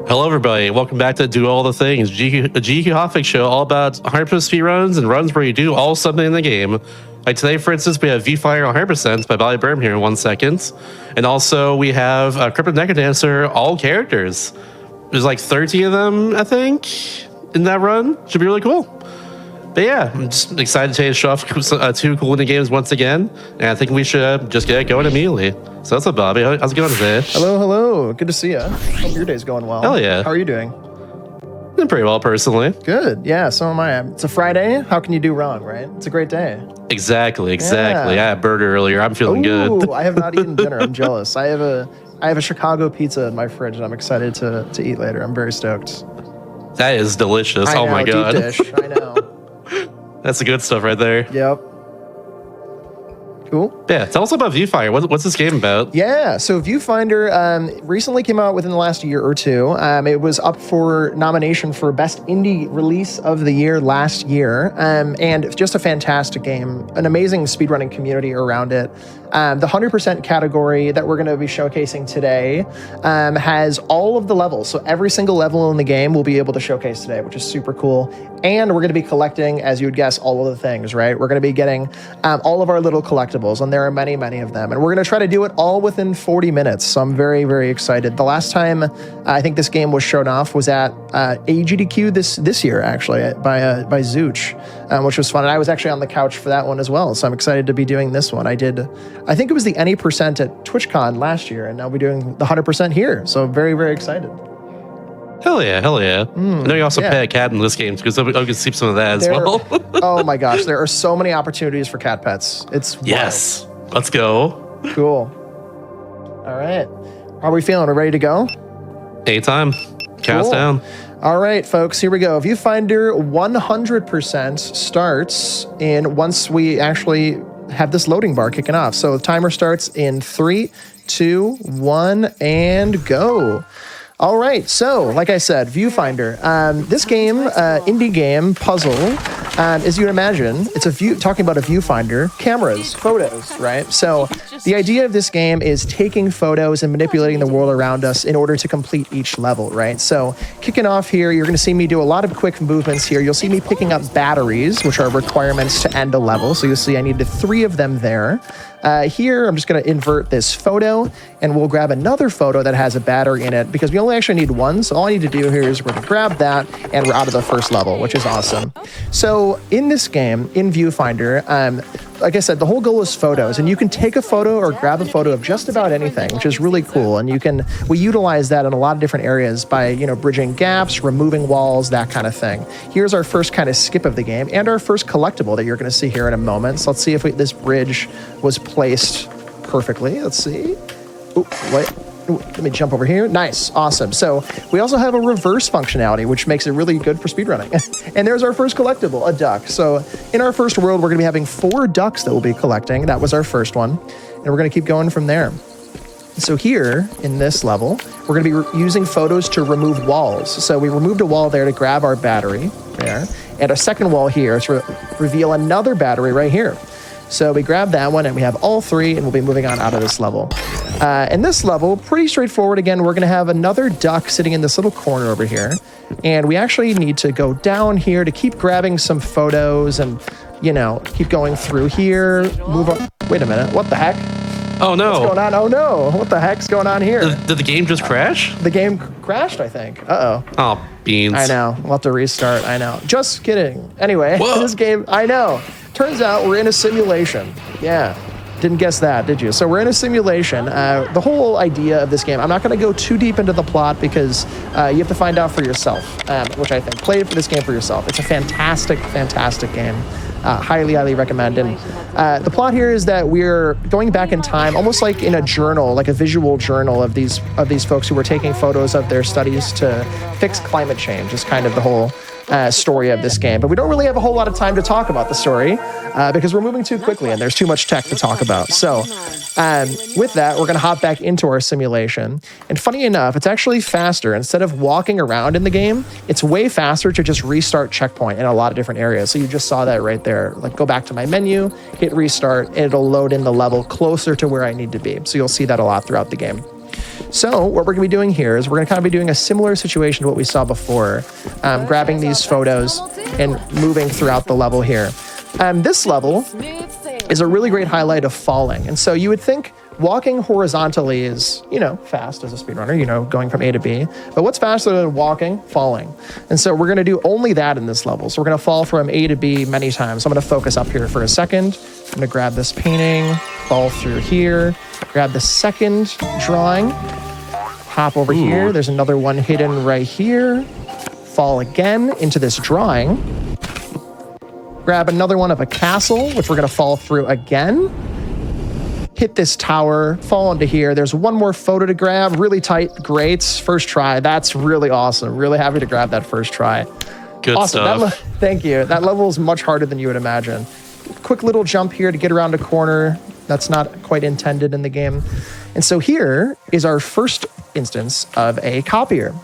Hello, everybody. Welcome back to Do All the Things, GDQ Hotfix show, all about 100% speedruns and runs where you do all something in the game. Like today, for instance, we have Viewfinder 100% by Bally Berm here in 1 second. And also we have Crypt and NecroDancer, all characters. There's like 30 of them, I think, in that run. Should be really cool. But yeah, I'm just excited to show off 2 cool indie games once again. And I think we should just get going immediately. So what's up, Bobby? How's it going today? Hello. Good to see you. Hope your day's going well. Hell yeah. How are you doing? Doing pretty well, personally. Good. Yeah, so am I. It's a Friday. How can you do wrong, right? It's a great day. Exactly. Yeah. I had a burger earlier. I'm feeling good. I have not eaten dinner. I'm jealous. I have a Chicago pizza in my fridge, and I'm excited to eat later. I'm very stoked. That is delicious. Oh my god. Deep dish. I know. That's the good stuff right there. Yep. Cool. Yeah, tell us about Viewfinder. What's this game about? Yeah, so Viewfinder recently came out within the last year or two. It was up for nomination for Best Indie Release of the Year last year, and just a fantastic game, an amazing speedrunning community around it. The 100% category that we're going to be showcasing today has all of the levels. So every single level in the game we'll be able to showcase today, which is super cool. And we're going to be collecting, as you would guess, all of the things, right? We're going to be getting all of our little collectibles, and there are many, many of them. And we're going to try to do it all within 40 minutes. So I'm very, very excited. The last time I think this game was shown off was at GDQ this year, actually, by Zooch, which was fun. And I was actually on the couch for that one as well. So I'm excited to be doing this one. I think it was the any percent at TwitchCon last year, and now we're doing the 100% here. So very, very excited. Hell yeah. I know you also pet a cat in this game, because I can see some of that as well. Oh my gosh, there are so many opportunities for cat pets. It's yes. Let's go. Cool. All right. How are we feeling? We're ready to go? Anytime. Count us down. All right, folks, here we go. Viewfinder 100% starts once we actually have this loading bar kicking off. So the timer starts in 3, 2, 1, and go. All right, so like I said, Viewfinder. This game, indie game, puzzle, as you would imagine, it's talking about a viewfinder, cameras, photos, right? So the idea of this game is taking photos and manipulating the world around us in order to complete each level, right? So kicking off here, you're gonna see me do a lot of quick movements here. You'll see me picking up batteries, which are requirements to end a level. So you'll see I needed 3 of them there. Here, I'm just going to invert this photo, and we'll grab another photo that has a battery in it, because we only actually need 1. So all I need to do here is we're going to grab that, and we're out of the first level, which is awesome. So in this game, in Viewfinder, like I said, the whole goal is photos, and you can take a photo or grab a photo of just about anything, which is really cool. And we utilize that in a lot of different areas by, bridging gaps, removing walls, that kind of thing. Here's our first kind of skip of the game, and our first collectible that you're going to see here in a moment. So let's see if this bridge was placed perfectly. Let's see. Let me jump over here. Nice. Awesome. So we also have a reverse functionality, which makes it really good for speedrunning. And there's our first collectible, a duck. So in our first world, we're going to be having 4 ducks that we'll be collecting. That was our first one. And we're going to keep going from there. So here in this level, we're going to be using photos to remove walls. So we removed a wall there to grab our battery there, and a second wall here to reveal another battery right here. So we grab that one, and we have all 3, and we'll be moving on out of this level. In this level, pretty straightforward. Again, we're going to have another duck sitting in this little corner over here. And we actually need to go down here to keep grabbing some photos and, keep going through here. Move on. Wait a minute. What the heck? Oh, no. What's going on? Oh, no. What the heck's going on here? Did the game just crash? The game crashed, I think. Uh-oh. Oh, beans. I know. We'll have to restart. I know. Just kidding. Anyway, this game, I know. Turns out we're in a simulation. Yeah. Didn't guess that, did you? So we're in a simulation. The whole idea of this game, I'm not going to go too deep into the plot because you have to find out for yourself, which I think. Play for this game for yourself. It's a fantastic, fantastic game. Highly, highly recommend. And the plot here is that we're going back in time, almost like in a journal, like a visual journal of these folks who were taking photos of their studies to fix climate change. Is kind of the whole story of this game. But we don't really have a whole lot of time to talk about the story because we're moving too quickly and there's too much tech to talk about. So with that, we're going to hop back into our simulation. And funny enough, it's actually faster. Instead of walking around in the game, it's way faster to just restart checkpoint in a lot of different areas. So you just saw that right there. Like, go back to my menu, hit restart, and it'll load in the level closer to where I need to be. So you'll see that a lot throughout the game. So what we're going to be doing here is we're going to kind of be doing a similar situation to what we saw before, grabbing these photos and moving throughout the level here. This level is a really great highlight of falling. And so you would think walking horizontally is, fast as a speedrunner, going from A to B. But what's faster than walking? Falling. And so we're going to do only that in this level. So we're going to fall from A to B many times. So I'm going to focus up here for a second. I'm going to grab this painting, fall through here, grab the second drawing, hop over here. There's another one hidden right here. Fall again into this drawing. Grab another one of a castle, which we're going to fall through again. Hit this tower, fall into here. There's one more photo to grab, really tight, great. First try, that's really awesome. Really happy to grab that first try. Good awesome. stuff. Thank you. That level is much harder than you would imagine. Quick little jump here to get around a corner. That's not quite intended in the game. And so here is our first instance of a copier.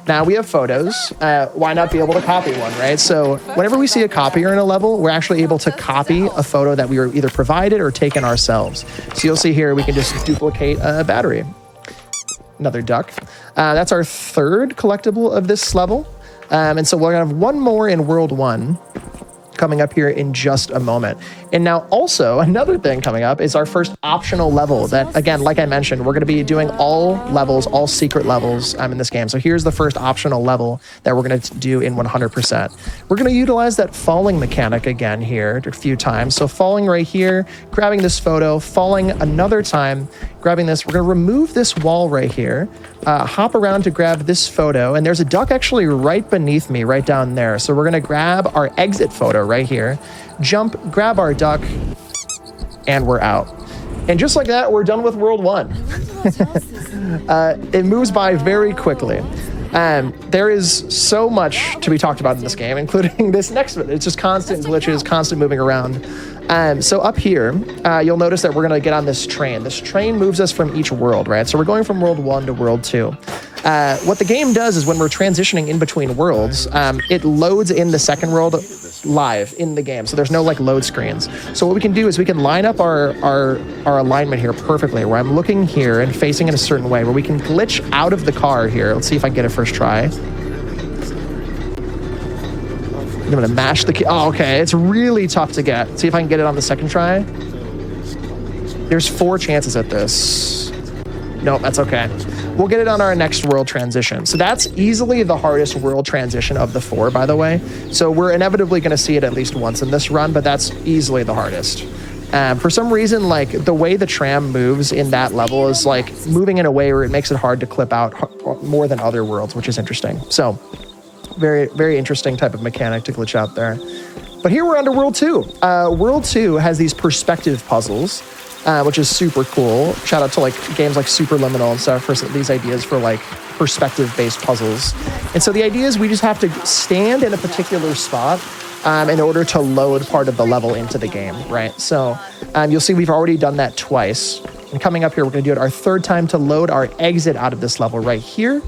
Now we have photos. Why not be able to copy one, right? So whenever we see a copier in a level, we're actually able to copy a photo that we were either provided or taken ourselves. So you'll see here, we can just duplicate a battery. Another duck. That's our third collectible of this level. And so we're gonna have one more in World 1 coming up here in just a moment. And now also another thing coming up is our first optional level that, again, like I mentioned, we're going to be doing all levels, all secret levels in this game. So here's the first optional level that we're going to do in 100%. We're going to utilize that falling mechanic again here a few times. So falling right here, grabbing this photo, falling another time, grabbing this. We're going to remove this wall right here, hop around to grab this photo. And there's a duck actually right beneath me, right down there. So we're going to grab our exit photo right here, jump, grab our duck, and we're out. And just like that, we're done with World 1. It moves by very quickly. There is so much to be talked about in this game, including this next one. It's just constant glitches, constant moving around. So up here, you'll notice that we're going to get on this train. This train moves us from each world, right? So we're going from World 1 to World 2. What the game does is when we're transitioning in between worlds, it loads in the second world live in the game. So there's no like load screens. So what we can do is we can line up our alignment here perfectly, where I'm looking here and facing in a certain way, where we can glitch out of the car here. Let's see if I can get it first try. I'm going to mash the key. Oh, okay. It's really tough to get. See if I can get it on the second try. There's 4 chances at this. Nope, that's okay. We'll get it on our next world transition. So that's easily the hardest world transition of the 4, by the way. So we're inevitably going to see it at least once in this run, but that's easily the hardest. For some reason, like the way the tram moves in that level is like moving in a way where it makes it hard to clip out more than other worlds, which is interesting. So very, very interesting type of mechanic to glitch out there. But here we're on to World 2. World 2 has these perspective puzzles, which is super cool. Shout out to like games like Superliminal and stuff for these ideas for like perspective-based puzzles. And so the idea is we just have to stand in a particular spot in order to load part of the level into the game, right? So you'll see we've already done that twice. And coming up here, we're going to do it our third time to load our exit out of this level right here.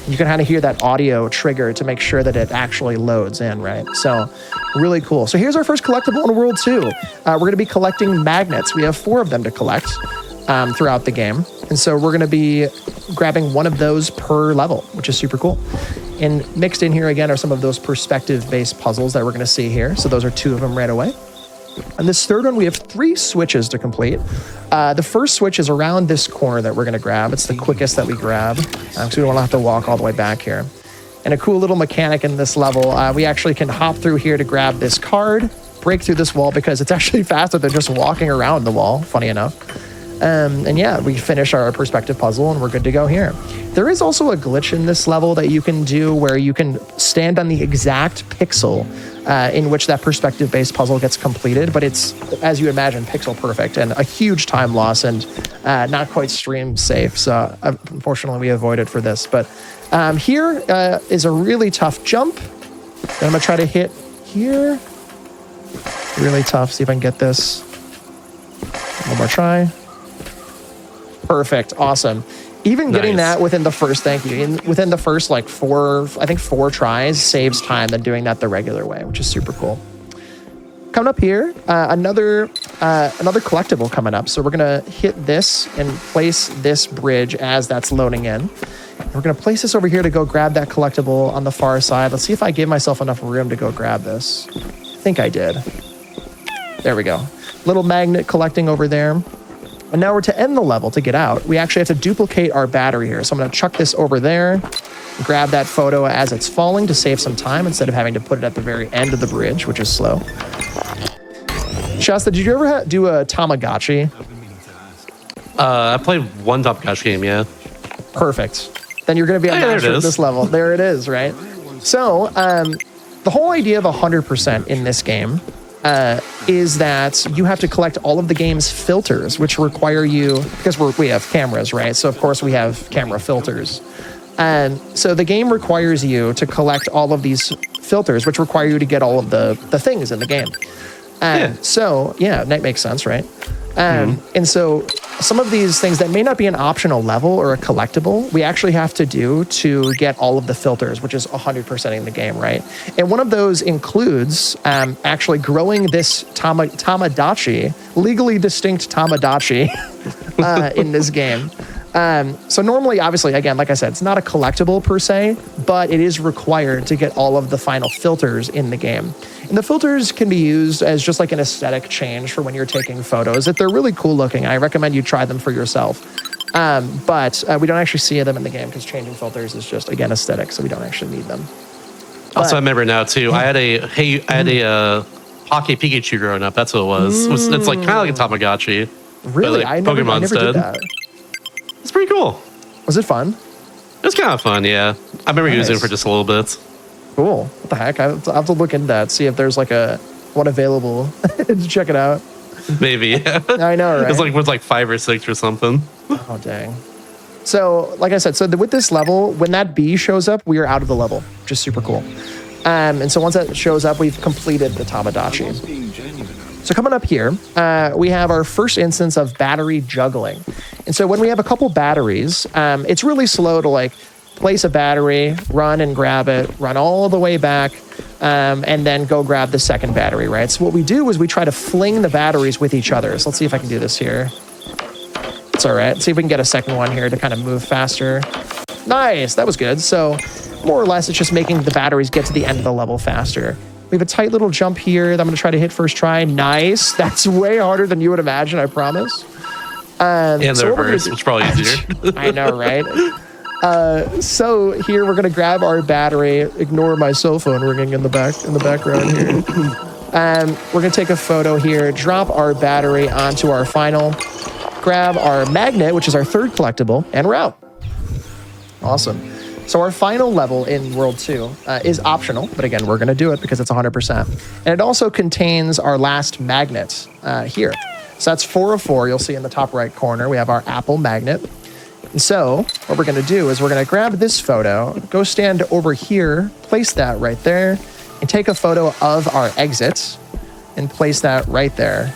You can kind of hear that audio trigger to make sure that it actually loads in, right? So really cool. So here's our first collectible in World 2. We're going to be collecting magnets. We have 4 of them to collect throughout the game. And so we're going to be grabbing one of those per level, which is super cool. And mixed in here again are some of those perspective-based puzzles that we're going to see here. So those are 2 of them right away. And this third one, we have 3 switches to complete. The first switch is around this corner that we're going to grab. It's the quickest that we grab, so we don't have to walk all the way back here. And a cool little mechanic in this level, we actually can hop through here to grab this card, break through this wall because it's actually faster than just walking around the wall, funny enough. And yeah, we finish our perspective puzzle and we're good to go here. There is also a glitch in this level that you can do where you can stand on the exact pixel in which that perspective-based puzzle gets completed, but it's, as you imagine, pixel perfect and a huge time loss and not quite stream safe. So unfortunately, we avoided for this. But here is a really tough jump that I'm gonna try to hit here. Really tough. See if I can get this. One more try. Perfect. Awesome. Even getting that within the first, within the first like 4 tries saves time than doing that the regular way, which is super cool. coming up here, another collectible coming up. So we're gonna hit this and place this bridge as that's loading in. We're gonna place this over here to go grab that collectible on the far side. Let's see if I give myself enough room to go grab this. I think I did. There we go. Little magnet collecting over there. And now we're to end the level to get out. We actually have to duplicate our battery here. So I'm gonna chuck this over there, grab that photo as it's falling to save some time instead of having to put it at the very end of the bridge, which is slow. Shasta, did you ever do a Tamagotchi? I played one Tamagotchi game, yeah. Perfect. Then you're going to be a master at this level. There it is, right? So the whole idea of 100% in this game is that you have to collect all of the game's filters, which require you, because we have cameras, right? So of course we have camera filters. So the game requires you to collect all of these filters, which require you to get all of the things in the game. So yeah, that makes sense, right? And so some of these things that may not be an optional level or a collectible, we actually have to do to get all of the filters, which is 100% in the game, right? And one of those includes actually growing this Tamagotchi, legally distinct Tamagotchi in this game. So normally, obviously, again, like I said, it's not a collectible per se, but it is required to get all of the final filters in the game. And the filters can be used as just like an aesthetic change for when you're taking photos. If they're really cool looking, I recommend you try them for yourself. But we don't actually see them in the game because changing filters is just, again, aesthetic, so we don't actually need them. Also, I remember now too. I had a Pocket Pikachu growing up. That's what it was. It's like kind of like a Tamagotchi. Really, like I never did that. It's pretty cool. Was it fun? It was kind of fun, yeah. I remember using it for just a little bit. Cool. What the heck? I'll have to look into that, see if there's like one available to check it out. Maybe, yeah. I know, right? It was like 5 or 6 or something. Oh, dang. So, like I said, with this level, when that bee shows up, we are out of the level, which is super cool. And so once that shows up, we've completed the Tamagotchi. So coming up here, we have our first instance of battery juggling. And so when we have a couple batteries, it's really slow to like place a battery, run and grab it, run all the way back, and then go grab the second battery, right? So what we do is we try to fling the batteries with each other. So let's see if I can do this here. It's all right. Let's see if we can get a second one here to kind of move faster. Nice, that was good. So more or less, it's just making the batteries get to the end of the level faster. We have a tight little jump here that I'm going to try to hit first try. Nice. That's way harder than you would imagine, I promise. And the reverse, which is probably easier. I know, right? So here we're going to grab our battery. Ignore my cell phone ringing in the background here. We're going to take a photo here, drop our battery onto our final, grab our magnet, which is our third collectible, and we're out. Awesome. So our final level in World 2 is optional, but again, we're going to do it because it's 100%. And it also contains our last magnet here. So that's 4 of 4. You'll see in the top right corner, we have our Apple magnet. And so what we're going to do is we're going to grab this photo, go stand over here, place that right there, and take a photo of our exit and place that right there.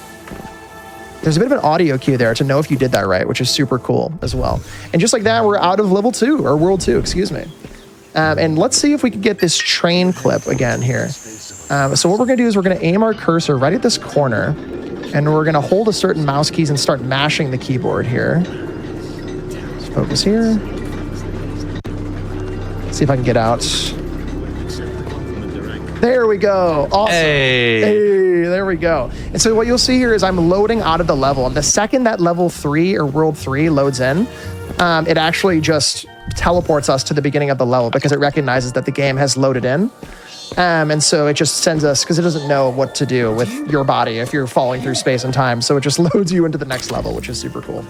There's a bit of an audio cue there to know if you did that right, which is super cool as well. And just like that, we're out of level 2, or World 2, excuse me. And let's see if we can get this train clip again here. So what we're going to do is we're going to aim our cursor right at this corner, and we're going to hold a certain mouse keys and start mashing the keyboard here. Let's focus here. Let's see if I can get out. There we go. Awesome. Hey, there we go. And so what you'll see here is I'm loading out of the level. And the second that level 3 or World 3 loads in, it actually just teleports us to the beginning of the level because it recognizes that the game has loaded in. And so it just sends us, because it doesn't know what to do with your body if you're falling through space and time. So it just loads you into the next level, which is super cool.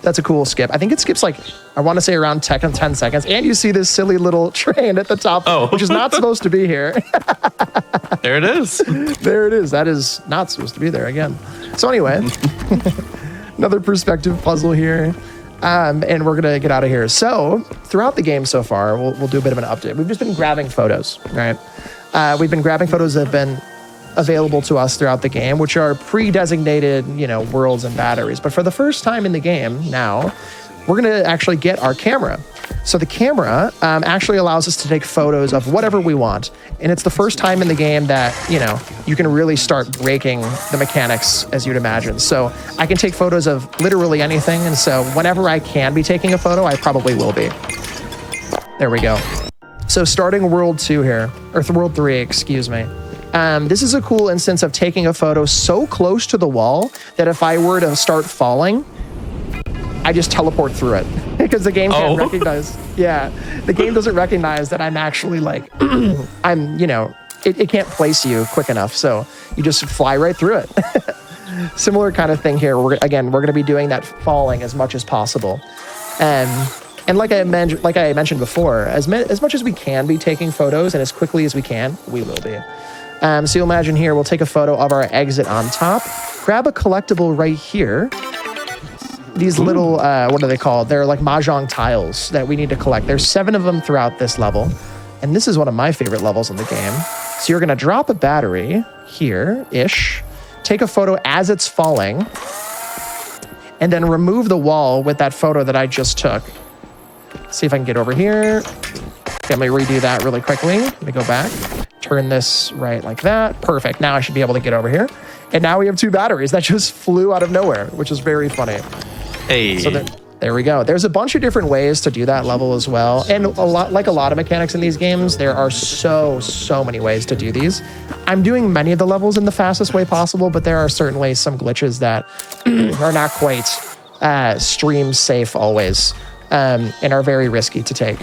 That's a cool skip. I think it skips like, I want to say around 10 seconds. And you see this silly little train at the top, which is not supposed to be here. There it is. There it is. That is not supposed to be there again. So anyway, another perspective puzzle here. And we're going to get out of here. So throughout the game so far, we'll do a bit of an update. We've just been grabbing photos, right? We've been grabbing photos that have been available to us throughout the game, which are pre-designated, worlds and batteries. But for the first time in the game now, we're going to actually get our camera. So the camera actually allows us to take photos of whatever we want. And it's the first time in the game that, you know, you can really start breaking the mechanics as you'd imagine. So I can take photos of literally anything. And so whenever I can be taking a photo, I probably will be. There we go. So starting world 2 here, or world 3, excuse me. This is a cool instance of taking a photo so close to the wall that if I were to start falling, I just teleport through it because the game can't recognize. Yeah, the game doesn't recognize that I'm actually like, I'm, you know, it can't place you quick enough. So you just fly right through it. Similar kind of thing here. We're going to be doing that falling as much as possible. And like I mentioned before, as much as we can be taking photos and as quickly as we can, we will be. So you'll imagine here, we'll take a photo of our exit on top, grab a collectible right here. These little, what are they called? They're like mahjong tiles that we need to collect. There's 7 of them throughout this level. And this is one of my favorite levels in the game. So you're gonna drop a battery here-ish, take a photo as it's falling, and then remove the wall with that photo that I just took. See if I can get over here. Okay, let me redo that really quickly. Let me go back, turn this right like that. Perfect, now I should be able to get over here. And now we have 2 batteries that just flew out of nowhere, which is very funny. Hey. So there we go. There's a bunch of different ways to do that level as well. And a lot of mechanics in these games, there are so many ways to do these. I'm doing many of the levels in the fastest way possible, but there are certainly some glitches that are not quite stream safe always, and are very risky to take.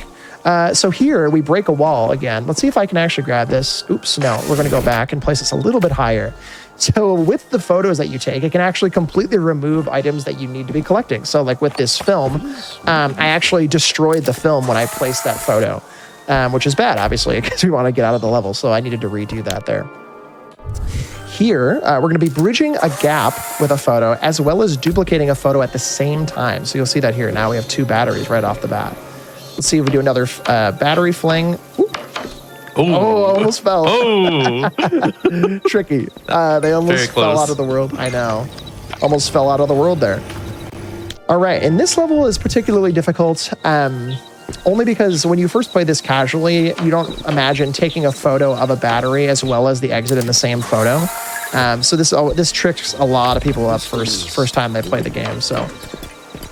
So here we break a wall again. Let's see if I can actually grab this. Oops, no, we're gonna go back and place this a little bit higher. So with the photos that you take, it can actually completely remove items that you need to be collecting. So like with this film, I actually destroyed the film when I placed that photo, which is bad, obviously, because we want to get out of the level. So I needed to redo that there. Here, we're going to be bridging a gap with a photo as well as duplicating a photo at the same time. So you'll see that here. Now we have 2 batteries right off the bat. Let's see if we do another battery fling. Ooh. Oh, almost fell. Oh, tricky. They almost fell out of the world. I know. Almost fell out of the world there. All right, and this level is particularly difficult only because when you first play this casually, you don't imagine taking a photo of a battery as well as the exit in the same photo. So this tricks a lot of people up first time they play the game. So,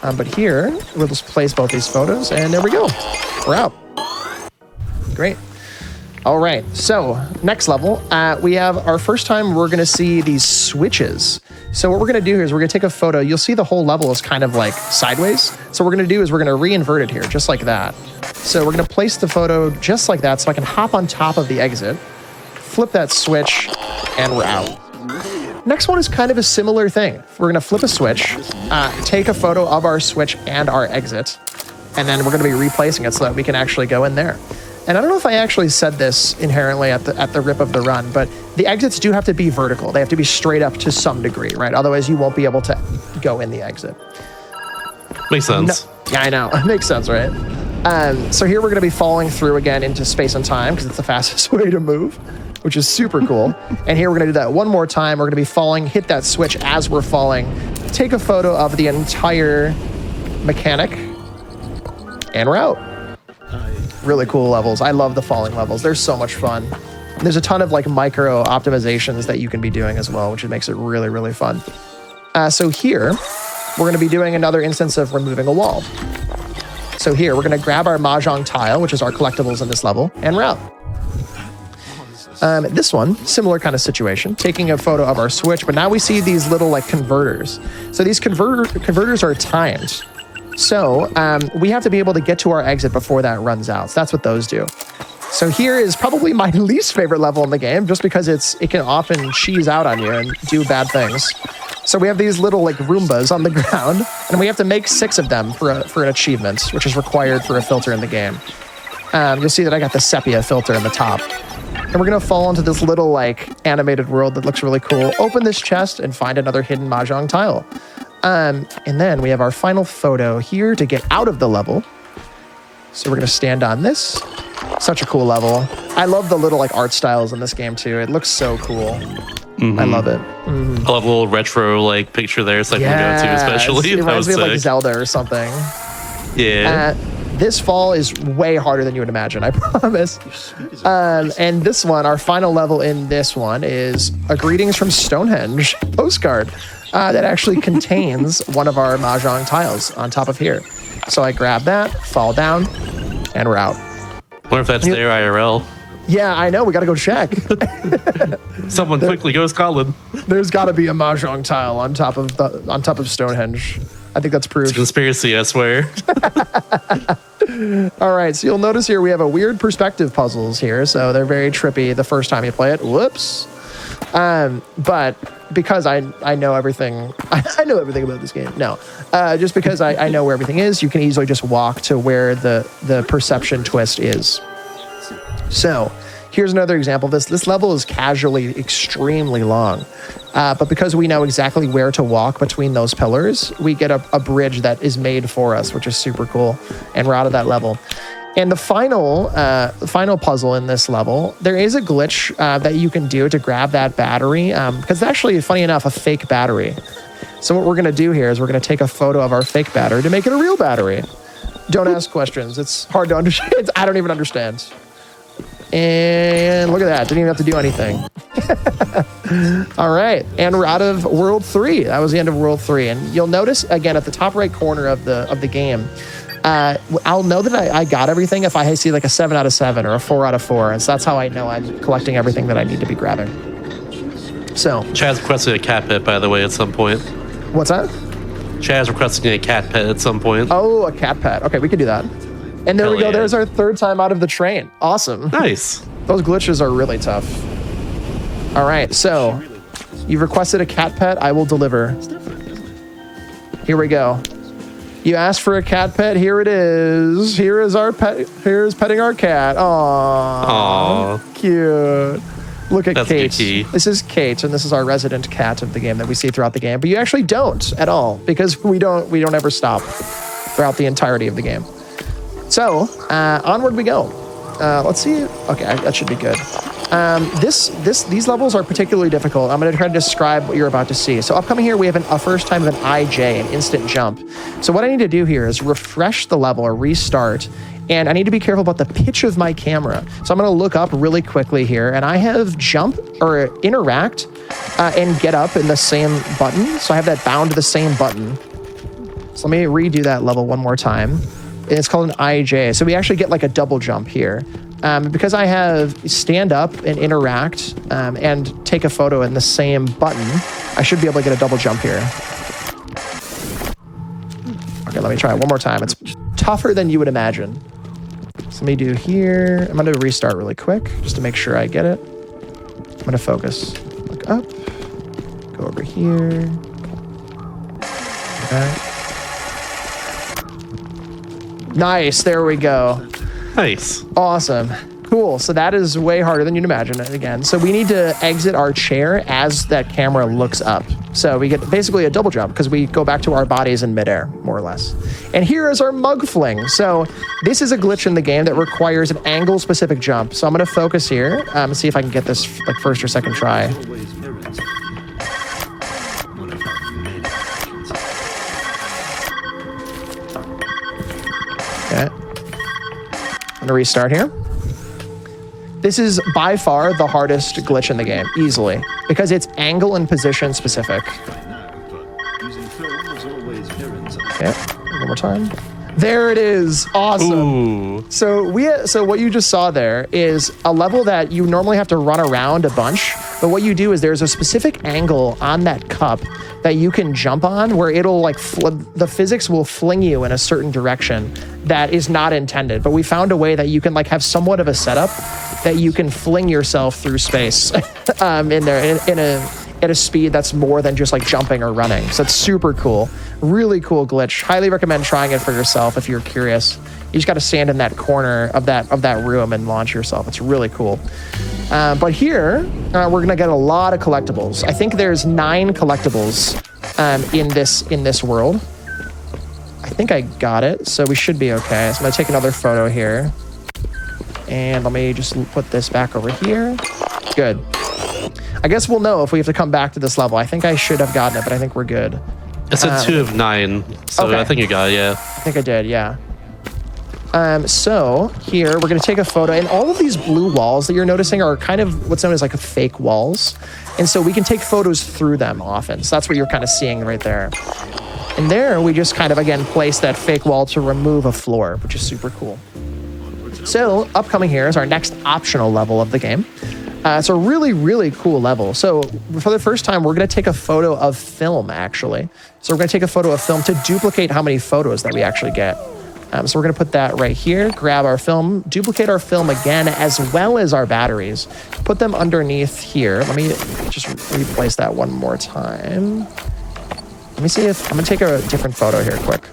but here we'll just place both these photos, and there we go. We're out. Great. All right, so next level, we have our first time we're gonna see these switches. So what we're gonna do here is we're gonna take a photo. You'll see the whole level is kind of like sideways. So what we're gonna do is we're gonna re-invert it here, just like that. So we're gonna place the photo just like that so I can hop on top of the exit, flip that switch, and we're out. Next one is kind of a similar thing. We're gonna flip a switch, take a photo of our switch and our exit, and then we're gonna be replacing it so that we can actually go in there. And I don't know if I actually said this inherently at the rip of the run, but the exits do have to be vertical. They have to be straight up to some degree, right? Otherwise, you won't be able to go in the exit. Makes sense. No, yeah, I know. It makes sense, right? So here we're going to be falling through again into space and time because it's the fastest way to move, which is super cool. And here we're going to do that one more time. We're going to be falling, hit that switch as we're falling, take a photo of the entire mechanic, and we're out. Really cool levels. I love the falling levels. They're so much fun. And there's a ton of like micro optimizations that you can be doing as well, which makes it really, really fun. So here, we're going to be doing another instance of removing a wall. So here, we're going to grab our mahjong tile, which is our collectibles in this level, and we're out. This one, similar kind of situation, taking a photo of our switch, but now we see these little like converters. So these converters are timed. So we have to be able to get to our exit before that runs out. So that's what those do. So here is probably my least favorite level in the game, just because it can often cheese out on you and do bad things. So we have these little like Roombas on the ground, and we have to make 6 of them for an achievement, which is required for a filter in the game. You'll see that I got the sepia filter in the top. And we're gonna fall into this little like animated world that looks really cool. Open this chest and find another hidden mahjong tile. And then we have our final photo here to get out of the level. So we're gonna stand on this. Such a cool level. I love the little like art styles in this game too. It looks so cool. I love it. I love the little retro like picture there, so I can go to especially. It reminds me of like Zelda or something. Yeah. this fall is way harder than you would imagine, I promise. And this one, our final level in this one is a Greetings from Stonehenge postcard that actually contains one of our Mahjong tiles on top of here. So I grab that, fall down, and we're out. I wonder if that's their IRL. Yeah, I know. We got to go check. Someone quickly goes Colin. There's got to be a Mahjong tile on top of Stonehenge. I think that's proof. It's a conspiracy, I swear. All right, so you'll notice here we have a weird perspective puzzles here, so they're very trippy the first time you play it. Whoops. But because I know everything, I know everything about this game. No, just because I know where everything is, you can easily just walk to where the perception twist is. So here's another example. This level is casually extremely long, but because we know exactly where to walk between those pillars, we get a bridge that is made for us, which is super cool, and we're out of that level. And the final puzzle in this level, there is a glitch that you can do to grab that battery, because it's actually, funny enough, a fake battery. So what we're going to do here is we're going to take a photo of our fake battery to make it a real battery. Don't ask questions. It's hard to understand. I don't even understand. And look at that. Didn't even have to do anything. All right. And we're out of World 3. That was the end of World 3. And you'll notice, again, at the top right corner of the game, I'll know that I got everything if I see like a 7 out of 7 or a 4 out of 4. And so that's how I know I'm collecting everything that I need to be grabbing. So Chaz requested a cat pet, by the way, at some point. What's that? Chaz requesting a cat pet at some point. Oh, a cat pet. Okay, we could do that. And there Hell we go. yeah. There's our third time out of the train. Awesome. Nice. Those glitches are really tough. All right, so you've requested a cat pet. I will deliver. Here we go. You asked for a cat pet. Here it is. Here is our pet. Here's petting our cat. Aww. Aww. Cute. Look at That's Kate. Kiki. This is Kate, and this is our resident cat of the game that we see throughout the game. But you actually don't at all, because we don't ever stop throughout the entirety of the game. So onward we go. Let's see. Okay, that should be good. These levels are particularly difficult. I'm going to try to describe what you're about to see. So upcoming here, we have a first time of an IJ, an instant jump. So what I need to do here is refresh the level or restart. And I need to be careful about the pitch of my camera. So I'm going to look up really quickly here. And I have jump or interact and get up in the same button. So I have that bound to the same button. So let me redo that level one more time. It's called an IJ. So we actually get like a double jump here. Because I have stand up and interact and take a photo in the same button, I should be able to get a double jump here. Okay, let me try it one more time. It's tougher than you would imagine. So let me do here. I'm going to restart really quick just to make sure I get it. I'm going to focus. Look up. Go over here. Okay. Nice. There we go. Nice. Awesome. Cool. So that is way harder than you'd imagine again. So we need to exit our chair as that camera looks up. So we get basically a double jump because we go back to our bodies in midair, more or less. And here is our mug fling. So this is a glitch in the game that requires an angle specific jump. So I'm going to focus here and see if I can get this like first or second try. Okay. I'm going to restart here. This is by far the hardest glitch in the game, easily, because it's angle and position specific. Okay, one more time. There it is. Awesome. Ooh. So what you just saw there is a level that you normally have to run around a bunch, but what you do is there's a specific angle on that cup that you can jump on where it'll like the physics will fling you in a certain direction that is not intended. But we found a way that you can like have somewhat of a setup that you can fling yourself through space in there at a speed that's more than just like jumping or running. So it's super cool. Really cool glitch. Highly recommend trying it for yourself if you're curious. You just got to stand in that corner of that room and launch yourself. It's really cool. But here, we're going to get a lot of collectibles. I think there's 9 collectibles in this world. I think I got it, so we should be okay. So I'm going to take another photo here. And let me just put this back over here. Good. I guess we'll know if we have to come back to this level. I think I should have gotten it, but I think we're good. It's a 2 of 9, so okay. I think you got it, yeah. I think I did, yeah. So here we're going to take a photo, and all of these blue walls that you're noticing are kind of what's known as like fake walls. And so we can take photos through them often. So that's what you're kind of seeing right there. And there we just kind of, again, place that fake wall to remove a floor, which is super cool. So upcoming here is our next optional level of the game. It's a really, really cool level. So for the first time, we're going to take a photo of film, actually. So we're going to take a photo of film to duplicate how many photos that we actually get. So we're going to put that right here, grab our film, duplicate our film again, as well as our batteries. Put them underneath here. Let me just replace that one more time. Let me see if, I'm going to take a different photo here quick.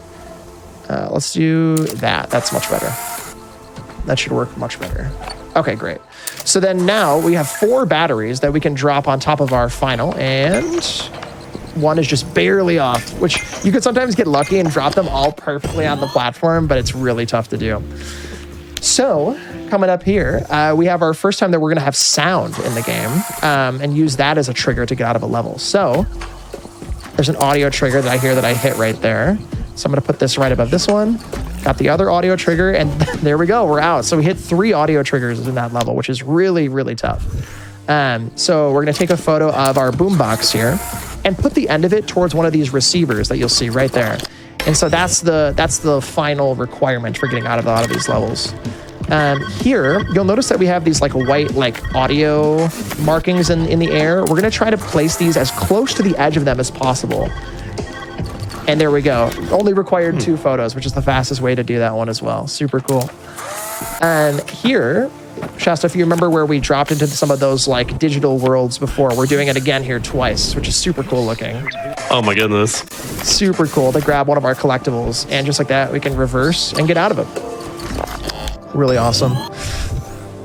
Let's do that. That's much better. That should work much better. Okay, great. So then now we have 4 batteries that we can drop on top of our final, and one is just barely off, which you could sometimes get lucky and drop them all perfectly on the platform, but it's really tough to do. So coming up here, we have our first time that we're going to have sound in the game, and use that as a trigger to get out of a level. So there's an audio trigger that I hear that I hit right there. So I'm going to put this right above this one. Got the other audio trigger, and there we go. We're out. So we hit 3 audio triggers in that level, which is really, really tough. So we're going to take a photo of our boombox here and put the end of it towards one of these receivers that you'll see right there. And so that's the final requirement for getting out of a lot of these levels. Here, you'll notice that we have these like white audio markings in the air. We're going to try to place these as close to the edge of them as possible. And there we go. Only required 2 photos, which is the fastest way to do that one as well. Super cool. And here, Shasta, if you remember where we dropped into some of those like digital worlds before, we're doing it again here twice, which is super cool looking. Oh my goodness. Super cool to grab one of our collectibles, and just like that, we can reverse and get out of it. Really awesome.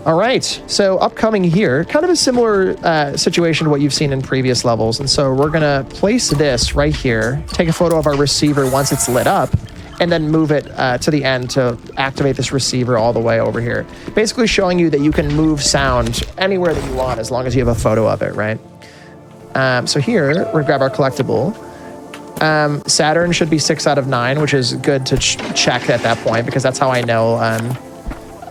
All right, so upcoming here, kind of a similar situation to what you've seen in previous levels. And so we're gonna place this right here, take a photo of our receiver once it's lit up, and then move it to the end to activate this receiver all the way over here. Basically showing you that you can move sound anywhere that you want as long as you have a photo of it, right? So here, we're gonna grab our collectible. Saturn should be 6 out of 9, which is good to check at that point, because that's how I know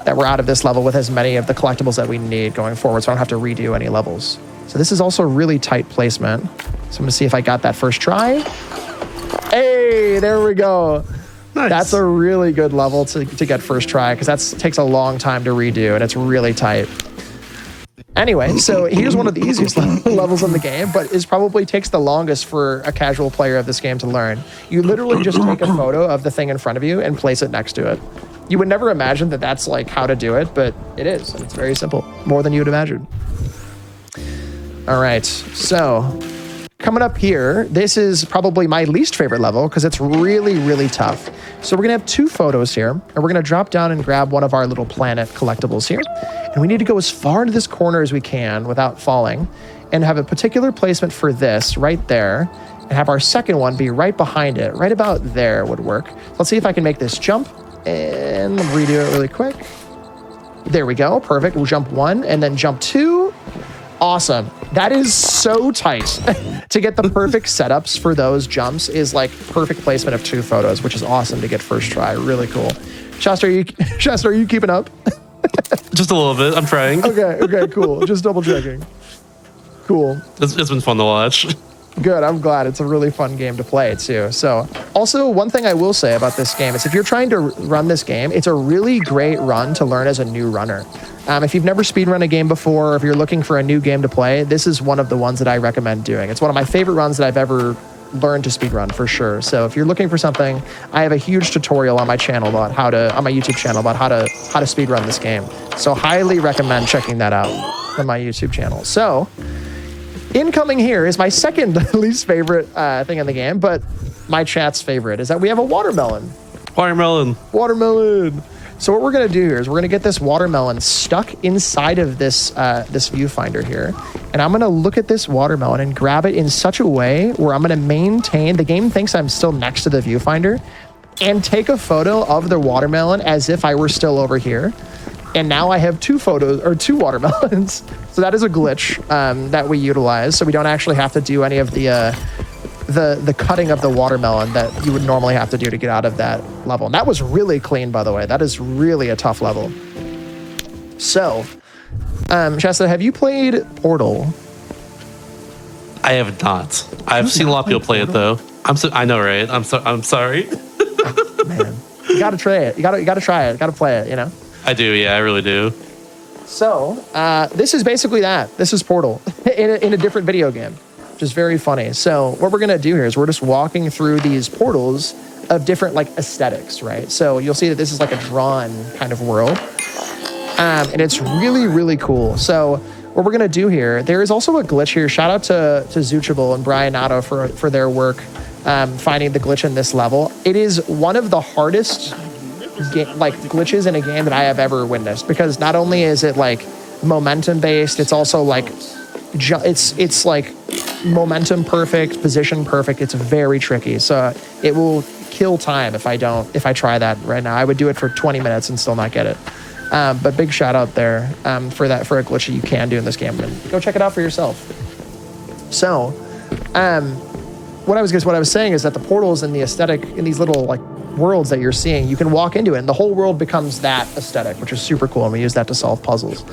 that we're out of this level with as many of the collectibles that we need going forward, so I don't have to redo any levels. So this is also really tight placement. So I'm gonna see if I got that first try. Hey, there we go. Nice. That's a really good level to get first try, because that takes a long time to redo, and it's really tight. Anyway, so here's one of the easiest levels in the game, but it probably takes the longest for a casual player of this game to learn. You literally just take a photo of the thing in front of you and place it next to it. You would never imagine that that's like how to do it, but it is, and it's very simple, more than you would imagine. All right, so coming up here, this is probably my least favorite level because it's really, really tough. So we're gonna have 2 photos here, and we're gonna drop down and grab one of our little planet collectibles here. And we need to go as far into this corner as we can without falling, and have a particular placement for this right there, and have our second one be right behind it. Right about there would work. Let's see if I can make this jump, and redo it really quick. There we go, perfect. We'll jump 1 and then jump 2. Awesome. That is so tight. To get the perfect setups for those jumps is like perfect placement of 2 photos, which is awesome to get first try. Really cool. Shasta, are you keeping up? Just a little bit. I'm trying. Okay, cool. Just double checking. Cool. It's been fun to watch. Good, I'm glad. It's a really fun game to play too. So also one thing I will say about this game is if you're trying to run this game, it's a really great run to learn as a new runner. If you've never speedrun a game before, or if you're looking for a new game to play, this is one of the ones that I recommend doing. It's one of my favorite runs that I've ever learned to speedrun for sure. So if you're looking for something, I have a huge tutorial on my channel about on my YouTube channel about how to speedrun this game. So highly recommend checking that out on my YouTube channel. So incoming here is my second least favorite thing in the game, but my chat's favorite is that we have a watermelon. Watermelon. So what we're gonna do here is we're gonna get this watermelon stuck inside of this this viewfinder here, and I'm gonna look at this watermelon and grab it in such a way where I'm gonna maintain, the game thinks I'm still next to the viewfinder, and take a photo of the watermelon as if I were still over here. And now I have 2 photos, or 2 watermelons. So that is a glitch that we utilize, so we don't actually have to do any of the the cutting of the watermelon that you would normally have to do to get out of that level. And that was really clean, by the way. That is really a tough level. So, Shasta, have you played Portal? I have not. I've seen a lot of people play it though. I know, right? I'm sorry. Oh, man, you gotta try it. You gotta try it. You gotta play it. You know. I do. Yeah, I really do. So, this is basically that. This is Portal in a different video game, which is very funny. So, what we're gonna do here is we're just walking through these portals of different like aesthetics, right? So you'll see that this is like a drawn kind of world, and it's really, really cool. So, what we're gonna do here, there is also a glitch here. Shout out to Zuchable and Brian Nato for their work finding the glitch in this level. It is one of the hardest glitches in a game that I have ever witnessed, because not only is it like momentum based, it's also like it's like momentum perfect, position perfect. It's very tricky, so it will kill time if I try that right now. I would do it for 20 minutes and still not get it. But big shout out there for a glitch that you can do in this game. And go check it out for yourself. So, what I was saying is that the portals and the aesthetic in these little like worlds that you're seeing, you can walk into it and the whole world becomes that aesthetic, which is super cool, and we use that to solve puzzles.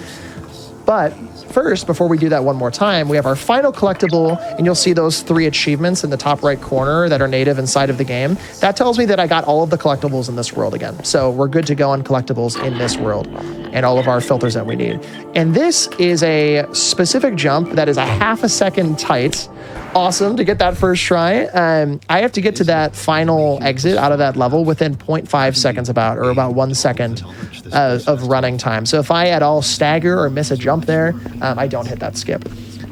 But first, before we do that one more time, we have our final collectible, and you'll see those 3 achievements in the top right corner that are native inside of the game. That tells me that I got all of the collectibles in this world again. So we're good to go on collectibles in this world and all of our filters that we need. And this is a specific jump that is a half a second tight. Awesome to get that first try. I have to get to that final exit out of that level within 0.5 seconds or about 1 second of running time. So if I at all stagger or miss a jump there, I don't hit that skip.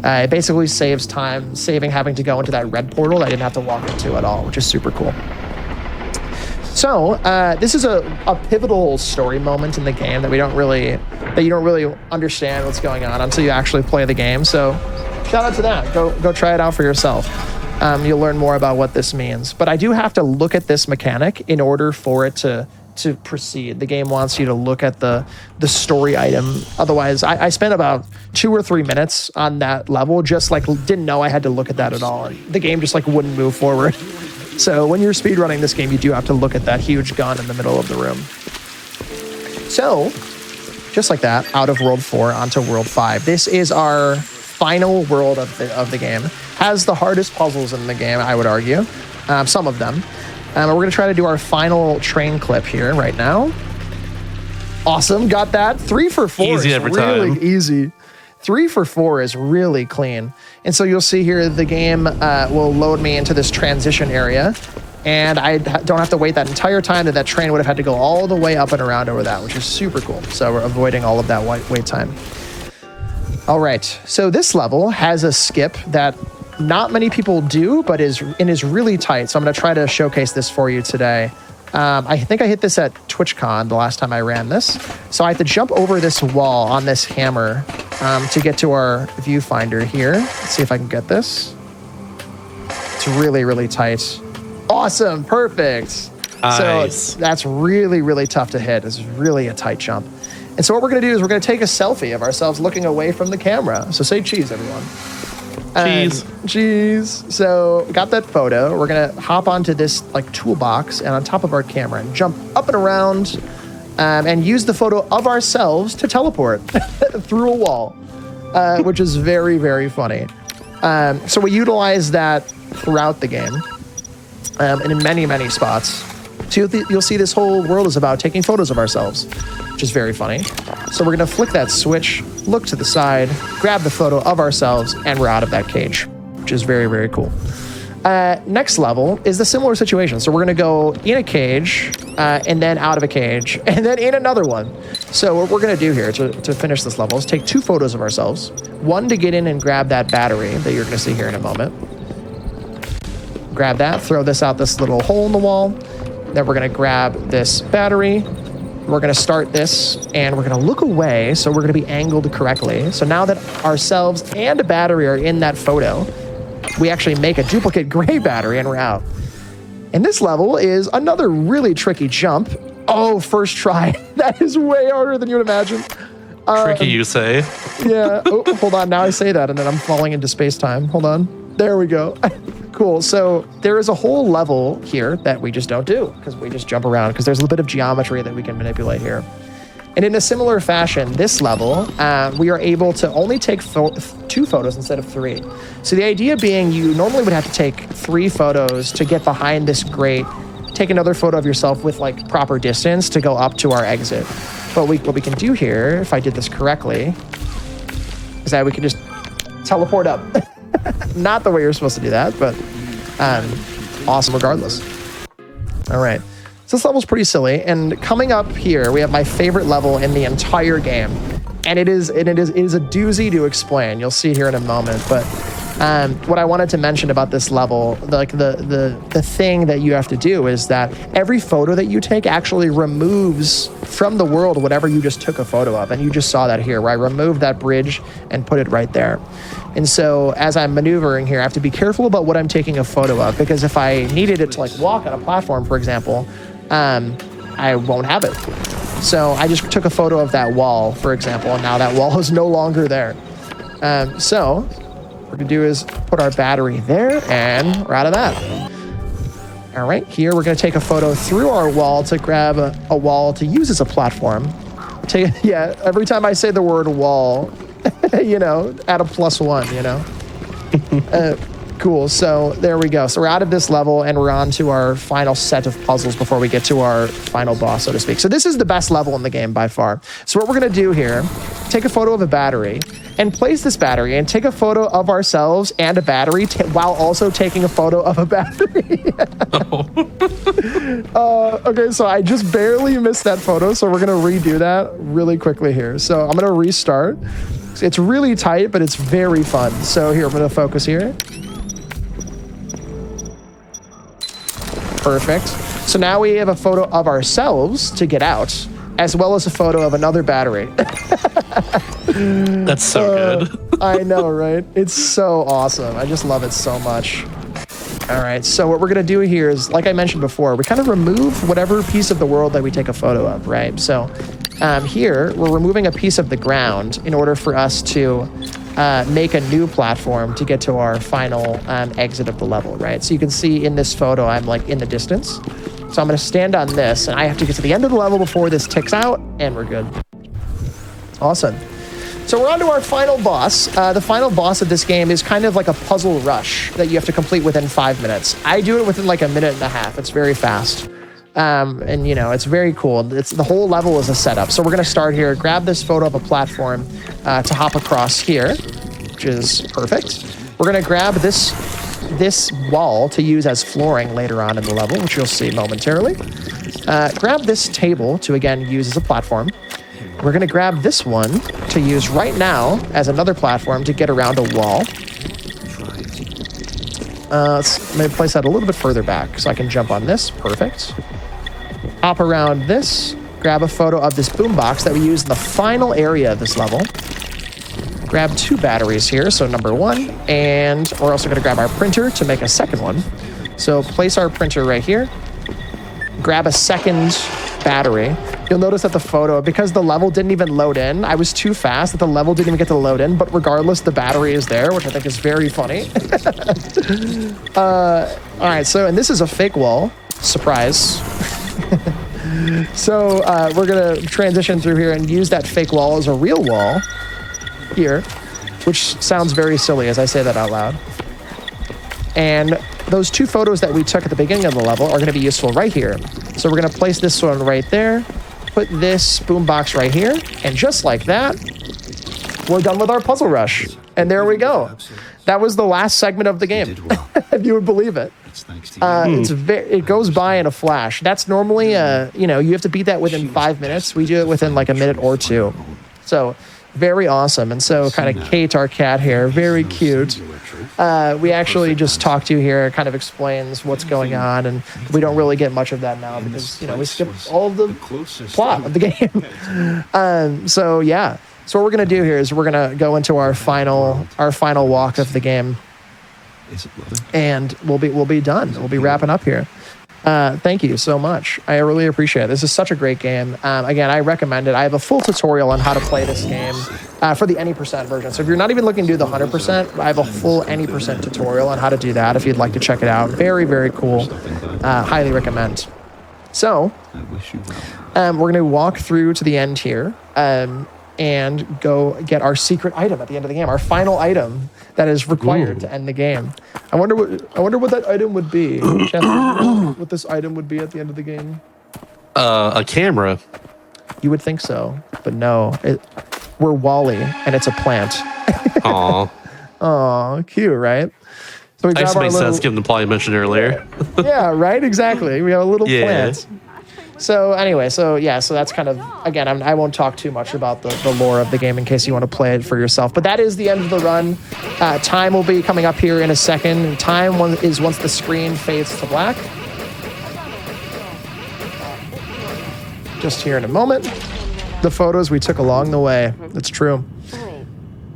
It basically saves time, saving having to go into that red portal that I didn't have to walk into at all, which is super cool. So this is a pivotal story moment in the game that you don't really understand what's going on until you actually play the game. So shout out to that. Go try it out for yourself. You'll learn more about what this means. But I do have to look at this mechanic in order for it to proceed. The game wants you to look at the story item. Otherwise, I spent about 2 or 3 minutes on that level, just like didn't know I had to look at that at all. And the game just like wouldn't move forward. So when you're speedrunning this game, you do have to look at that huge gun in the middle of the room. So just like that, out of World 4 onto World 5. This is our final world of the game. Has the hardest puzzles in the game, I would argue. Some of them. We're going to try to do our final train clip here right now. Awesome. Got that. 3 for 4 easy is every really time. Easy. 3 for 4 is really clean. And so you'll see here the game will load me into this transition area. And I don't have to wait that entire time that train would have had to go all the way up and around over that, which is super cool. So we're avoiding all of that wait time. All right. So this level has a skip that not many people do, but is really tight. So I'm going to try to showcase this for you today. I think I hit this at TwitchCon the last time I ran this. So I have to jump over this wall on this hammer to get to our viewfinder here. Let's see if I can get this. It's really, really tight. Awesome. Perfect. Nice. So that's really, really tough to hit. It's really a tight jump. And so what we're going to do is we're going to take a selfie of ourselves looking away from the camera. So say cheese, everyone. Cheese. Cheese. So got that photo. We're going to hop onto this like toolbox and on top of our camera and jump up and around and use the photo of ourselves to teleport through a wall, which is very, very funny. So we utilize that throughout the game and in many, many spots. So you'll see this whole world is about taking photos of ourselves, which is very funny. So we're going to flick that switch, look to the side, grab the photo of ourselves, and we're out of that cage, which is very, very cool. Next level is the similar situation. So we're going to go in a cage, and then out of a cage, and then in another one. So what we're going to do here to finish this level is take 2 photos of ourselves, one to get in and grab that battery that you're going to see here in a moment. Grab that, throw this out this little hole in the wall. Then we're going to grab this battery. We're going to start this, and we're going to look away, so we're going to be angled correctly. So now that ourselves and a battery are in that photo, we actually make a duplicate gray battery, and we're out. And this level is another really tricky jump. Oh, first try. That is way harder than you would imagine. Tricky, you say? Yeah. Oh, hold on. Now I say that, and then I'm falling into space-time. Hold on. There we go. Cool. So there is a whole level here that we just don't do because we just jump around because there's a little bit of geometry that we can manipulate here. And in a similar fashion, this level, we are able to only take 2 photos instead of 3. So the idea being you normally would have to take 3 photos to get behind this grate, take another photo of yourself with like proper distance to go up to our exit. But what we can do here, if I did this correctly, is that we can just teleport up. Not the way you're supposed to do that, but awesome regardless. All right. So this level's pretty silly. And coming up here, we have my favorite level in the entire game. And it is a doozy to explain. You'll see here in a moment. But what I wanted to mention about this level, like the thing that you have to do is that every photo that you take actually removes from the world whatever you just took a photo of. And you just saw that here, where I removed that bridge and put it right there. And so as I'm maneuvering here, I have to be careful about what I'm taking a photo of, because if I needed it to like walk on a platform, for example, I won't have it. So I just took a photo of that wall, for example, and now that wall is no longer there. So what we're gonna do is put our battery there, and we're out of that. All right, here we're gonna take a photo through our wall to grab a wall to use as a platform. Yeah, every time I say the word wall, you know, add a +1, you know. Cool, so there we go. So we're out of this level and we're on to our final set of puzzles before we get to our final boss, so to speak. So this is the best level in the game by far. So what we're gonna do here, take a photo of a battery and place this battery and take a photo of ourselves and a battery while also taking a photo of a battery. Okay, so I just barely missed that photo, so we're gonna redo that really quickly here. So I'm gonna restart. It's really tight, but it's very fun. So here, I'm gonna focus here. Perfect. So now we have a photo of ourselves to get out, as well as a photo of another battery. That's so good. I know, right? It's so awesome. I just love it so much. All right, so what we're gonna do here is, like I mentioned before, we kind of remove whatever piece of the world that we take a photo of, right? So here, we're removing a piece of the ground in order for us to make a new platform to get to our final exit of the level, right? So you can see in this photo, I'm like in the distance. So I'm gonna stand on this, and I have to get to the end of the level before this ticks out, and we're good. Awesome. So we're on to our final boss. The final boss of this game is kind of like a puzzle rush that you have to complete within 5 minutes. I do it within like a minute and a half. It's very fast. And you know, it's very cool. The whole level is a setup. So we're gonna start here, grab this photo of a platform to hop across here, which is perfect. We're gonna grab this wall to use as flooring later on in the level, which you'll see momentarily. Grab this table to again use as a platform. We're gonna grab this one to use right now as another platform to get around a wall. I'm gonna place that a little bit further back so I can jump on this. Perfect. Hop around this, grab a photo of this boombox that we use in the final area of this level. Grab 2 batteries here, so number 1, and we're also gonna grab our printer to make a second one. So place our printer right here, grab a second battery. You'll notice that the photo, because the level didn't even load in, I was too fast that the level didn't even get to load in, but regardless, the battery is there, which I think is very funny. All right, so, and this is a fake wall. Surprise. So we're gonna transition through here and use that fake wall as a real wall here, which sounds very silly as I say that out loud. And those 2 photos that we took at the beginning of the level are gonna be useful right here. So we're gonna place this one right there, put this boombox right here, and just like that, we're done with our puzzle rush. And there we go. That was the last segment of the game, if you would believe it. It goes by in a flash. That's normally, you know, you have to beat that within 5 minutes. We do it within like a minute or 2. So very awesome. And so kind of Kate, our cat here, very cute. We actually just talked to here, kind of explains what's going on, and we don't really get much of that now because, you know, we skipped all of the plot of the game. So yeah. So what we're gonna do here is we're gonna go into our final walk of the game, and we'll be done. We'll be wrapping up here. Thank you so much. I really appreciate it. This is such a great game. Again, I recommend it. I have a full tutorial on how to play this game for the any percent version. So if you're not even looking to do the 100%, I have a full any percent tutorial on how to do that if you'd like to check it out. Very, very cool. Highly recommend. So we're going to walk through to the end here and go get our secret item at the end of the game, our final item that is required to end the game. I wonder what that item would be. What this item would be at the end of the game? A camera. You would think so, but no. We're Wally, and it's a plant. Aw. Aw, cute, right? So we Actually makes sense given the plot you mentioned earlier. Yeah, right? Exactly. We have a little plant. So anyway, so that's kind of, again, I won't talk too much about the lore of the game in case you want to play it for yourself. But that is the end of the run. Time will be coming up here in a second. Time is once the screen fades to black. Just here in a moment. The photos we took along the way. It's true.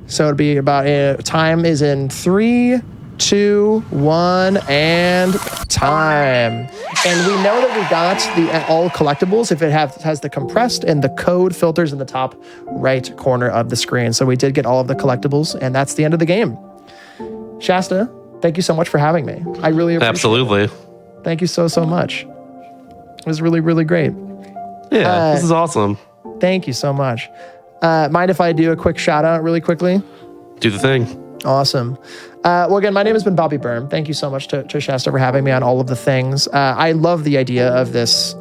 So it'd be about, time is in 3, 2, 1, and time. And we know that we got the all collectibles if it has the compressed and the code filters in the top right corner of the screen. So we did get all of the collectibles, and that's the end of the game. Shasta, thank you so much for having me. I really appreciate Absolutely. it. Thank you so much. It was really, really great. Yeah, this is awesome. Thank you so much. Mind if I do a quick shout out really quickly? Do the thing. Awesome. Well, again, my name has been Bobby Berm. Thank you so much to Shasta for having me on all of the things. I love the idea of this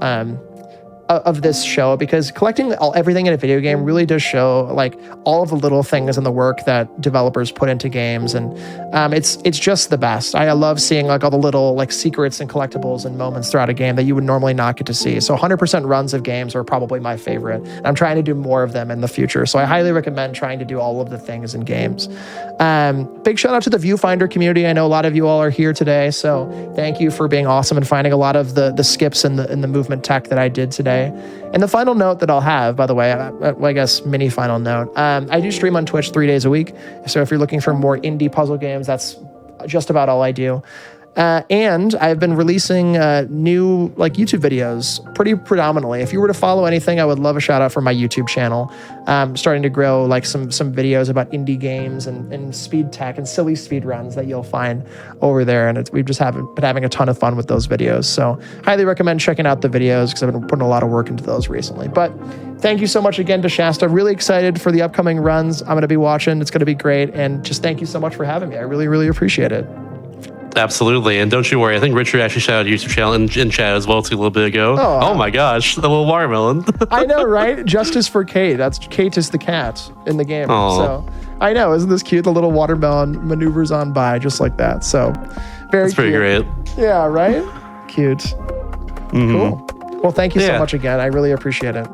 show because collecting everything in a video game really does show like all of the little things and the work that developers put into games, and it's just the best. I love seeing like all the little like secrets and collectibles and moments throughout a game that you would normally not get to see. So 100% runs of games are probably my favorite. I'm trying to do more of them in the future, so I highly recommend trying to do all of the things in games. Big shout out to the Viewfinder community. I know a lot of you all are here today, so thank you for being awesome and finding a lot of the skips and the movement tech that I did today. And the final note that I'll have, by the way, I guess mini final note, I do stream on Twitch 3 days a week. So if you're looking for more indie puzzle games, that's just about all I do. And I've been releasing new like YouTube videos pretty predominantly. If you were to follow anything, I would love a shout out for my YouTube channel. Starting to grow like some videos about indie games and speed tech and silly speed runs that you'll find over there. And we've just been having a ton of fun with those videos. So highly recommend checking out the videos because I've been putting a lot of work into those recently. But thank you so much again to Shasta. Really excited for the upcoming runs. I'm going to be watching. It's going to be great. And just thank you so much for having me. I really, really appreciate it. Absolutely. And don't you worry. I think Richard actually shouted your YouTube channel in chat as well too a little bit ago. Oh my gosh. The little watermelon. I know, right? Justice for Kate. That's Kate is the cat in the game. Aww. So I know. Isn't this cute? The little watermelon maneuvers on by just like that. So That's pretty great. Yeah, right? Cute. Cool. Well, thank you so much again. I really appreciate it.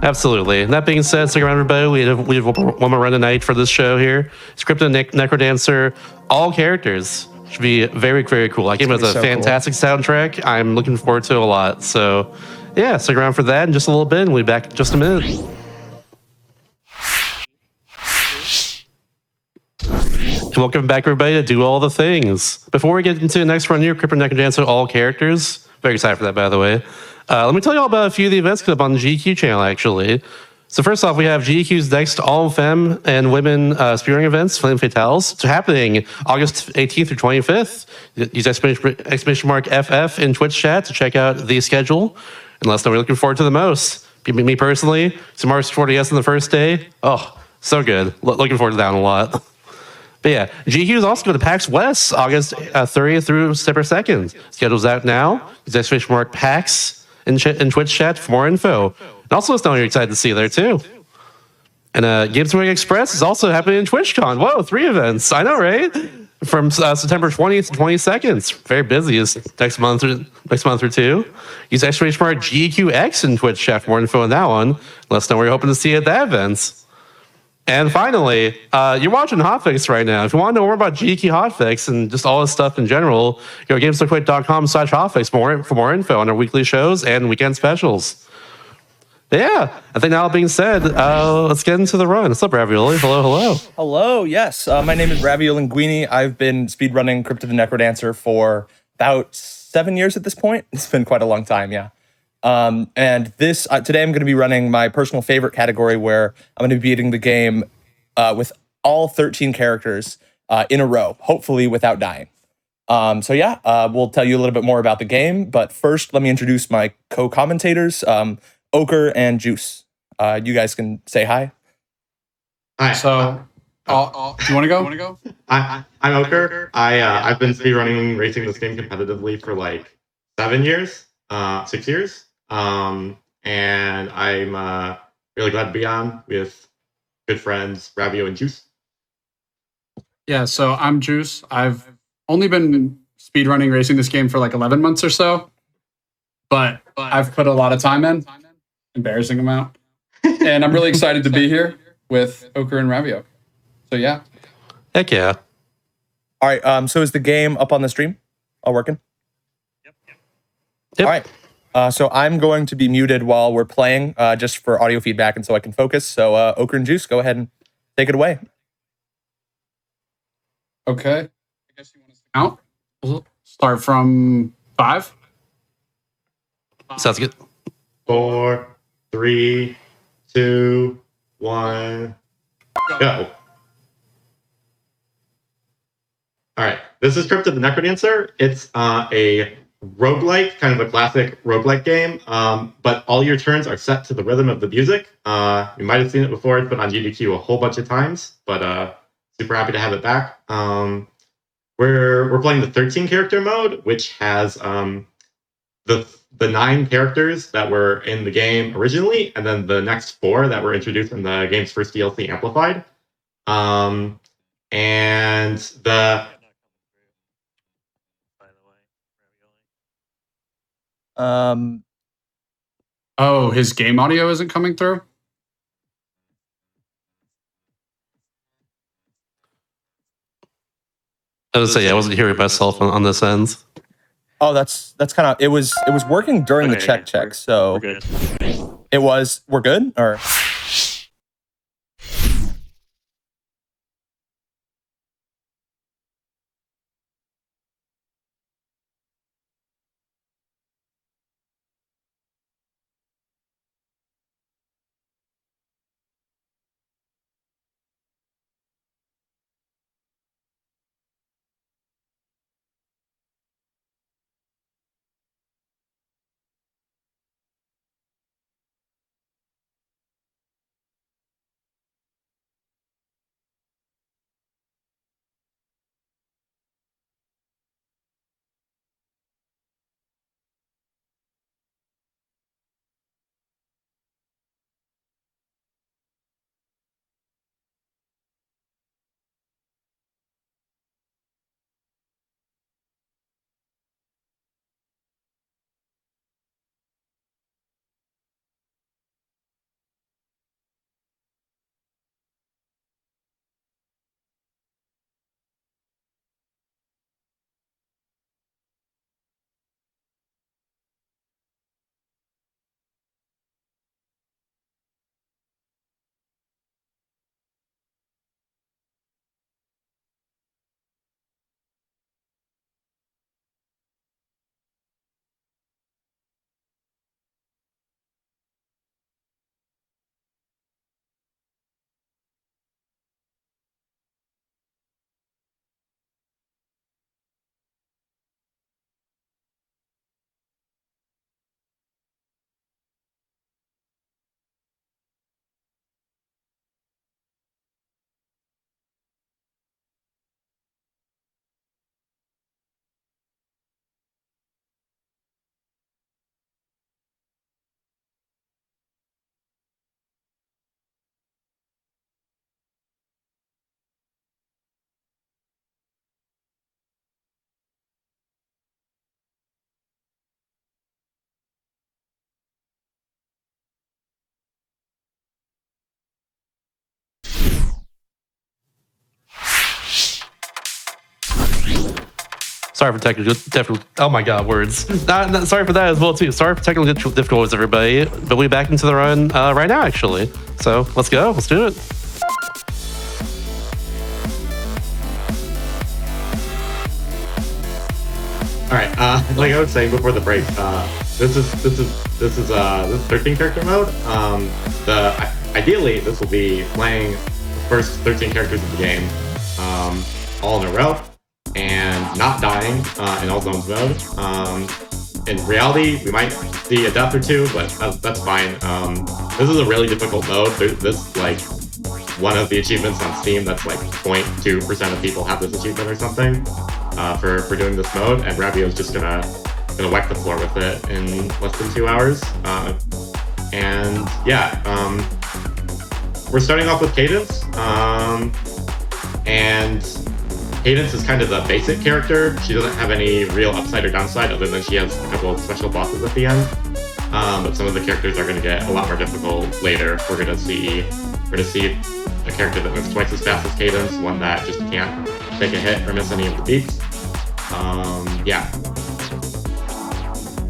Absolutely. And that being said, stick around, everybody. We have one more run tonight for this show here. Crypt and NecroDancer, all characters. Should be very, very cool. That game has a fantastic soundtrack. I'm looking forward to it a lot. So, yeah, stick around for that in just a little bit, and we'll be back in just a minute. And welcome back, everybody, to Do All the Things. Before we get into the next run here, Crypt and NecroDancer, all characters. Very excited for that, by the way. Let me tell you all about a few of the events coming up on the GDQ channel, actually. So first off, we have GDQ's next all-femme and women speedrunning events, Flame Fatales. So happening August 18th through 25th. Use exclamation mark FF in Twitch chat to check out the schedule. And let us know we're looking forward to the most. Me personally, some Mars 40S on the first day. Oh, so good. Looking forward to that one a lot. But yeah, GDQ is also going to PAX West, August 30th through September 2nd. Schedule's out now. Use exclamation mark PAX in Twitch chat for more info. And also let us know you're excited to see you there too. And Games Wing Express is also happening in TwitchCon. Whoa, 3 events. I know, right? From September 20th to 22nd. Very busy next month or two. Use exclamation mark GQX in Twitch chat for more info on that one. Let us know where you're hoping to see you at that event. And finally, you're watching Hotfix right now. If you want to know more about GDQ Hotfix and just all this stuff in general, go to gamesliquid.com/Hotfix for more info on our weekly shows and weekend specials. Yeah, I think now being said, let's get into the run. What's up, Ravioli? Hello, hello. Hello, yes. My name is Ravioli Linguini. I've been speedrunning Crypt of the NecroDancer for about 7 years at this point. It's been quite a long time, yeah. And this today I'm going to be running my personal favorite category, where I'm going to be beating the game with all 13 characters in a row, hopefully without dying. So yeah, we'll tell you a little bit more about the game, but first let me introduce my co-commentators, Ochre and Juice. You guys can say hi. Hi. So, do you want to go? I'm Ochre. I've been speedrunning racing this game competitively for like 6 years. And I'm really glad to be on with good friends Ravio and Juice. Yeah, so I'm Juice. I've only been speedrunning racing this game for like 11 months or so, but I've put a lot of time in, embarrassing amount. And I'm really excited to be here with Ochre and Ravio. So yeah. Heck yeah. All right, so is the game up on the stream? All working? Yep. All right. So I'm going to be muted while we're playing, just for audio feedback and so I can focus. So Ochre and Juice, go ahead and take it away. Okay. I guess you want us to count? We'll start from 5. Sounds good. 4, 3, 2, 1, go. All right, this is Crypt the NecroDancer. It's a roguelike, kind of a classic roguelike game, but all your turns are set to the rhythm of the music. You might have seen it before. It's been on GDQ a whole bunch of times, but super happy to have it back. We're playing the 13 character mode, which has the 9 characters that were in the game originally, and then the next 4 that were introduced in the game's first DLC Amplified. And the Oh, his game audio isn't coming through? I was say, I wasn't hearing myself on this end. Oh, that's kind of, it was working during the check, so We're good. it was, we're good? Or Sorry for technical. Oh my God, words. Sorry for that as well too. Sorry for technical difficulties, everybody. But we're back into the run right now, actually. So let's go. Let's do it. All right. Like I was saying before the break, this is 13 character mode. Ideally this will be playing the first 13 characters of the game, all in a row, and not dying in all zones mode. In reality, we might see a death or two, but that's fine. This is a really difficult mode. This like one of the achievements on Steam that's like 0.2% of people have this achievement or something for doing this mode, and Ravio's just gonna wipe the floor with it in less than 2 hours. And yeah, we're starting off with Cadence, and Cadence is kind of the basic character. She doesn't have any real upside or downside other than she has a couple of special bosses at the end. But some of the characters are going to get a lot more difficult later. We're going to see a character that moves twice as fast as Cadence, one that just can't take a hit or miss any of the beats. Yeah.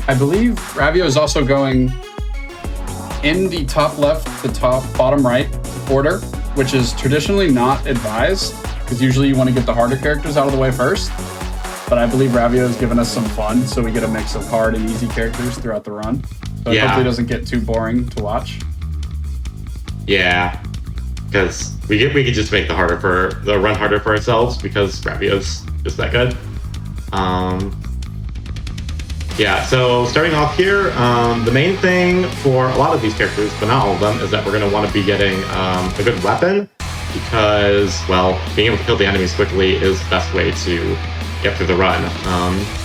I believe Ravio is also going in the top left to bottom right order, which is traditionally not advised, because usually you want to get the harder characters out of the way first. But I believe Ravio has given us some fun, so we get a mix of hard and easy characters throughout the run. So it hopefully doesn't get too boring to watch. Yeah, because we could just make the run harder for ourselves because Ravio's just that good. Yeah, so starting off here, the main thing for a lot of these characters, but not all of them, is that we're going to want to be getting a good weapon, because, well, being able to kill the enemies quickly is the best way to get through the run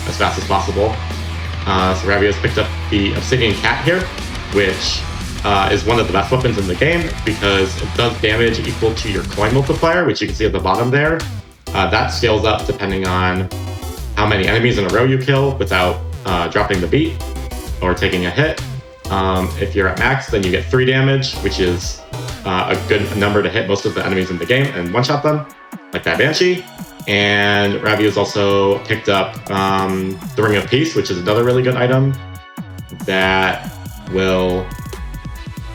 as fast as possible. So Ravio's picked up the Obsidian Cat here, which is one of the best weapons in the game because it does damage equal to your coin multiplier, which you can see at the bottom there. That scales up depending on how many enemies in a row you kill without dropping the beat or taking a hit. If you're at max, then you get 3 damage, which is a good number to hit most of the enemies in the game and one-shot them, like that Banshee. And Ravio's also picked up the Ring of Peace, which is another really good item that will,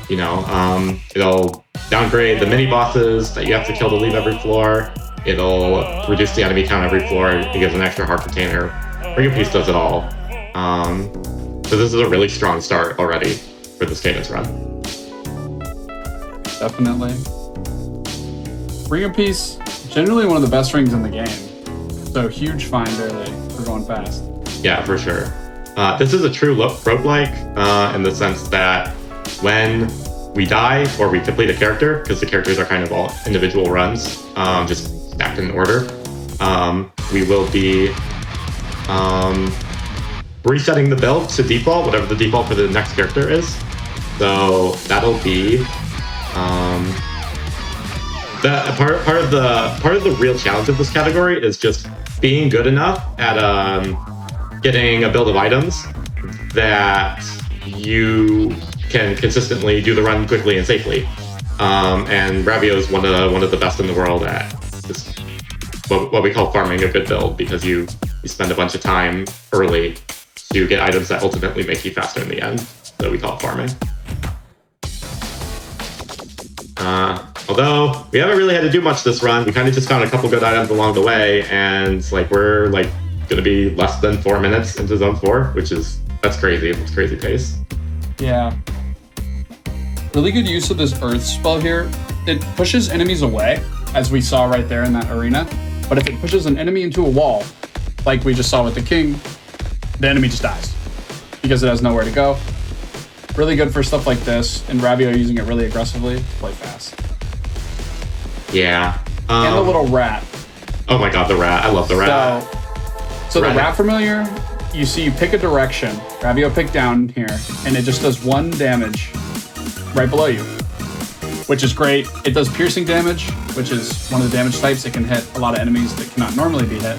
it'll downgrade the mini-bosses that you have to kill to leave every floor. It'll reduce the enemy count every floor. It gives an extra heart container. Ring of Peace does it all. So this is a really strong start already for this Cadence run. Definitely. Ring of Peace, generally one of the best rings in the game. So huge find early for going fast. Yeah, for sure. This is a true roguelike in the sense that when we die or we complete a character, because the characters are kind of all individual runs, just stacked in order, we will be resetting the build to default, whatever the default for the next character is. So that'll be part of the real challenge of this category is just being good enough at getting a build of items that you can consistently do the run quickly and safely. And Ravio is one of the best in the world at just what we call farming a good build, because you spend a bunch of time early to get items that ultimately make you faster in the end. So we call it farming. Although we haven't really had to do much this run, we kind of just found a couple good items along the way, and we're going to be less than 4 minutes into Zone 4, that's crazy. It's crazy pace. Yeah. Really good use of this Earth spell here. It pushes enemies away, as we saw right there in that arena. But if it pushes an enemy into a wall, like we just saw with the King, the enemy just dies because it has nowhere to go. Really good for stuff like this, and Ravio using it really aggressively to play fast. Yeah. And the little rat. Oh my god, the rat. I love the rat. So the rat familiar, you see you pick a direction, Ravio pick down here, and it just does 1 damage right below you, which is great. It does piercing damage, which is one of the damage types. It can hit a lot of enemies that cannot normally be hit.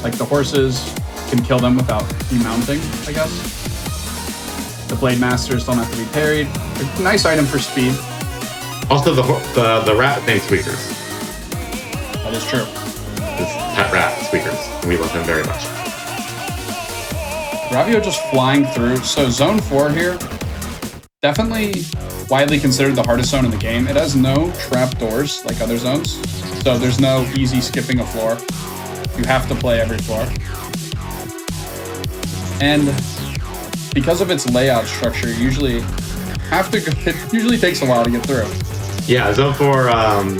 Like the horses, can kill them without demounting, I guess. The Blade Masters don't have to be parried. A nice item for speed. Also, the rat named Squeakers. That is true. His pet rat, Squeakers. And we love him very much. Ravio just flying through. So Zone 4 here, definitely widely considered the hardest zone in the game. It has no trap doors like other zones. So there's no easy skipping a floor. You have to play every floor. And because of its layout structure, it usually takes a while to get through. Yeah, Zone 4,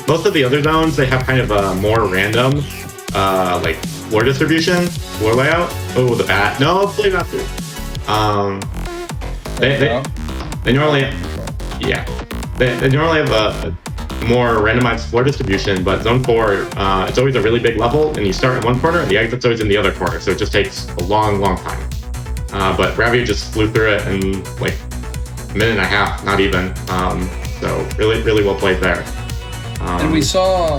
most of the other zones, they have kind of a more random, like, floor distribution, floor layout. Oh, the bat. No, play not through. They normally, yeah, they normally have a more randomized floor distribution, but Zone 4, it's always a really big level, and you start in one corner, and the exit's always in the other corner, so it just takes a long, long time. But Ravio just flew through it in, like, a minute and a half, not even. So really, really well played there. And we saw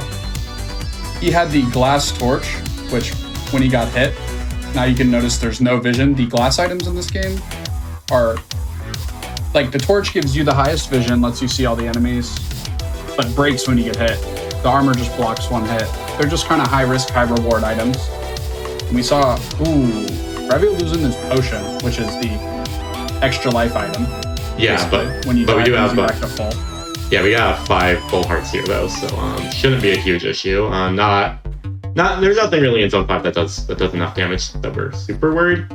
he had the glass torch, which when he got hit, now you can notice there's no vision. The glass items in this game are, like, the torch gives you the highest vision, lets you see all the enemies, but breaks when you get hit. The armor just blocks one hit. They're just kind of high risk, high reward items. And we saw, Ravio losing this potion, which is the extra life item. Yeah, but when you we do have back to full. Yeah, we got 5 full hearts here though, so shouldn't be a huge issue. There's nothing really in Zone 5 that does enough damage that we're super worried.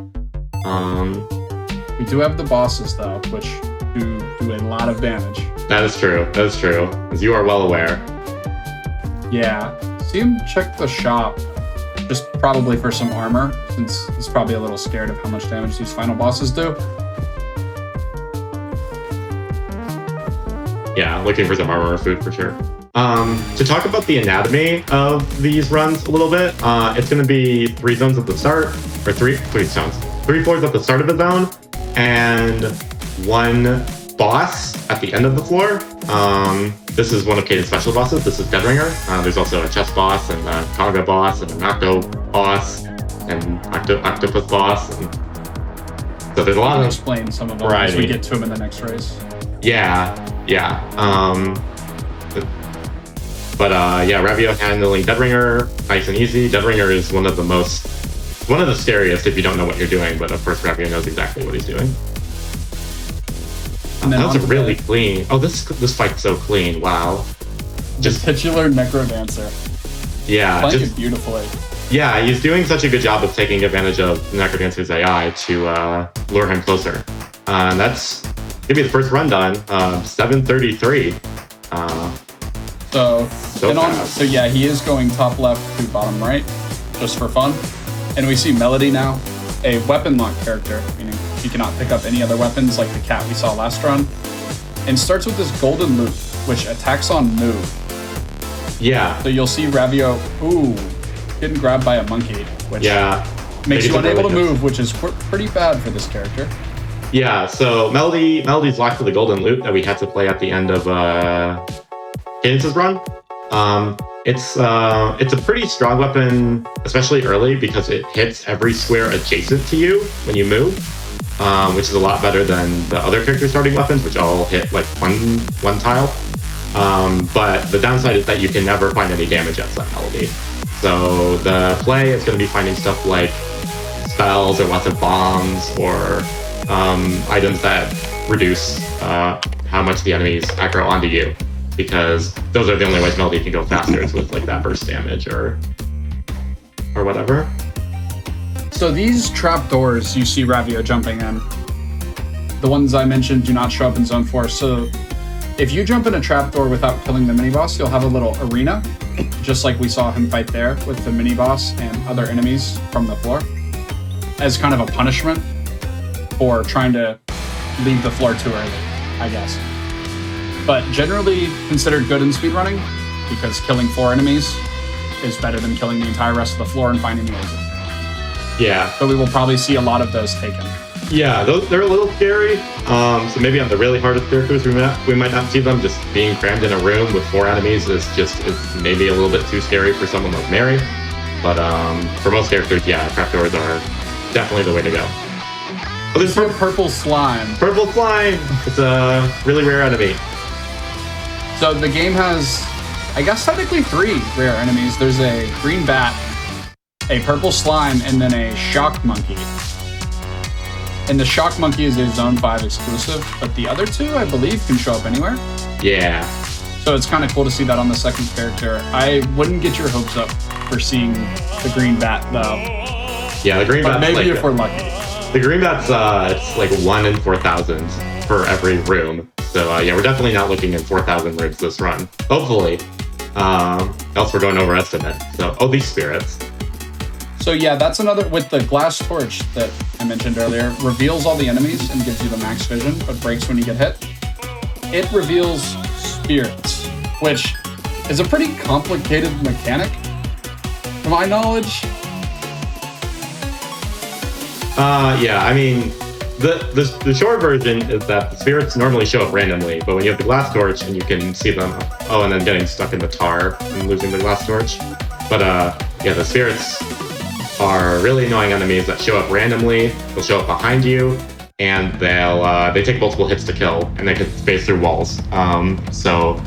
We do have the bosses though, which do a lot of damage. That is true, as you are well aware. Yeah, see him check the shop, just probably for some armor, since he's probably a little scared of how much damage these final bosses do. Yeah, looking for some armor or food for sure. To talk about the anatomy of these runs a little bit, it's going to be 3 zones at the start, or 3 floors at the start of the zone, and 1 boss at the end of the floor. This is one of Caden's special bosses. This is Deadringer. There's also a chest boss, and a Kaga boss, and an Octo boss, and Octopus boss. And so there's a lot of explain some of them variety. As we get to them in the next race. Yeah. Ravio handling Deadringer, nice and easy. Deadringer is one of the scariest if you don't know what you're doing, but of course Ravio knows exactly what he's doing. And then that was a really clean. Oh, this fight's so clean. Wow. Just titular NecroDancer. Yeah, playing it beautifully. Yeah, he's doing such a good job of taking advantage of NecroDancer's AI to lure him closer. That's gonna be the first run done. 7:33. So yeah, he is going top left to bottom right, just for fun. And we see Melody now, a weapon lock character, meaning she cannot pick up any other weapons like the cat we saw last run. And starts with this golden loop, which attacks on move. Yeah. So you'll see Ravio, getting grabbed by a monkey, which makes you unable to move, which is pretty bad for this character. Yeah, so Melody's locked to the golden loop that we had to play at the end of Cadence's run. It's a pretty strong weapon, especially early, because it hits every square adjacent to you when you move, which is a lot better than the other character starting weapons, which all hit like one tile. But the downside is that you can never find any damage outside Melody. So the play is going to be finding stuff like spells or lots of bombs or items that reduce how much the enemies aggro onto you, because those are the only ways Melody can go faster, is with like that burst damage or whatever. So these trapdoors you see Ravio jumping in, the ones I mentioned do not show up in Zone 4. So if you jump in a trapdoor without killing the mini-boss, you'll have a little arena, just like we saw him fight there with the mini-boss and other enemies from the floor, as kind of a punishment for trying to leave the floor too early, I guess. But generally considered good in speedrunning, because killing 4 enemies is better than killing the entire rest of the floor and finding the exit. Yeah. But we will probably see a lot of those taken. Yeah, they're a little scary. So maybe on the really hardest characters, we might not see them. Just being crammed in a room with 4 enemies is maybe a little bit too scary for someone like Mary. But for most characters, yeah, trapdoors are definitely the way to go. Oh, there's purple slime. Purple slime! It's a really rare enemy. So the game has, I guess, technically 3 rare enemies. There's a green bat, a purple slime, and then a shock monkey. And the shock monkey is a Zone 5 exclusive, but the other 2, I believe, can show up anywhere. Yeah. So it's kind of cool to see that on the second character. I wouldn't get your hopes up for seeing the green bat, though. Yeah, the green bat. But maybe if we're lucky. the green bat's it's like 1 in 4,000 for every room. So yeah, we're definitely not looking in 4,000 rooms this run. Hopefully, else we're going over estimate. So these spirits. So yeah, that's another with the glass torch that I mentioned earlier. Reveals all the enemies and gives you the max vision, but breaks when you get hit. It reveals spirits, which is a pretty complicated mechanic, to my knowledge. Yeah, I mean, the short version is that the spirits normally show up randomly, but when you have the glass torch and you can see them, and then getting stuck in the tar and losing the glass torch. But yeah, the spirits are really annoying enemies that show up randomly. They'll show up behind you, and they take multiple hits to kill, and they can phase through walls. So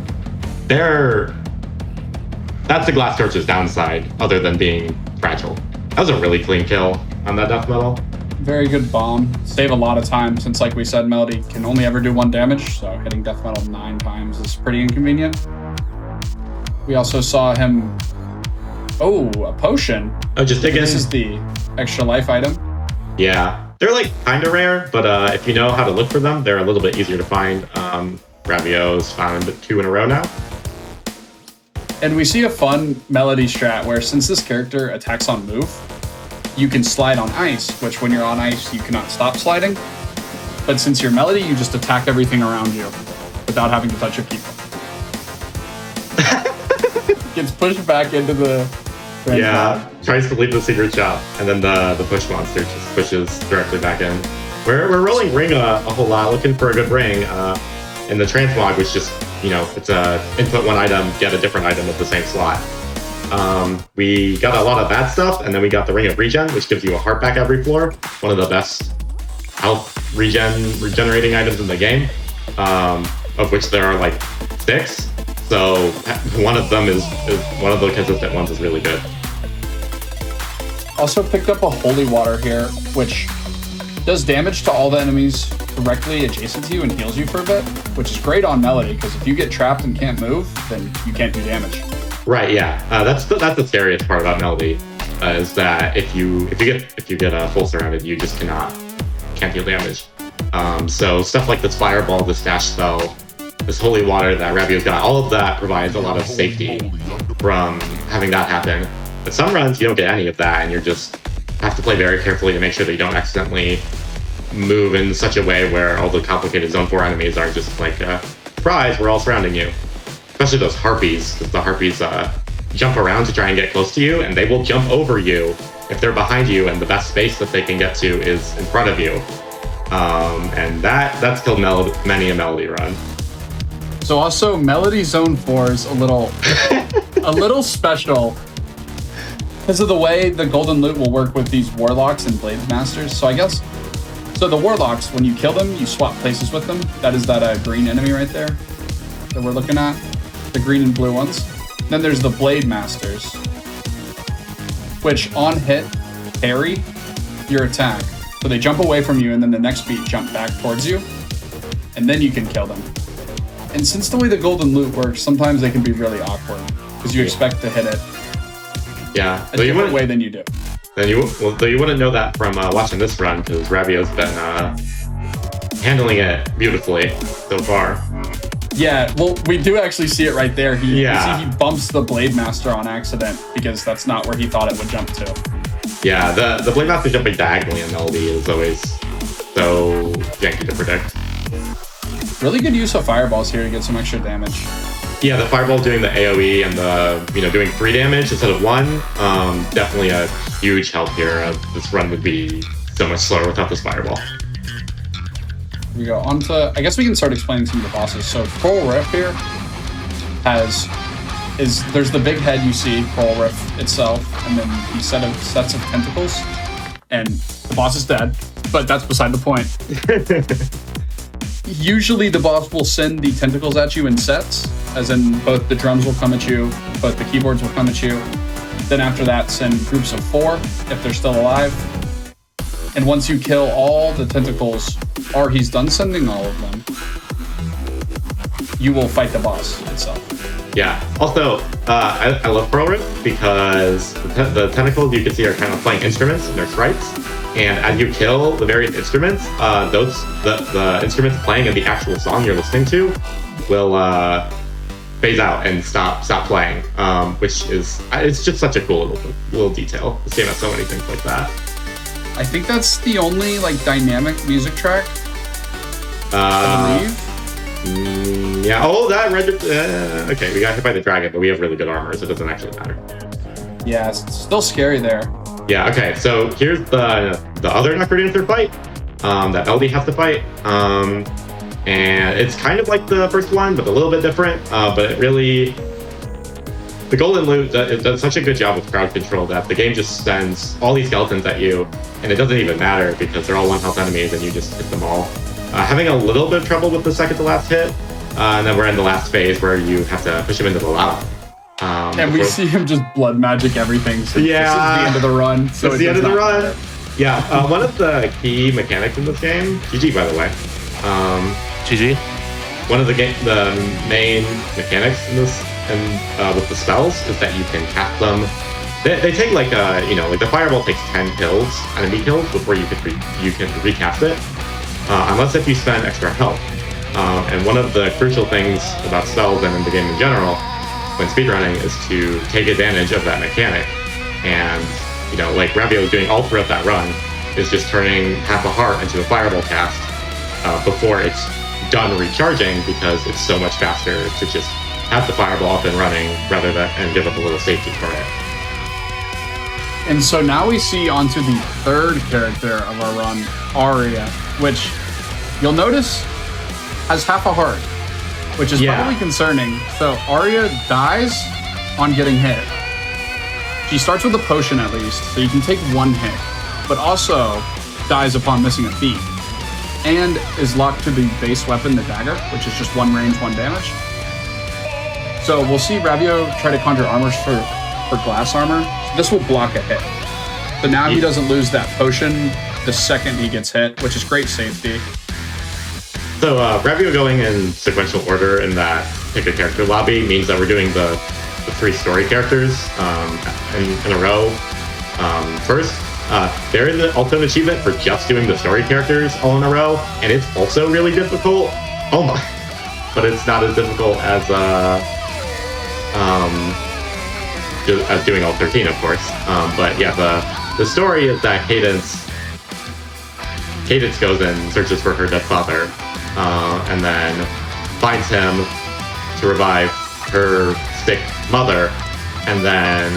that's the glass torch's downside, other than being fragile. That was a really clean kill on that death metal. Very good bomb. Save a lot of time since, like we said, Melody can only ever do 1 damage, so hitting death metal 9 times is pretty inconvenient. We also saw him... Oh, a potion. Oh, just dig in. This is the extra life item. Yeah. They're like kind of rare, but if you know how to look for them, they're a little bit easier to find. Ravio's found 2 in a row now. And we see a fun Melody strat where since this character attacks on move, you can slide on ice, which when you're on ice, you cannot stop sliding. But since you're Melody, you just attack everything around you without having to touch your people. Gets pushed back into the... Yeah, tries to leave the secret shop, and then the push monster just pushes directly back in. We're rolling ring a whole lot, looking for a good ring, and the transmog was just, it's a input 1 item, get a different item with the same slot. We got a lot of bad stuff, and then we got the Ring of Regen, which gives you a heart back every floor. One of the best health regenerating items in the game, of which there are like 6. So one of them is one of the consistent ones is really good. Also picked up a Holy Water here, which does damage to all the enemies directly adjacent to you and heals you for a bit, which is great on Melody, because if you get trapped and can't move, then you can't do damage. Right, yeah. That's the scariest part about Melody, is that if you get full surrounded, you just can't deal damage. So stuff like this Fireball, this Dash spell, this Holy Water that Ravio's got, all of that provides a lot of safety from having that happen. But some runs, you don't get any of that, and you just have to play very carefully to make sure that you don't accidentally move in such a way where all the complicated Zone 4 enemies are just like, surprise, we're all surrounding you. Especially those Harpies, because the Harpies jump around to try and get close to you, and they will jump over you if they're behind you, and the best space that they can get to is in front of you. And that's killed many a Melody run. So also, Melody Zone 4 is a little special because of the way the Golden Loot will work with these Warlocks and Blade Masters. So the Warlocks, when you kill them, you swap places with them. That is that green enemy right there that we're looking at, the green and blue ones. Then there's the Blade Masters, which on hit parry your attack. So they jump away from you, and then the next beat jump back towards you, and then you can kill them. And since the way the Golden Loot works, sometimes they can be really awkward because you expect to hit it a different way than you do. Though you wouldn't know that from watching this run, because Ravio's been handling it beautifully so far. Yeah, well, we do actually see it right there. You see he bumps the Blade Master on accident because that's not where he thought it would jump to. Yeah, the Blade Master jumping diagonally in Melody is always so janky to predict. Really good use of fireballs here to get some extra damage. Yeah, the fireball doing the AoE and the doing 3 damage instead of 1, definitely a huge help here. This run would be so much slower without this fireball. Here we go on to, I guess we can start explaining some of the bosses. So Coral Rift here there's the big head you see, Coral Rift itself, and then these sets of tentacles, and the boss is dead, but that's beside the point. Usually the boss will send the tentacles at you in sets, as in both the drums will come at you, both the keyboards will come at you. Then after that, send groups of 4 if they're still alive. And once you kill all the tentacles, or he's done sending all of them, you will fight the boss itself. Yeah. Also, I love Coral Rift because the tentacles you can see are kind of playing instruments, and they're sprites. And as you kill the various instruments, the instruments playing in the actual song you're listening to will phase out and stop playing, which is it's just such a cool little detail. This game has so many things like that. I think that's the only like dynamic music track. I believe. Yeah. Oh, that red. Okay, we got hit by the dragon, but we have really good armor, so it doesn't actually matter. Yeah, it's still scary there. Yeah. Okay. So here's the other NecroDancer fight that LD has to fight, and it's kind of like the first one, but a little bit different. But it really. The Golden Loot it does such a good job with crowd control that the game just sends all these skeletons at you, and it doesn't even matter because they're all 1 health enemies and you just hit them all. Having a little bit of trouble with the second to last hit, and then we're in the last phase where you have to push him into the lava. And we see him just blood magic everything. So yeah, this is the end of the run. So it's the end of the run. Matter. Yeah, one of the key mechanics in this game, GG by the way. GG. One of the main mechanics in this and with the spells is that you can cast them. They take like the fireball takes 10 kills, enemy kills, before you can recast it, unless if you spend extra health. And one of the crucial things about spells and in the game in general, when speedrunning, is to take advantage of that mechanic. And like Ravio doing all throughout that run is just turning half a heart into a fireball cast before it's done recharging, because it's so much faster to just have the fireball up and running rather than and give up a little safety for it. And so now we see onto the third character of our run, Aria, which you'll notice has half a heart, which is probably concerning. So Aria dies on getting hit. She starts with a potion at least, so you can take 1 hit, but also dies upon missing a beat, and is locked to the base weapon, the dagger, which is just 1 range, 1 damage. So we'll see Ravio try to conjure armors for glass armor. This will block a hit. So now he doesn't lose that potion the second he gets hit, which is great safety. So Ravio going in sequential order in that pick a character lobby means that we're doing the 3 story characters in a row first. There is also an achievement for just doing the story characters all in a row, and it's also really difficult. Oh my! But it's not as difficult as doing all 13, of course. But yeah, the story is that Cadence goes and searches for her dead father, and then finds him to revive her sick mother, and then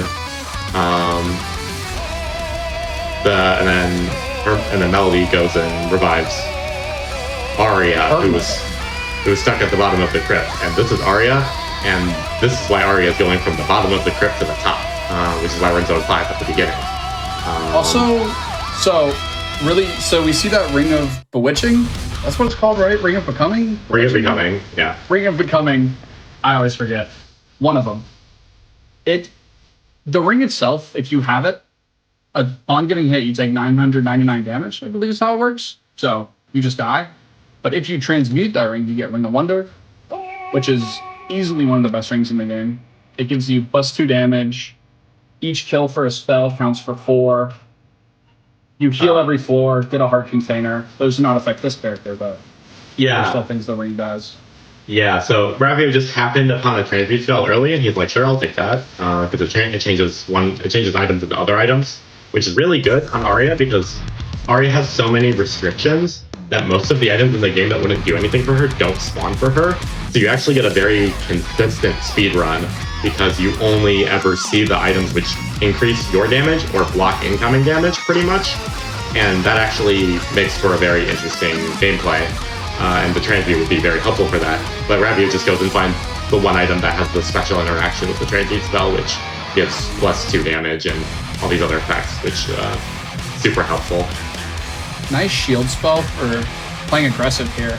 Melody goes and revives Aria, who was stuck at the bottom of the crypt. And this is Aria, and this is why Aria is going from the bottom of the crypt to the top, which is why we're in zone 5 at the beginning. So we see that Ring of Bewitching. That's what it's called, right? Ring of Becoming? Ring of Becoming, yeah. Ring of Becoming. I always forget. One of them. The ring itself, if you have it, on getting hit, you take 999 damage, I believe is how it works. So you just die. But if you transmute that ring, you get Ring of Wonder, which is easily one of the best rings in the game. It gives you +2 damage. Each kill for a spell counts for 4. You heal every 4, get a heart container. Those do not affect this character, but there's still things the ring does. Yeah, so Ravio just happened upon a transmute spell early, and he's like, "Sure, I'll take that," because it changes items into other items, which is really good on Aria because Aria has so many restrictions that most of the items in the game that wouldn't do anything for her don't spawn for her. So you actually get a very consistent speed run because you only ever see the items which increase your damage or block incoming damage, pretty much, and that actually makes for a very interesting gameplay. And the transmute would be very helpful for that. But Ravio just goes and finds the one item that has the special interaction with the transmute spell, which gives +2 damage and all these other effects, which super helpful. Nice shield spell for playing aggressive here.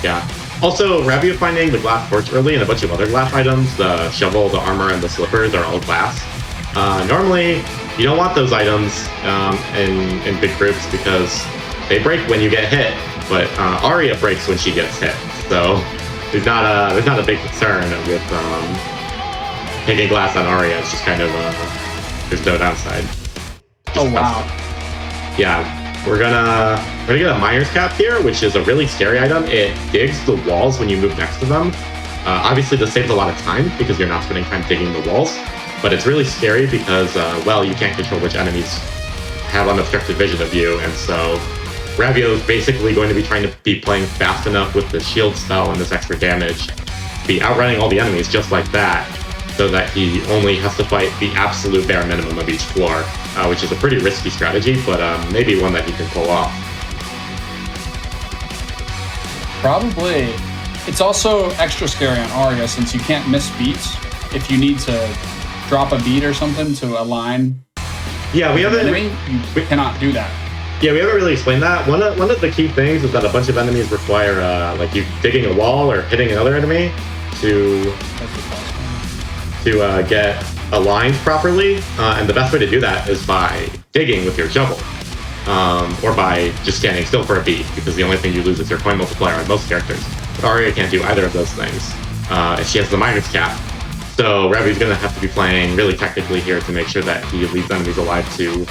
Yeah. Also, Ravio finding the glass torch early and a bunch of other glass items, the shovel, the armor, and the slippers are all glass. Normally, you don't want those items in big groups because they break when you get hit. But Aria breaks when she gets hit, so there's not a big concern with taking glass on Aria. It's just kind of there's no downside. Oh wow! Yeah, We're gonna get a miner's cap here, which is a really scary item. It digs the walls when you move next to them. Obviously, this saves a lot of time because you're not spending time digging the walls. But it's really scary because, well, you can't control which enemies have unobstructed vision of you, and so Ravio is basically going to be trying to be playing fast enough with the shield spell and this extra damage to be outrunning all the enemies just like that, so that he only has to fight the absolute bare minimum of each floor, which is a pretty risky strategy, but maybe one that he can pull off. Probably. It's also extra scary on Arya since you can't miss beats. If you need to drop a beat or something to align Yeah, we haven't. enemy, you cannot do that. Yeah, we haven't really explained that. One of the key things is that a bunch of enemies require like you digging a wall or hitting another enemy to get aligned properly, and the best way to do that is by digging with your shovel, or by just standing still for a beat, because the only thing you lose is your coin multiplier on most characters. But Arya can't do either of those things, and she has the miner's cap. So Ravi's going to have to be playing really technically here to make sure that he leaves enemies alive to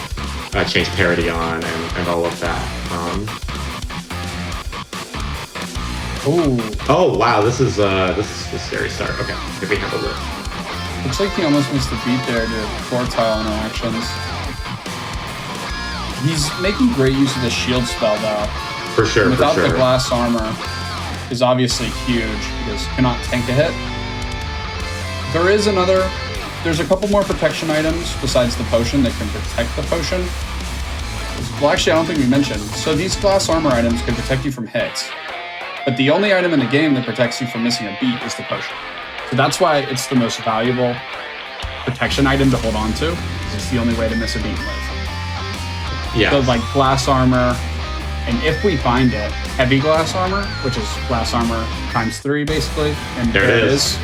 change parity on and all of that. Oh wow, this is a scary start. Okay, if we handle it. Looks like he almost missed the beat there to floor tile interactions. He's making great use of the shield spell though. For sure, Without for sure. the glass armor is obviously huge because you cannot tank a hit. There's a couple more protection items besides the potion that can protect the potion. Well, actually, I don't think we mentioned. So these glass armor items can protect you from hits. But the only item in the game that protects you from missing a beat is the potion. So that's why it's the most valuable protection item to hold on to. It's the only way to miss a beat and live. Yeah. So like glass armor, and if we find it, heavy glass armor, which is glass armor times 3 basically. And There it is.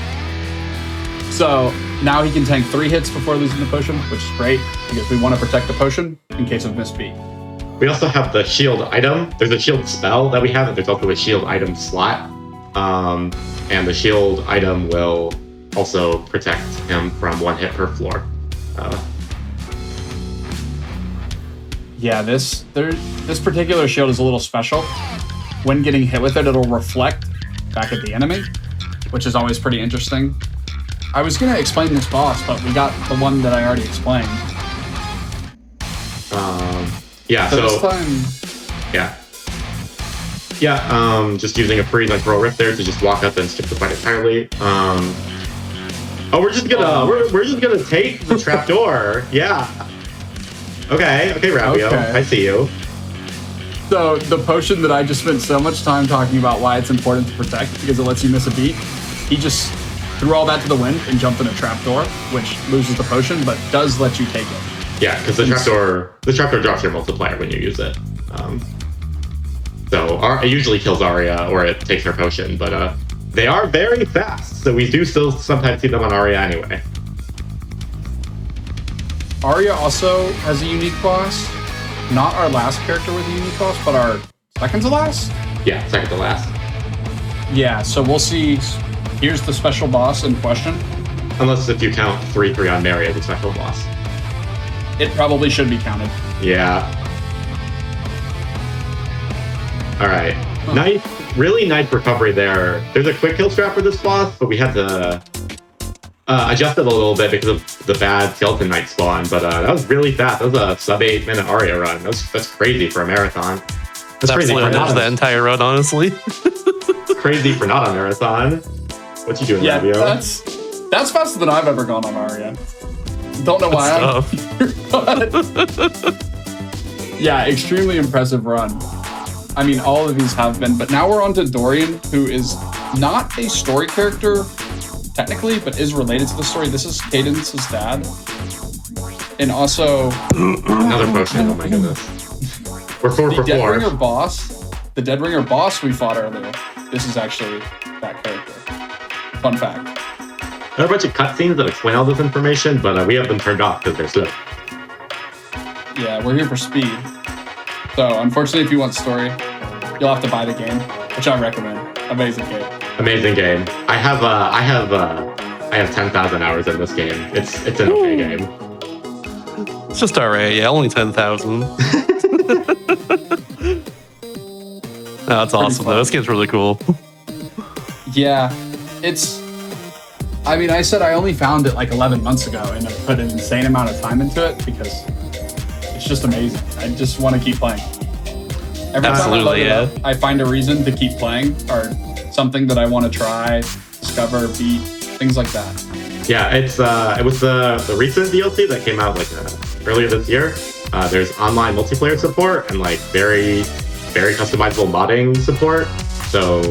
So now he can tank 3 hits before losing the potion, which is great because we want to protect the potion in case of missed beat. We also have the shield item. There's a shield spell that we have, and there's also a shield item slot. And the shield item will also protect him from 1 hit per floor. Yeah, this particular shield is a little special. When getting hit with it, it'll reflect back at the enemy, which is always pretty interesting. I was going to explain this boss, but we got the one that I already explained. Yeah, So so this time, just using a freeze on Pearl Rift there to just walk up and skip the fight entirely. We're just gonna take the trapdoor. Yeah. Okay, Ravio, Okay. I see you. so the potion that I just spent so much time talking about why it's important to protect because it lets you miss a beat, he just threw all that to the wind and jumped in a trapdoor, which loses the potion, but does let you take it. Yeah, because the trapdoor drops your multiplier when you use it. So it usually kills Arya or it takes her potion, but they are very fast, so we do still sometimes see them on Arya anyway. Arya also has a unique boss. Not our last character with a unique boss, but our second to last? Yeah, second to last. Yeah, so we'll see. Here's the special boss in question. Unless if you count 3-3 on Mary as a special boss. It probably should be counted. Yeah. All right. Nice recovery there. There's a quick kill strat for this boss, but we had to adjust it a little bit because of the bad skeleton knight spawn. But that was really fast. That was a sub 8 minute Arya run. That's crazy for a marathon. That's crazy for not the entire run, honestly. crazy for not a marathon. What you doing, Yeah, Ravio? that's faster than I've ever gone on Arya. Don't know why I'm here, but yeah, extremely impressive run. I mean, all of these have been, but now we're on to Dorian, who is not a story character technically, but is related to the story. This is Cadence's dad. And also Another potion, oh my goodness. We're 4 for 4. The Dead Ringer boss we fought earlier, this is actually that character. Fun fact. There are a bunch of cutscenes that explain all this information, but we have them turned off because they're slow. Yeah, we're here for speed. So, unfortunately, if you want story, you'll have to buy the game, which I recommend. Amazing game. Amazing game. I have 10,000 hours in this game. It's an okay game. It's just alright, yeah, only 10,000. That's awesome, though. This game's really cool. Yeah, I mean, I said I only found it like 11 months ago, and I put an insane amount of time into it because it's just amazing. I just want to keep playing. Every time I load it up, I find a reason to keep playing or something that I want to try, discover, beat, things like that. Yeah, it was the recent DLC that came out like earlier this year. There's online multiplayer support and like very, very customizable modding support. So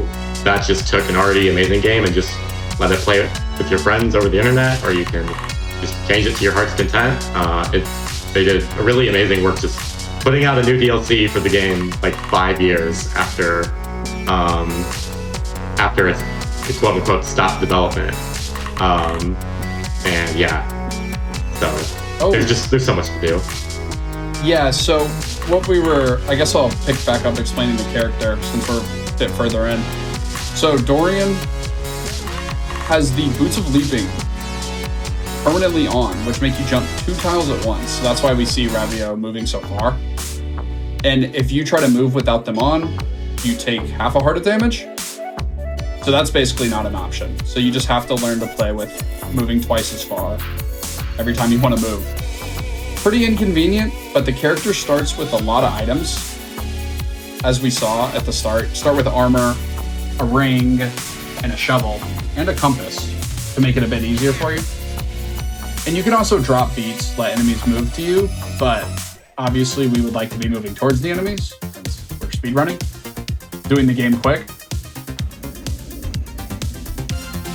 that just took an already amazing game and just let it play with your friends over the internet, or you can just change it to your heart's content. They did a really amazing work just putting out a new DLC for the game like 5 years after it's quote unquote stopped development. And yeah, so there's so much to do. Yeah, so I guess I'll pick back up explaining the character since we're a bit further in. So Dorian has the Boots of Leaping permanently on, which make you jump 2 tiles at once. So that's why we see Ravio moving so far. And if you try to move without them on, you take half a heart of damage. So that's basically not an option. So you just have to learn to play with moving twice as far every time you want to move. Pretty inconvenient, but the character starts with a lot of items. As we saw at the start with armor, a ring, and a shovel, and a compass to make it a bit easier for you. And you can also drop beats, let enemies move to you, but obviously we would like to be moving towards the enemies since we're speedrunning, doing the game quick.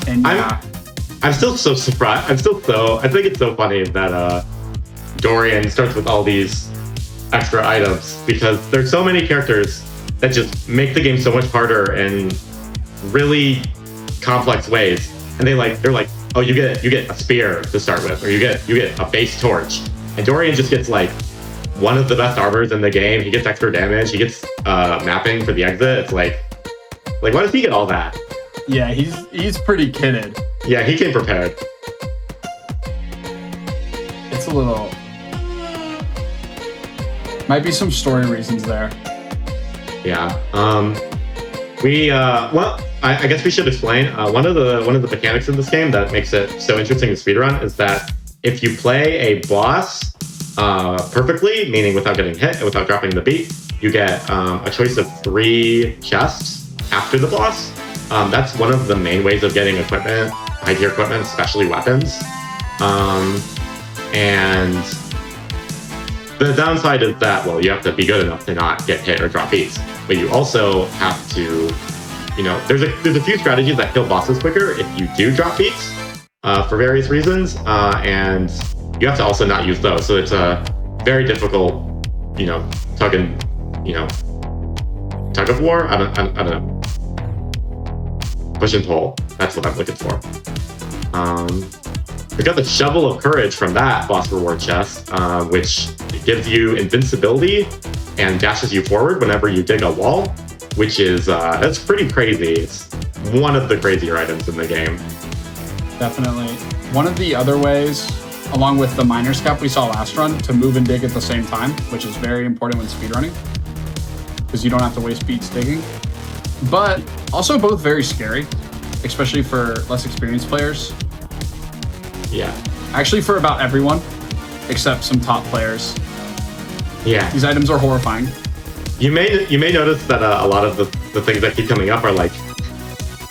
And yeah. I'm still so surprised. I think it's so funny that Dorian starts with all these extra items because there's so many characters that just make the game so much harder in really complex ways. And they're like, oh, you get a spear to start with, or you get a base torch. And Dorian just gets like one of the best armors in the game. He gets extra damage. He gets mapping for the exit. It's like why does he get all that? Yeah, he's pretty kitted. Yeah, he came prepared. It's a little... Might be some story reasons there. Yeah. I guess we should explain. One of the mechanics in this game that makes it so interesting to speedrun is that if you play a boss perfectly, meaning without getting hit and without dropping the beat, you get a choice of 3 chests after the boss. That's one of the main ways of getting equipment, high tier equipment, especially weapons. And the downside is that, well, you have to be good enough to not get hit or drop beats, but you also have to, there's a few strategies that kill bosses quicker if you do drop beats for various reasons, and you have to also not use those. So it's a very difficult, tug of war. I don't know. Push and pull. That's what I'm looking for. We got the Shovel of Courage from that boss reward chest, which gives you invincibility and dashes you forward whenever you dig a wall, which is that's pretty crazy. It's one of the crazier items in the game. Definitely. One of the other ways, along with the Miner's Cap we saw last run, to move and dig at the same time, which is very important when speedrunning, because you don't have to waste beats digging. But also both very scary, especially for less experienced players. Yeah. Actually, for about everyone, except some top players. Yeah. These items are horrifying. You may notice that a lot of the things that keep coming up are like,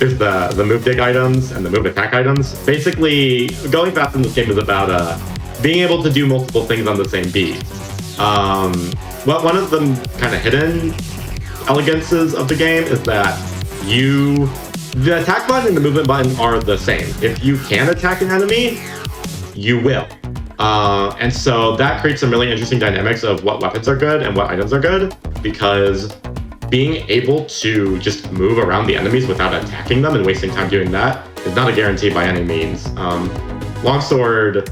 there's the move dig items and the move attack items. Basically, going fast in this game is about being able to do multiple things on the same beat. Well, one of the kind of hidden elegances of the game is that the attack button and the movement button are the same. If you can attack an enemy, you will. And so that creates some really interesting dynamics of what weapons are good and what items are good, because being able to just move around the enemies without attacking them and wasting time doing that is not a guarantee by any means. Longsword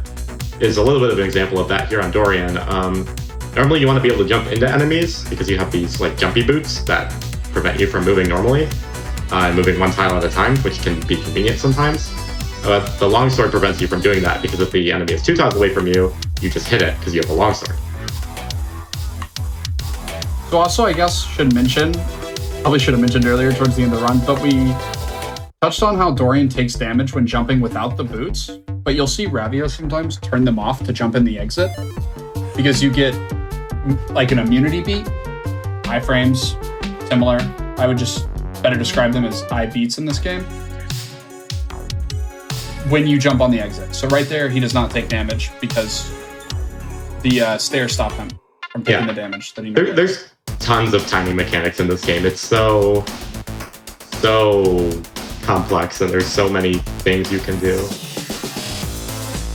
is a little bit of an example of that here on Dorian. Normally you want to be able to jump into enemies because you have these like jumpy boots that prevent you from moving normally, and moving one tile at a time, which can be convenient sometimes. But the longsword prevents you from doing that, because if the enemy is 2 tiles away from you, you just hit it because you have a longsword. So also, I guess, should mention, probably should have mentioned earlier towards the end of the run, but we touched on how Dorian takes damage when jumping without the boots, but you'll see Ravio sometimes turn them off to jump in the exit because you get like an immunity beat, iframes, similar. I would just better describe them as I beats in this game when you jump on the exit. So right there, he does not take damage because the stairs stop him from taking the damage that he needs. There's tons of timing mechanics in this game. It's so complex, and there's so many things you can do.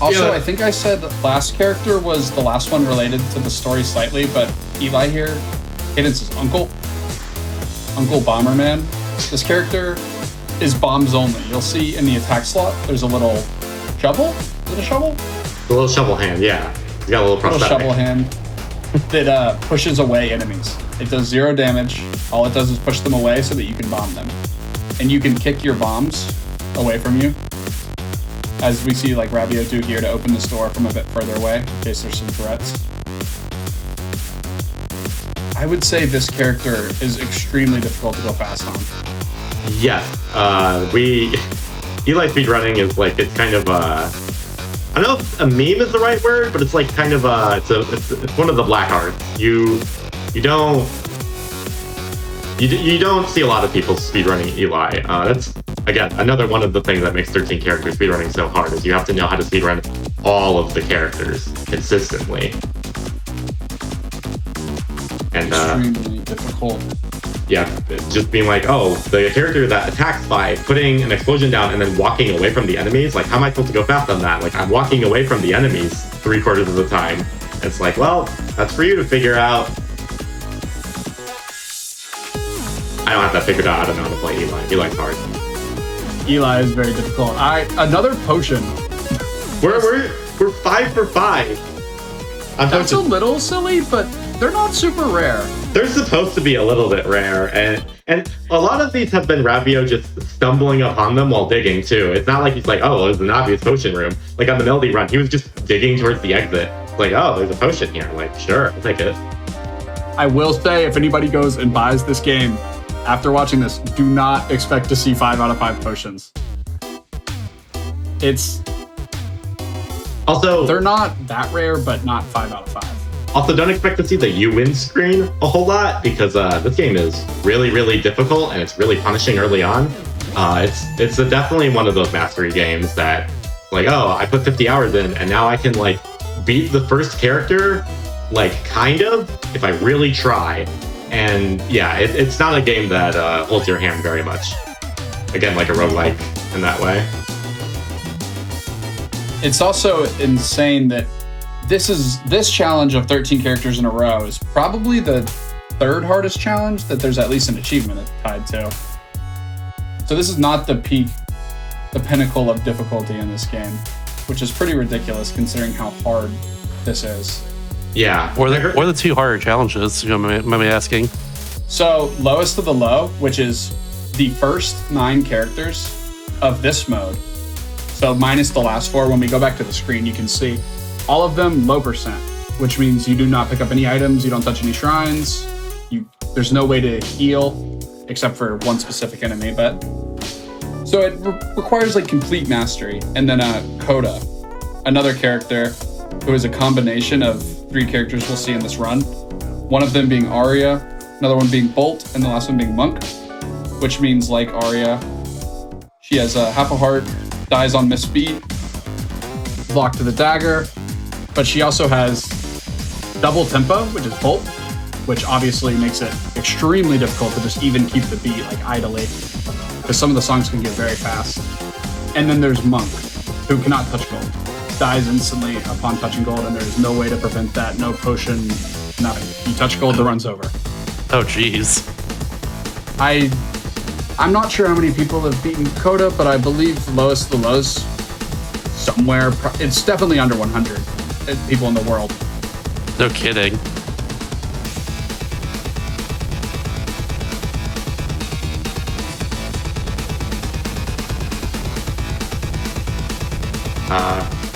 Also, I think I said last character was the last one related to the story slightly, but Eli here, Cadence is Uncle Bomberman. This character is bombs only. You'll see in the attack slot, there's a little shovel. Is it a shovel? The little shovel hand, yeah. He's got a little prosthetic. Shovel hand that pushes away enemies. It does 0 damage. All it does is push them away so that you can bomb them. And you can kick your bombs away from you, as we see like Ravio do here to open this door from a bit further away in case there's some threats. I would say this character is extremely difficult to go fast on. Yes. Eli speedrunning is like, it's kind of I don't know if a meme is the right word, but it's like kind of it's one of the black arts. You don't see a lot of people speedrunning Eli. That's, again, another one of the things that makes 13 character speedrunning so hard, is you have to know how to speedrun all of the characters consistently. And extremely difficult. Yeah, just being like, oh, the character that attacks by putting an explosion down and then walking away from the enemies, like, how am I supposed to go fast on that? Like, I'm walking away from the enemies 3/4 of the time. It's like, well, that's for you to figure out. I don't have that figured out. I don't know how to play Eli. Eli's hard. Eli is very difficult. Another potion. We're 5 for 5. That's a little silly, but they're not super rare. They're supposed to be a little bit rare, and a lot of these have been Ravio just stumbling upon them while digging too. It's not like he's like, oh, there's an obvious potion room. Like on the Melody run, he was just digging towards the exit. It's like, oh, there's a potion here. Like, sure, I'll take it. I will say, if anybody goes and buys this game after watching this, do not expect to see 5 out of 5 potions. Also, they're not that rare, but not 5 out of 5. Also, don't expect to see the you win screen a whole lot, because this game is really, really difficult, and it's really punishing early on. It's definitely one of those mastery games that, like, oh, I put 50 hours in, and now I can, like, beat the first character, like, kind of, if I really try. And, yeah, it's not a game that holds your hand very much. Again, like a roguelike in that way. It's also insane that this challenge of 13 characters in a row is probably the 3rd hardest challenge that there's at least an achievement tied to. So this is not the peak, the pinnacle of difficulty in this game, which is pretty ridiculous considering how hard this is. Yeah. Or the 2 harder challenges, you might be asking. So lowest of the low, which is the first 9 characters of this mode. So minus the last 4, when we go back to the screen, you can see all of them low percent, which means you do not pick up any items, you don't touch any shrines, there's no way to heal except for one specific enemy, but so it requires like complete mastery. And then Coda, another character who is a combination of 3 characters we'll see in this run, one of them being Arya, another one being Bolt, and the last one being Monk, which means, like Arya, she has half a heart, dies on misspeed, blocked to the dagger, but she also has double tempo, which is Bolt, which obviously makes it extremely difficult to just even keep the beat like idly, because some of the songs can get very fast. And then there's Monk, who cannot touch gold, dies instantly upon touching gold, and there's no way to prevent that, no potion, nothing. You touch gold, the run's over. Oh, jeez. I'm not sure how many people have beaten Coda, but I believe the lowest of the lows, somewhere, it's definitely under 100 people in the world. No kidding.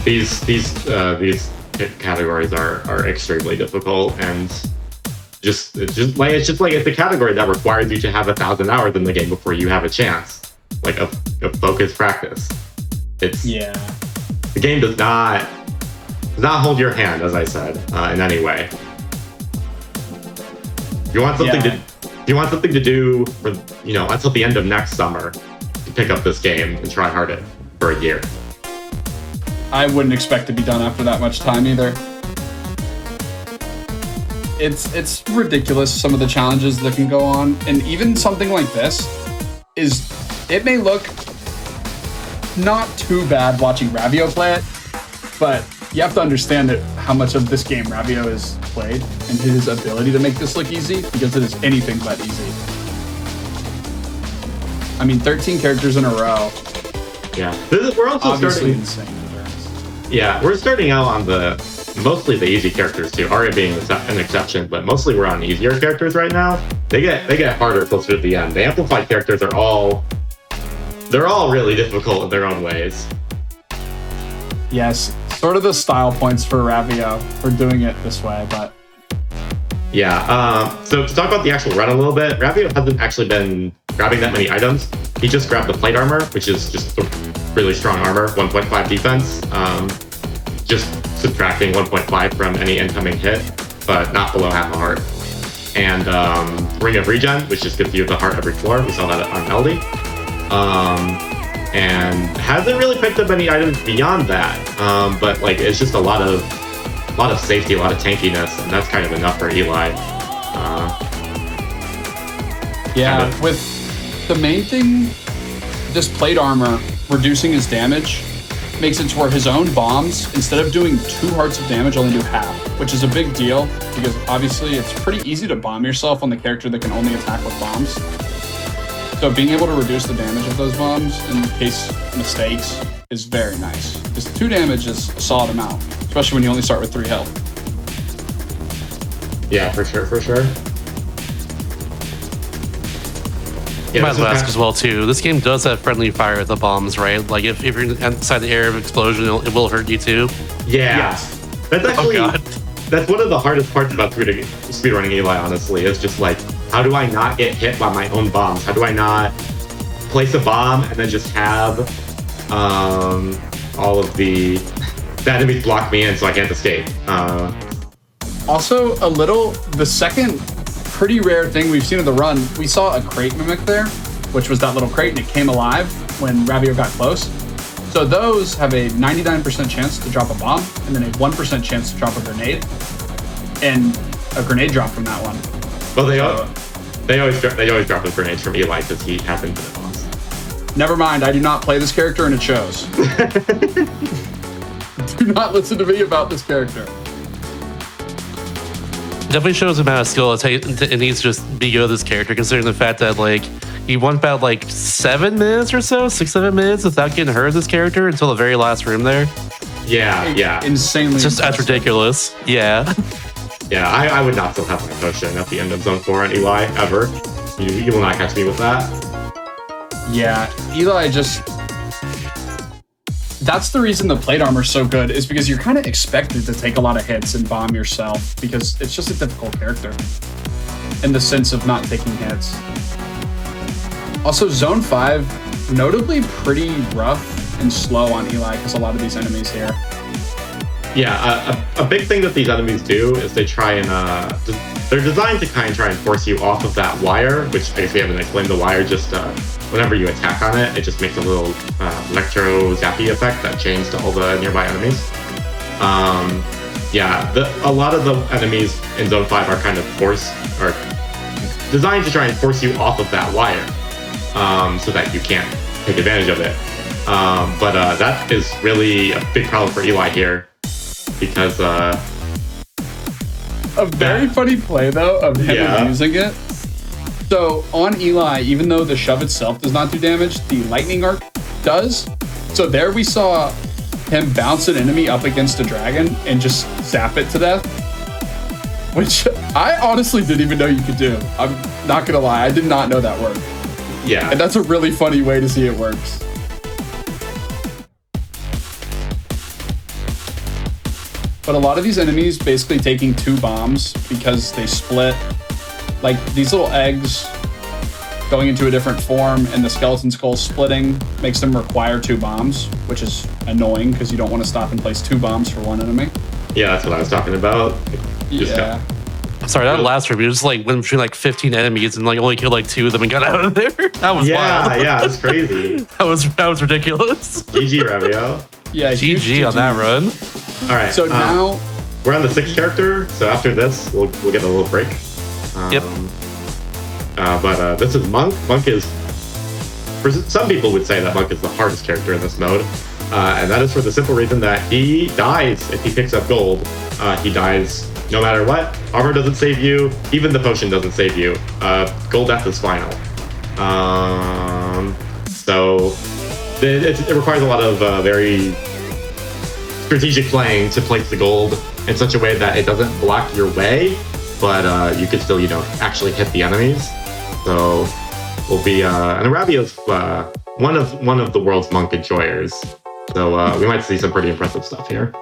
These categories are extremely difficult, and it's a category that requires you to have 1,000 hours in the game before you have a chance, like a focused practice. The game does not hold your hand, as I said, in any way. If you want something to do for, until the end of next summer, to pick up this game and try hard it for a year. I wouldn't expect to be done after that much time either. It's ridiculous, some of the challenges that can go on, and even something like this it may look not too bad watching Ravio play it, but you have to understand how much of this game Ravio has played and his ability to make this look easy, because it is anything but easy. I mean, 13 characters in a row. Yeah, we're also obviously starting insane. Yeah, we're starting out on mostly the easy characters too. Arya being an exception, but mostly we're on easier characters right now. They get harder closer to the end. The amplified characters are all really difficult in their own ways. Yes, sort of the style points for Ravio for doing it this way, but yeah. So to talk about the actual run a little bit, Ravio hasn't actually been grabbing that many items. He just grabbed the plate armor, which is just a really strong armor, 1.5 defense. Just subtracting 1.5 from any incoming hit, but not below half a heart. And Ring of Regen, which just gives you the heart every floor. We saw that on Melody. And hasn't really picked up any items beyond that. But like, it's just a lot of safety, a lot of tankiness, and that's kind of enough for Eli. With the main thing, this plate armor reducing his damage makes it to where his own bombs, instead of doing 2 hearts of damage, only do half, which is a big deal, because obviously it's pretty easy to bomb yourself on the character that can only attack with bombs. So being able to reduce the damage of those bombs in case mistakes is very nice. Because 2 damage is a solid amount, especially when you only start with 3 health. Yeah, for sure. Yeah, might ask as well too. This game does have friendly fire at the bombs, right? Like if you're inside the area of explosion, it will hurt you too. Yeah, yes. That's actually that's one of the hardest parts about speedrunning Eli. Honestly, is just like, how do I not get hit by my own bombs? How do I not place a bomb and then just have all of the enemies block me in so I can't escape? Also, the second pretty rare thing we've seen in the run, we saw a crate mimic there, which was that little crate, and it came alive when Ravio got close. So those have a 99% chance to drop a bomb, and then a 1% chance to drop a grenade, and a grenade drop from that one. Well, they always drop the grenades from Eli because he has infinite bombs. Never mind, I do not play this character, and it shows. Do not listen to me about this character. Definitely shows the amount of skill it needs to just be good with this character, considering the fact that like he won about like 7 minutes or so, 6-7 minutes without getting hurt as this character until the very last room there. Yeah. Insanely. It's just that's ridiculous. Yeah. Yeah, I would not still have my potion at the end of Zone 4 on Eli, ever. You will not catch me with that. Yeah, Eli just... That's the reason the plate armor is so good, is because you're kind of expected to take a lot of hits and bomb yourself, because it's just a difficult character in the sense of not taking hits. Also, Zone 5, notably pretty rough and slow on Eli, because a lot of these enemies here. Yeah, a big thing that these enemies do is they try and they're designed to kind of try and force you off of that wire, which I guess we haven't explained. The wire just whenever you attack on it, it just makes a little electro zappy effect that chains to all the nearby enemies. A lot of the enemies in Zone 5 are kind of designed to try and force you off of that wire, so that you can't take advantage of it. But that is really a big problem for Eli here, because a very funny play though of him using it. So on Eli, even though the shove itself does not do damage, the lightning arc does. So there we saw him bounce an enemy up against a dragon and just zap it to death, which I honestly didn't even know you could do. I'm not gonna lie, I did not know that worked. Yeah, and that's a really funny way to see it works. but a lot of these enemies basically taking 2 bombs because they split. Like these little eggs going into a different form and the skeleton skull splitting makes them require 2 bombs, which is annoying because you don't want to stop and place 2 bombs for one enemy. Yeah, that's what I was talking about. Yeah. Sorry, that last review just like went between like 15 enemies and like only killed like 2 of them and got out of there. That was wild. Yeah, it's crazy. that was ridiculous. GG, Ravio. Yeah, huge GG on that run. All right. So now we're on the 6th character. So after this, we'll get a little break. Yep. But this is Monk. Monk is, for some people would say that Monk is the hardest character in this mode. And that is for the simple reason that he dies if he picks up gold. He dies no matter what. Armor doesn't save you. Even the potion doesn't save you. Gold death is final. So it requires a lot of very strategic playing to place the gold in such a way that it doesn't block your way, but you could still, actually hit the enemies. So we'll be, and Ravio's one of the world's Monk enjoyers. So we might see some pretty impressive stuff here.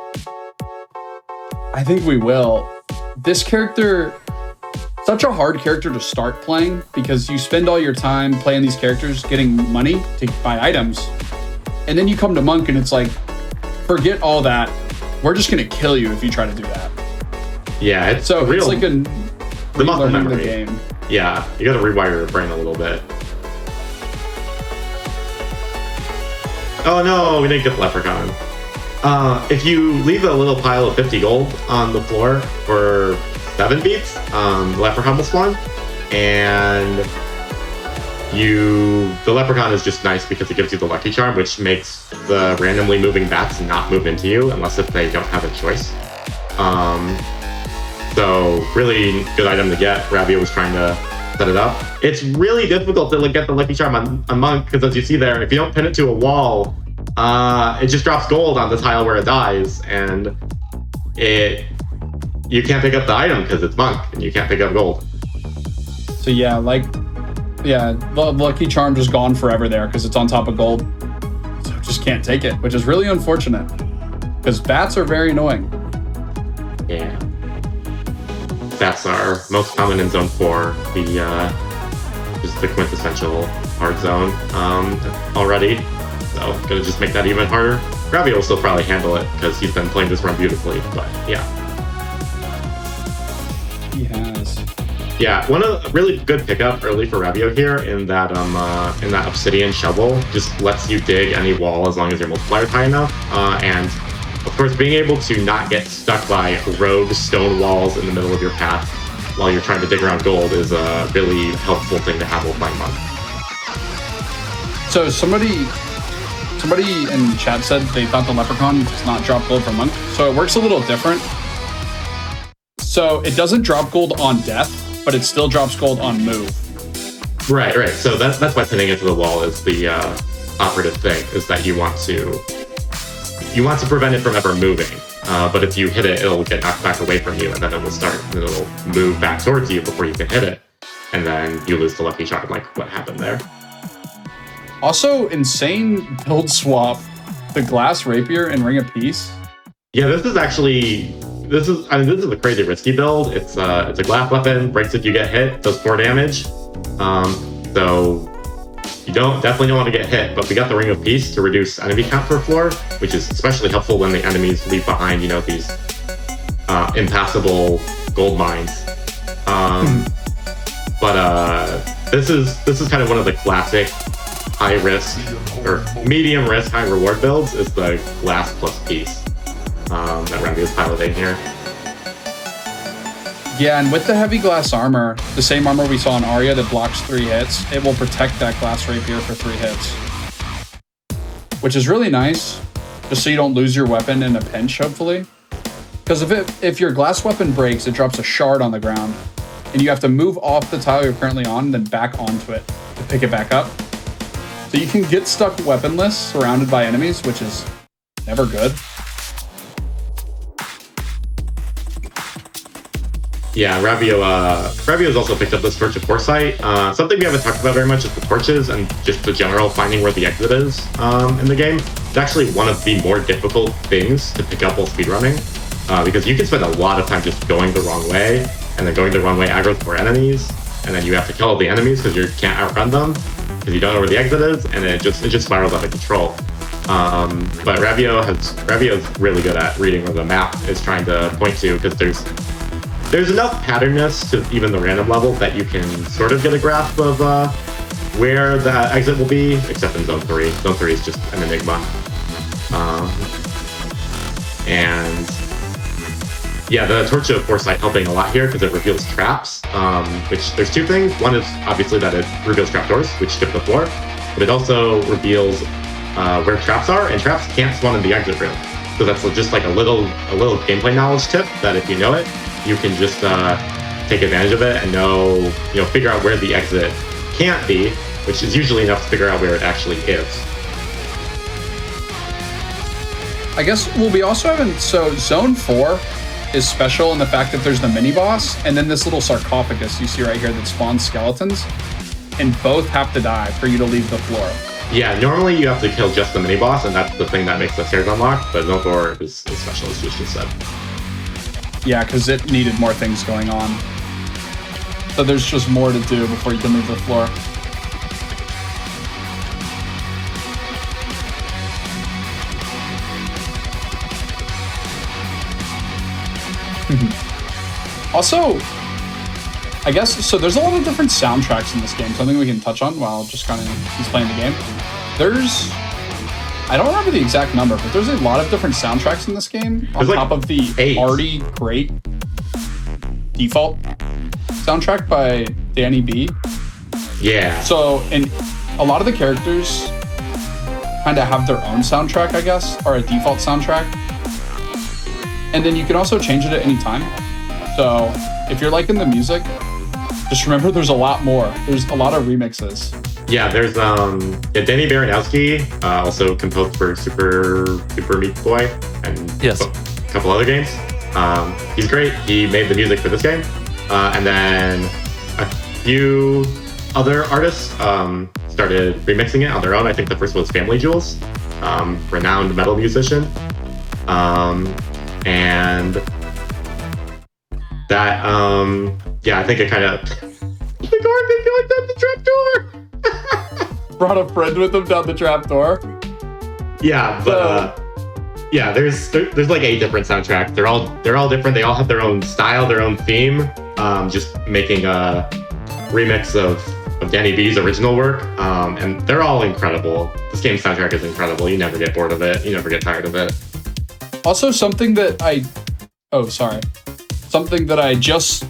I think we will. This character, such a hard character to start playing because you spend all your time playing these characters, getting money to buy items. And then you come to Monk and it's like, forget all that. We're just going to kill you if you try to do that. Yeah, it's so real, it's like the muscle relearning memory. the game. Yeah, you got to rewire your brain a little bit. Oh no, we didn't get the leprechaun. If you leave a little pile of 50 gold on the floor for 7 beats, the leprechaun will spawn. And the leprechaun is just nice because it gives you the lucky charm, which makes the randomly moving bats not move into you unless if they don't have a choice. So really good item to get. Ravio was trying to set it up. It's really difficult to get the lucky charm on Monk because as you see there, if you don't pin it to a wall, it just drops gold on the tile where it dies, and you can't pick up the item because it's Monk and you can't pick up gold. So the lucky charm just gone forever there because it's on top of gold. So it just can't take it, which is really unfortunate because bats are very annoying. Yeah. Bats are most common in Zone 4, just the quintessential hard zone already. So gonna just make that even harder. Ravio will still probably handle it because he's been playing this run beautifully, but yeah. He has. Yeah, one of really good pickup early for Ravio here in that obsidian shovel just lets you dig any wall as long as your multiplier's high enough. And of course, being able to not get stuck by rogue stone walls in the middle of your path while you're trying to dig around gold is a really helpful thing to have while playing Monk. So somebody in chat said they thought the leprechaun does not drop gold from Monk. So it works a little different. So it doesn't drop gold on death, but it still drops gold on move. Right. So that's why pinning it to the wall is the operative thing, is that you want to prevent it from ever moving. But if you hit it, it'll get knocked back away from you, and then it'll move back towards you before you can hit it, and then you lose the lucky charm, like what happened there. Also, insane build swap, the glass rapier and ring of peace. Yeah, this is a crazy risky build. It's a glass weapon, breaks if you get hit, does 4 damage. So you definitely don't want to get hit, but we got the Ring of Peace to reduce enemy count per floor, which is especially helpful when the enemies leave behind, these impassable gold mines. But this is kind of one of the classic high risk or medium risk, high reward builds is the glass plus peace that Ravio is piloting here. Yeah, and with the heavy glass armor, the same armor we saw in Arya that blocks 3 hits, it will protect that glass rapier for 3 hits. Which is really nice, just so you don't lose your weapon in a pinch, hopefully. Because if your glass weapon breaks, it drops a shard on the ground, and you have to move off the tile you're currently on and then back onto it to pick it back up. So you can get stuck weaponless, surrounded by enemies, which is never good. Yeah, Ravio's also picked up this Torch of Foresight. Something we haven't talked about very much is the torches and just the general finding where the exit is in the game. It's actually one of the more difficult things to pick up while speedrunning. because you can spend a lot of time just going the wrong way, and then going the wrong way aggro for enemies, and then you have to kill all the enemies because you can't outrun them because you don't know where the exit is, and it just spirals out of control. But Revio's really good at reading where the map is trying to point to, because there's enough patterness to even the random level that you can sort of get a grasp of where the exit will be, except in Zone 3. Zone 3 is just an enigma. And yeah, the Torch of Foresight helping a lot here because it reveals traps, which there's two things. One is obviously that it reveals trapdoors, which skip the floor, but it also reveals where traps are, and traps can't spawn in the exit room. So that's just like a little gameplay knowledge tip that if you know it, you can just take advantage of it and figure out where the exit can't be, which is usually enough to figure out where it actually is. I guess we'll be also having, so Zone 4 is special in the fact that there's the mini boss and then this little sarcophagus you see right here that spawns skeletons, and both have to die for you to leave the floor. Yeah, normally you have to kill just the mini boss, and that's the thing that makes the stairs unlock, but Zone 4 is special, as Juice just said. Yeah, because it needed more things going on. So there's just more to do before you can leave the floor. Also, I guess, so there's a lot of different soundtracks in this game, something we can touch on while just kind of he's playing the game. There's, I don't remember the exact number, but there's a lot of different soundtracks in this game on top of the 8. already great default soundtrack by Danny B. Yeah. So, and a lot of the characters kind of have their own soundtrack, I guess, or a default soundtrack. And then you can also change it at any time. So if you're liking the music, just remember there's a lot more. There's a lot of remixes. Yeah, there's Danny Baranowski, also composed for Super Meat Boy and Yes. a couple other games. He's great. He made the music for this game. And then a few other artists started remixing it on their own. I think the first was Family Jewels, renowned metal musician. And that, yeah, I think it kind of... The Gordon going down the trapdoor! Brought a friend with them down the trapdoor. Yeah, but yeah, there's like 8 different soundtracks. They're all different. They all have their own style, their own theme. Just making a remix of Danny B's original work, and they're all incredible. This game's soundtrack is incredible. You never get bored of it. You never get tired of it. Also, something that I just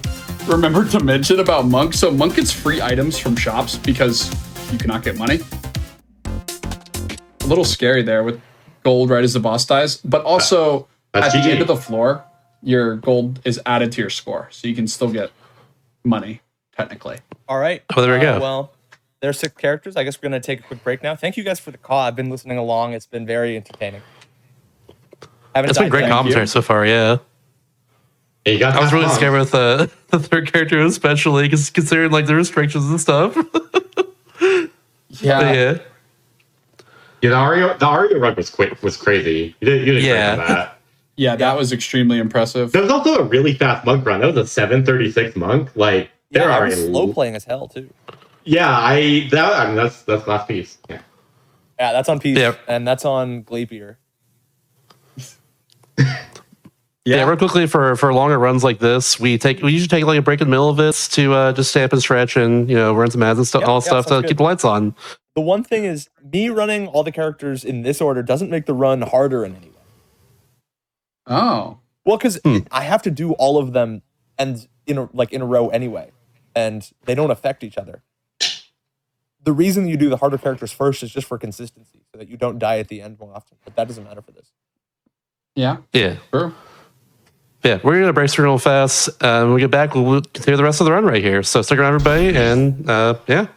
remembered to mention about Monk. So Monk gets free items from shops because you cannot get money. A little scary there with gold right as the boss dies, but also That's at the GG. end of the floor, your gold is added to your score, so you can still get money technically. All right. Oh, there we go. Well, there's 6 characters. I guess we're going to take a quick break now. Thank you guys for the call. I've been listening along. It's been very entertaining. It's been great commentary so far, yeah. Yeah, you got I was really that scared with the third character, especially considering like the restrictions and stuff. Yeah. But yeah. Yeah, the Ario run was crazy. You didn't expect that. Yeah, that was extremely impressive. There was also a really fast monk run. That was a 736 monk. Like there I are was slow playing as hell too. Yeah, that's last piece. Yeah. Yeah, that's on PC, Yep. and that's on Glapier. Yeah, real quickly for longer runs like this, we usually take like a break in the middle of it to just stay up and stretch and run some ads and stuff, all stuff to sounds keep good. the lights on. The one thing is, me running all the characters in this order doesn't make the run harder in any way. Oh. Well, because I have to do all of them and in a row anyway, and they don't affect each other. The reason you do the harder characters first is just for consistency, so that you don't die at the end more often. But that doesn't matter for this. Yeah. Yeah. Sure. Yeah, we're gonna break real fast. When we get back, we'll continue the rest of the run right here. So stick around, everybody, and yeah.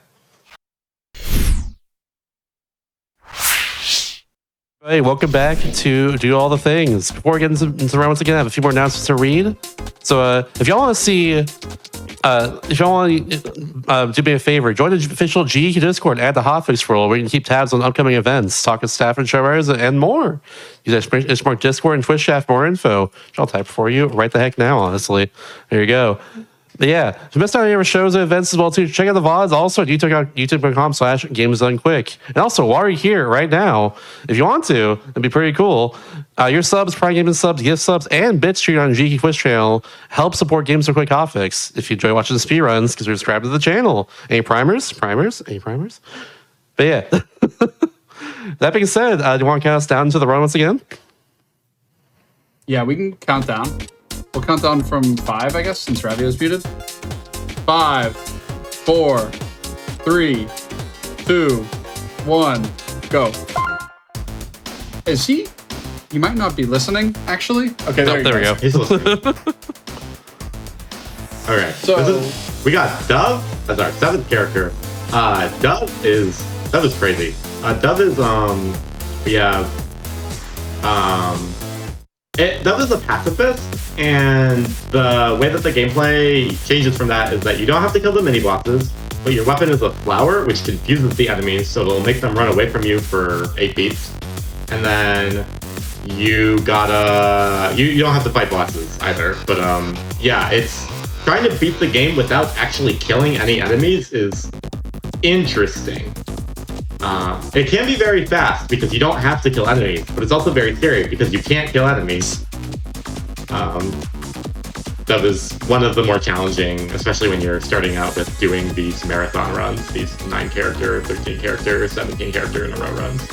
Hey, welcome back to Do All the Things. Before we get into the run once again, I have a few more announcements to read. So if y'all want to see if y'all want to do me a favor, join the official GDQ Discord, add the Hotfix role, where you can keep tabs on upcoming events, talk with staff and show writers, and more. Use that smart Discord and Twitch chat for more info, which I'll type for you right the heck now, honestly. There you go. But yeah, if you missed out on any of our shows and events as well, too, check out the VODs also at youtube.com/GamesDoneQuick. And also, while you're here right now, if you want to, it'd be pretty cool. Your subs, Prime Gaming subs, gift subs, and bits streamed on GDQ Twitch channel help support Games Done Quick Hotfix. If you enjoy watching the speedruns, because we're subscribed to the channel. Any primers? Any primers? But yeah. That being said, do you want to count us down to the run once again? Yeah, we can count down. We'll count down from 5, I guess, since Ravio's muted. 5, 4, 3, 2, 1, go. Is he? He might not be listening, actually. Okay, there we go. He's listening. Okay, So we got Dove as our 7th character. Dove is crazy. Dove is we have Dove is a pacifist, and the way that the gameplay changes from that is that you don't have to kill the mini bosses, but your weapon is a flower, which confuses the enemies, so it'll make them run away from you for 8 beats. And then you gotta you don't have to fight bosses either. But yeah, it's trying to beat the game without actually killing any enemies is interesting. It can be very fast because you don't have to kill enemies, but it's also very scary because you can't kill enemies. That was one of the more challenging, especially when you're starting out with doing these marathon runs, these 9 character, 13 character, 17 character in a row runs.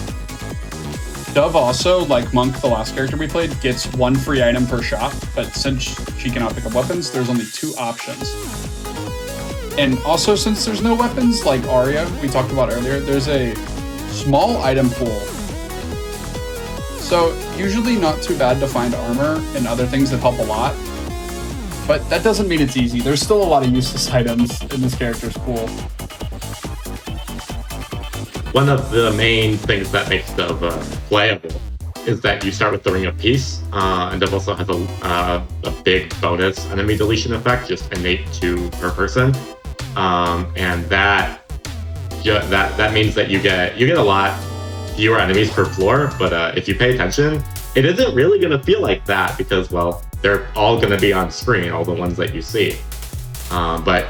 Dove also, like Monk, the last character we played, gets 1 free item per shot, but since she cannot pick up weapons, there's only 2 options. And also, since there's no weapons, like Arya, we talked about earlier, there's a small item pool. So, usually not too bad to find armor and other things that help a lot. But that doesn't mean it's easy. There's still a lot of useless items in this character's pool. One of the main things that makes Dove playable is that you start with the Ring of Peace, and Dove also has a big bonus enemy deletion effect, just innate to per person. And that means that you get a lot fewer enemies per floor, but if you pay attention, it isn't really going to feel like that because, well, they're all going to be on screen, all the ones that you see. But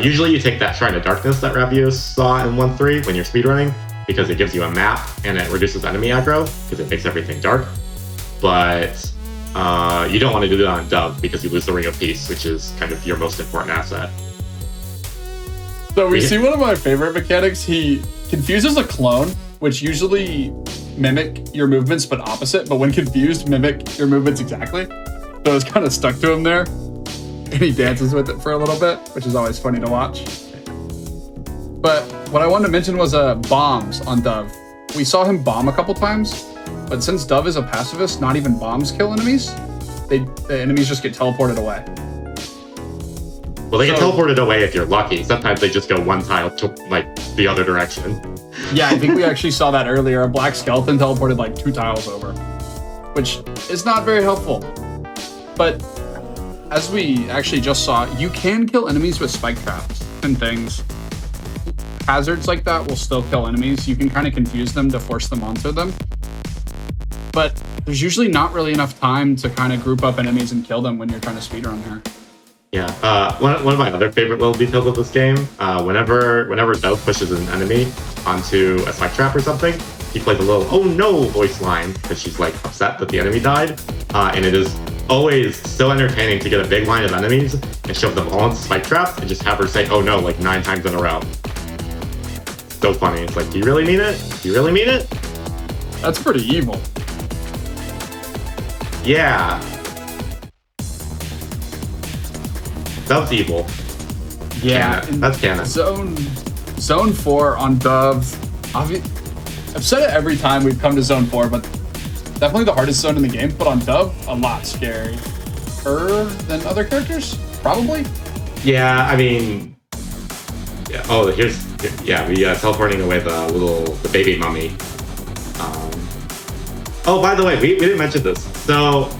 usually you take that Shrine of Darkness that Ravio saw in 1.3 when you're speedrunning, because it gives you a map and it reduces enemy aggro because it makes everything dark. But you don't want to do that on Dove because you lose the Ring of Peace, which is kind of your most important asset. So we see one of my favorite mechanics. He confuses a clone, which usually mimic your movements but opposite, but when confused, mimic your movements exactly. So it's kind of stuck to him there. And he dances with it for a little bit, which is always funny to watch. But what I wanted to mention was bombs on Dove. We saw him bomb a couple times, but since Dove is a pacifist, not even bombs kill enemies. The enemies just get teleported away. Well, they get teleported away if you're lucky. Sometimes they just go 1 tile to like the other direction. Yeah, I think we actually saw that earlier. A black skeleton teleported like 2 tiles over, which is not very helpful. But as we actually just saw, you can kill enemies with spike traps and things. Hazards like that will still kill enemies. You can kind of confuse them to force them onto them. But there's usually not really enough time to kind of group up enemies and kill them when you're trying to speedrun here. Yeah, one of my other favorite little details of this game, whenever Dove pushes an enemy onto a spike trap or something, he plays a little "oh no" voice line because she's like upset that the enemy died, and it is always so entertaining to get a big line of enemies and shove them all into spike traps and just have her say "oh no" like 9 times in a row. So funny. It's like, do you really mean it? Do you really mean it? That's pretty evil. Yeah. Dove's evil. Yeah, Canon. That's canon. Zone 4 on Dove. I've said it every time we've come to Zone 4, but definitely the hardest zone in the game. But on Dove, a lot scarier than other characters, probably. Yeah, I mean, yeah. Oh, we teleporting away the baby mummy. Oh, by the way, we didn't mention this. So,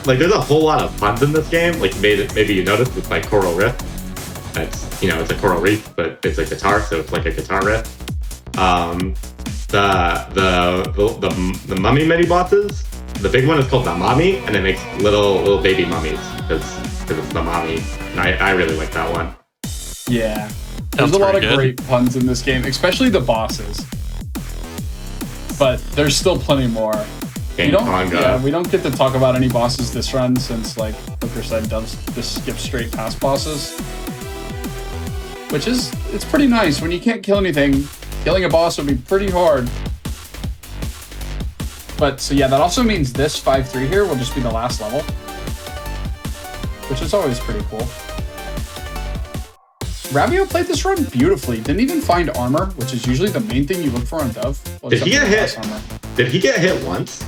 like, there's a whole lot of puns in this game. Like, maybe you noticed with like Coral Rift. It's it's a coral reef, but it's a guitar, so it's like a guitar riff. The mummy mini bosses. The big one is called the mommy, and it makes little baby mummies because it's the mommy. And I really like that one. Yeah. There's a lot of great puns in this game, especially the bosses. But there's still plenty more. We don't get to talk about any bosses this run since, like Booker said, does just skip straight past bosses. Which it's pretty nice. When you can't kill anything, killing a boss would be pretty hard. But, so yeah, that also means this 5-3 here will just be the last level. Which is always pretty cool. Ravio played this run beautifully. Didn't even find armor, which is usually the main thing you look for on Dove. Well, did he get hit? Did he get hit once?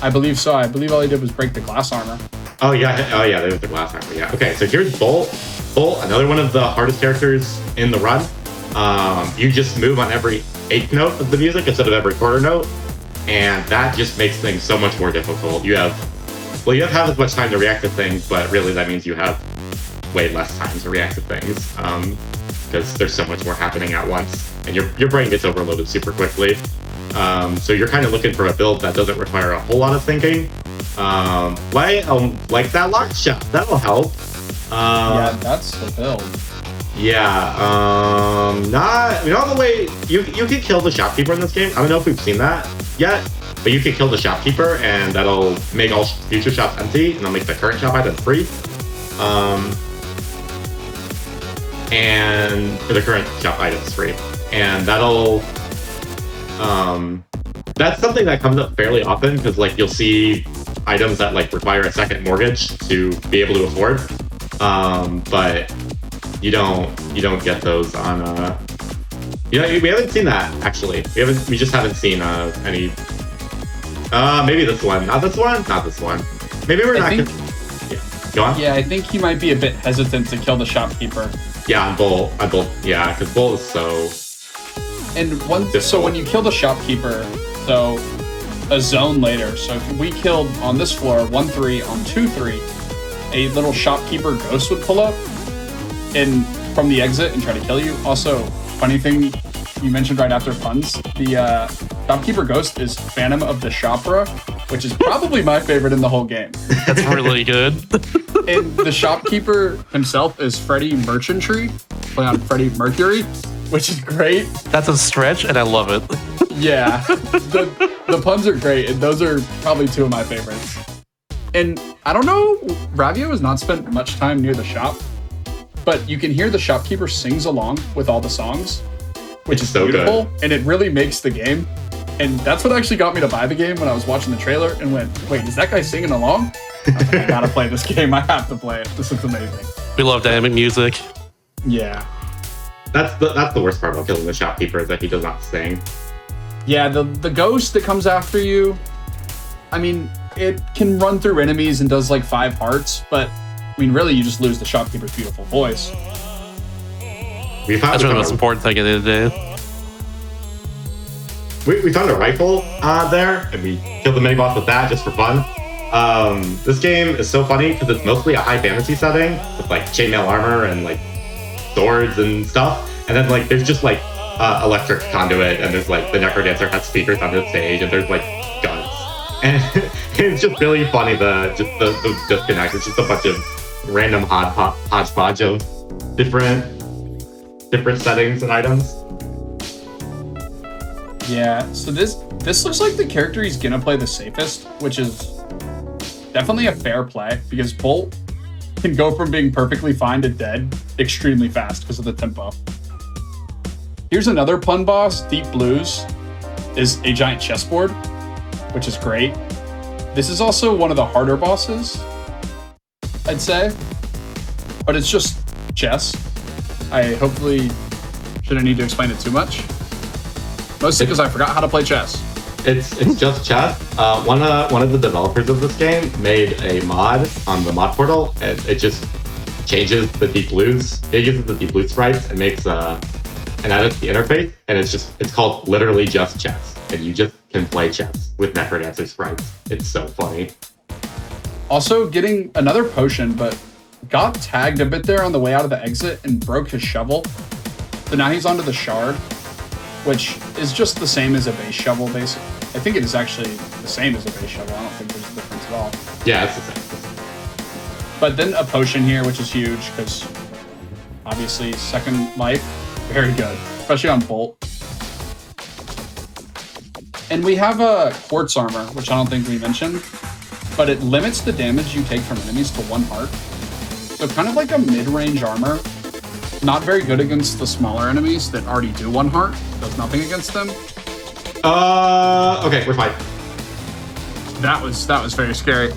I believe so. I believe all he did was break the glass armor. Oh yeah, there was the glass armor. Yeah. Okay, so here's Bolt. Bolt, another one of the hardest characters in the run. You just move on every 8th note of the music instead of every quarter note, and that just makes things so much more difficult. You don't have as much time to react to things, but really that means you have way less time to react to things because there's so much more happening at once, and your brain gets overloaded super quickly. So you're kind of looking for a build that doesn't require a whole lot of thinking. Like that lock shot, that'll help. Yeah, that's the build. Yeah, not the way you can kill the shopkeeper in this game. I don't know if we've seen that yet, but you can kill the shopkeeper and that'll make all future shops empty, and that'll make the current shop item free. And for the current shop items free, and that'll that's something that comes up fairly often because like you'll see items that like require a second mortgage to be able to afford, but you don't get those on we haven't seen that actually. We just haven't seen any. Maybe this one, not this one. Maybe we're not. Yeah, go on. Yeah, I think he might be a bit hesitant to kill the shopkeeper. Yeah, on Bull. Yeah, because Bull is so. And when you kill the shopkeeper, so a zone later. So if we killed on this floor 1-3 on 2-3, a little shopkeeper ghost would pull up and from the exit and try to kill you. Also, funny thing you mentioned right after puns, the shopkeeper ghost is Phantom of the Shopra, which is probably my favorite in the whole game. That's really good. And the shopkeeper himself is Freddie Merchantry, play on Freddie Mercury, which is great. That's a stretch, and I love it. Yeah, the puns are great, and those are probably two of my favorites. And I don't know, Ravio has not spent much time near the shop, but you can hear the shopkeeper sings along with all the songs, which is so beautiful, and it really makes the game. And that's what actually got me to buy the game when I was watching the trailer and went, wait, is that guy singing along? I was like, I gotta play this game. I have to play it. This is amazing. We love dynamic music. Yeah. That's the worst part about killing the shopkeeper is that he does not sing. Yeah, the ghost that comes after you, I mean, it can run through enemies and does like 5 hearts, but I mean, really, you just lose the shopkeeper's beautiful voice. That's really the most important thing at the end of the day. We found a rifle there, and we killed the mini boss with that just for fun. This game is so funny because it's mostly a high fantasy setting with like chainmail armor and like swords and stuff, and then like there's just like electric conduit, and there's like the NecroDancer has speakers on the stage, and there's like guns, and it's just really funny the disconnect. It's just a bunch of random hodgepodge of different settings and items. Yeah, so this looks like the character he's gonna play the safest, which is definitely a fair play because Bolt can go from being perfectly fine to dead extremely fast because of the tempo. Here's another pun boss, Deep Blues, is a giant chessboard, which is great. This is also one of the harder bosses, I'd say, but it's just chess. I hopefully shouldn't need to explain it too much. Mostly because I forgot how to play chess. It's just chess. One of the developers of this game made a mod on the mod portal, and it just changes the Deep Blues. It uses the Deep Blue sprites and makes and edits the interface, and it's called literally just chess, and you just can play chess with NecroDancer sprites. It's so funny. Also, getting another potion, but got tagged a bit there on the way out of the exit and broke his shovel. So now he's onto the shard, which is just the same as a base shovel, basically. I think it is actually the same as a base shovel. I don't think there's a difference at all. Yeah, it's the same. But then a potion here, which is huge, because obviously second life, very good, especially on Bolt. And we have a quartz armor, which I don't think we mentioned, but it limits the damage you take from enemies to 1 heart. So kind of like a mid-range armor. Not very good against the smaller enemies that already do 1 heart. Does nothing against them. Okay, we're fine. That was very scary.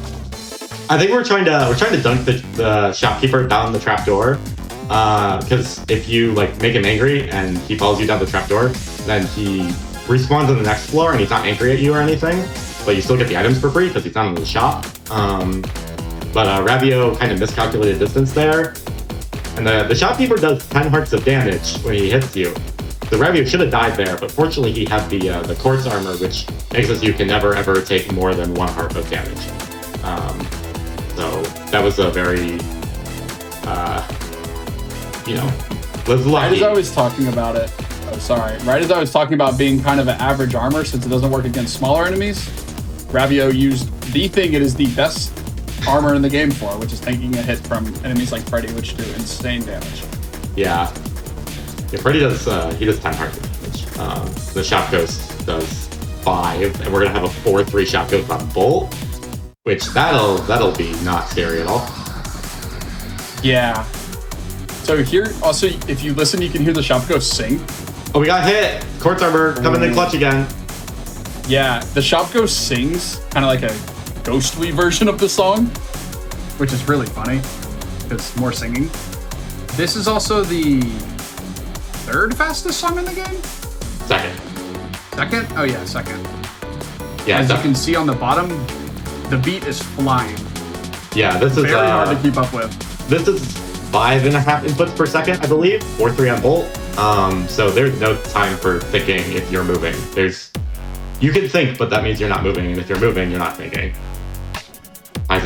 I think we're trying to dunk the shopkeeper down the trapdoor. Because if you like make him angry and he follows you down the trapdoor, then he respawns on the next floor and he's not angry at you or anything, but you still get the items for free because he's not in the shop. But Ravio kind of miscalculated distance there. And the shopkeeper does 10 hearts of damage when he hits you. The Ravio should have died there, but fortunately he had the quartz armor, which makes it so you can never ever take more than 1 heart of damage. So that was a very, was lucky. Right as I was talking about it, right as I was talking about being kind of an average armor since it doesn't work against smaller enemies, Ravio used the thing it is the best armor in the game for, which is taking a hit from enemies like Freddy, which do insane damage. Yeah, Freddy does 10 hearts of damage. The Shop Ghost does 5, and we're gonna have a 4/3 Shop Ghost on Bolt, which that'll be not scary at all. Yeah. So here, also, if you listen, you can hear the Shop Ghost sing. Oh, we got hit! Quartz armor coming in clutch again. Yeah, the Shop Ghost sings kind of like a ghostly version of the song, which is really funny because more singing. This is also the 3rd fastest song in the game? Second? Oh yeah, second. Yeah, as you can see on the bottom, the beat is flying. Yeah, this is very hard to keep up with. This is 5.5 inputs per second, I believe, 4/3 on Bolt. So there's no time for thinking if you're moving. You can think, but that means you're not moving, and if you're moving, you're not thinking.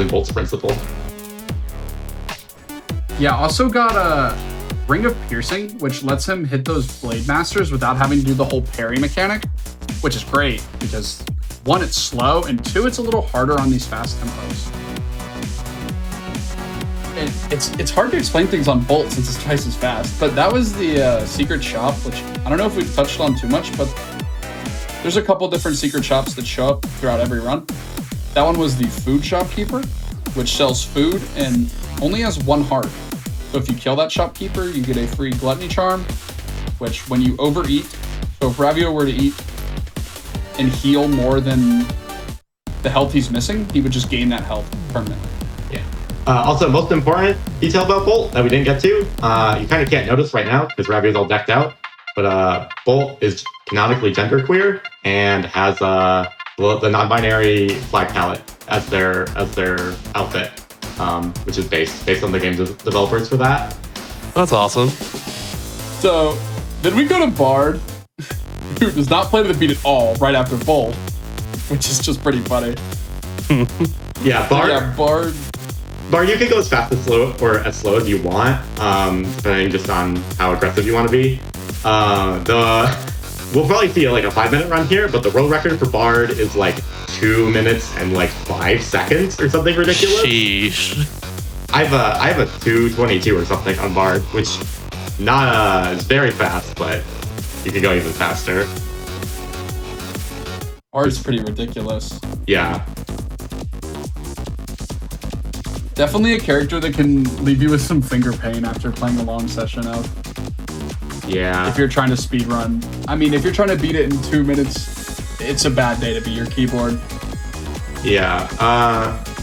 Bolt's principle. Yeah, also got a Ring of Piercing, which lets him hit those Blade Masters without having to do the whole parry mechanic, which is great because 1, it's slow, and 2, it's a little harder on these fast tempos. It's hard to explain things on Bolt since it's twice as fast, but that was the secret shop, which I don't know if we've touched on too much, but there's a couple different secret shops that show up throughout every run. That one was the Food Shopkeeper, which sells food and only has 1 heart. So if you kill that shopkeeper, you get a free gluttony charm, which when you overeat, so if Ravio were to eat and heal more than the health he's missing, he would just gain that health permanently. Yeah. Also, most important detail about Bolt that we didn't get to, you kind of can't notice right now because Ravio's all decked out, but Bolt is canonically genderqueer and has the non-binary flag palette as their outfit, which is based on the game developers for that. That's awesome. So then we go to Bard, who does not play to the beat at all right after Bolt, which is just pretty funny. Yeah, Bard. Yeah, Bard. Bard, you can go as fast as slow or as slow as you want, depending just on how aggressive you want to be. We'll probably see like a 5-minute run here, but the world record for Bard is like 2 minutes and like 5 seconds or something ridiculous. Sheesh. I have a 2:22 or something on Bard, which is very fast, but you can go even faster. Bard's pretty ridiculous. Yeah. Definitely a character that can leave you with some finger pain after playing a long session of. Yeah. If you're trying to speedrun. I mean, if you're trying to beat it in 2 minutes, it's a bad day to beat your keyboard. Yeah.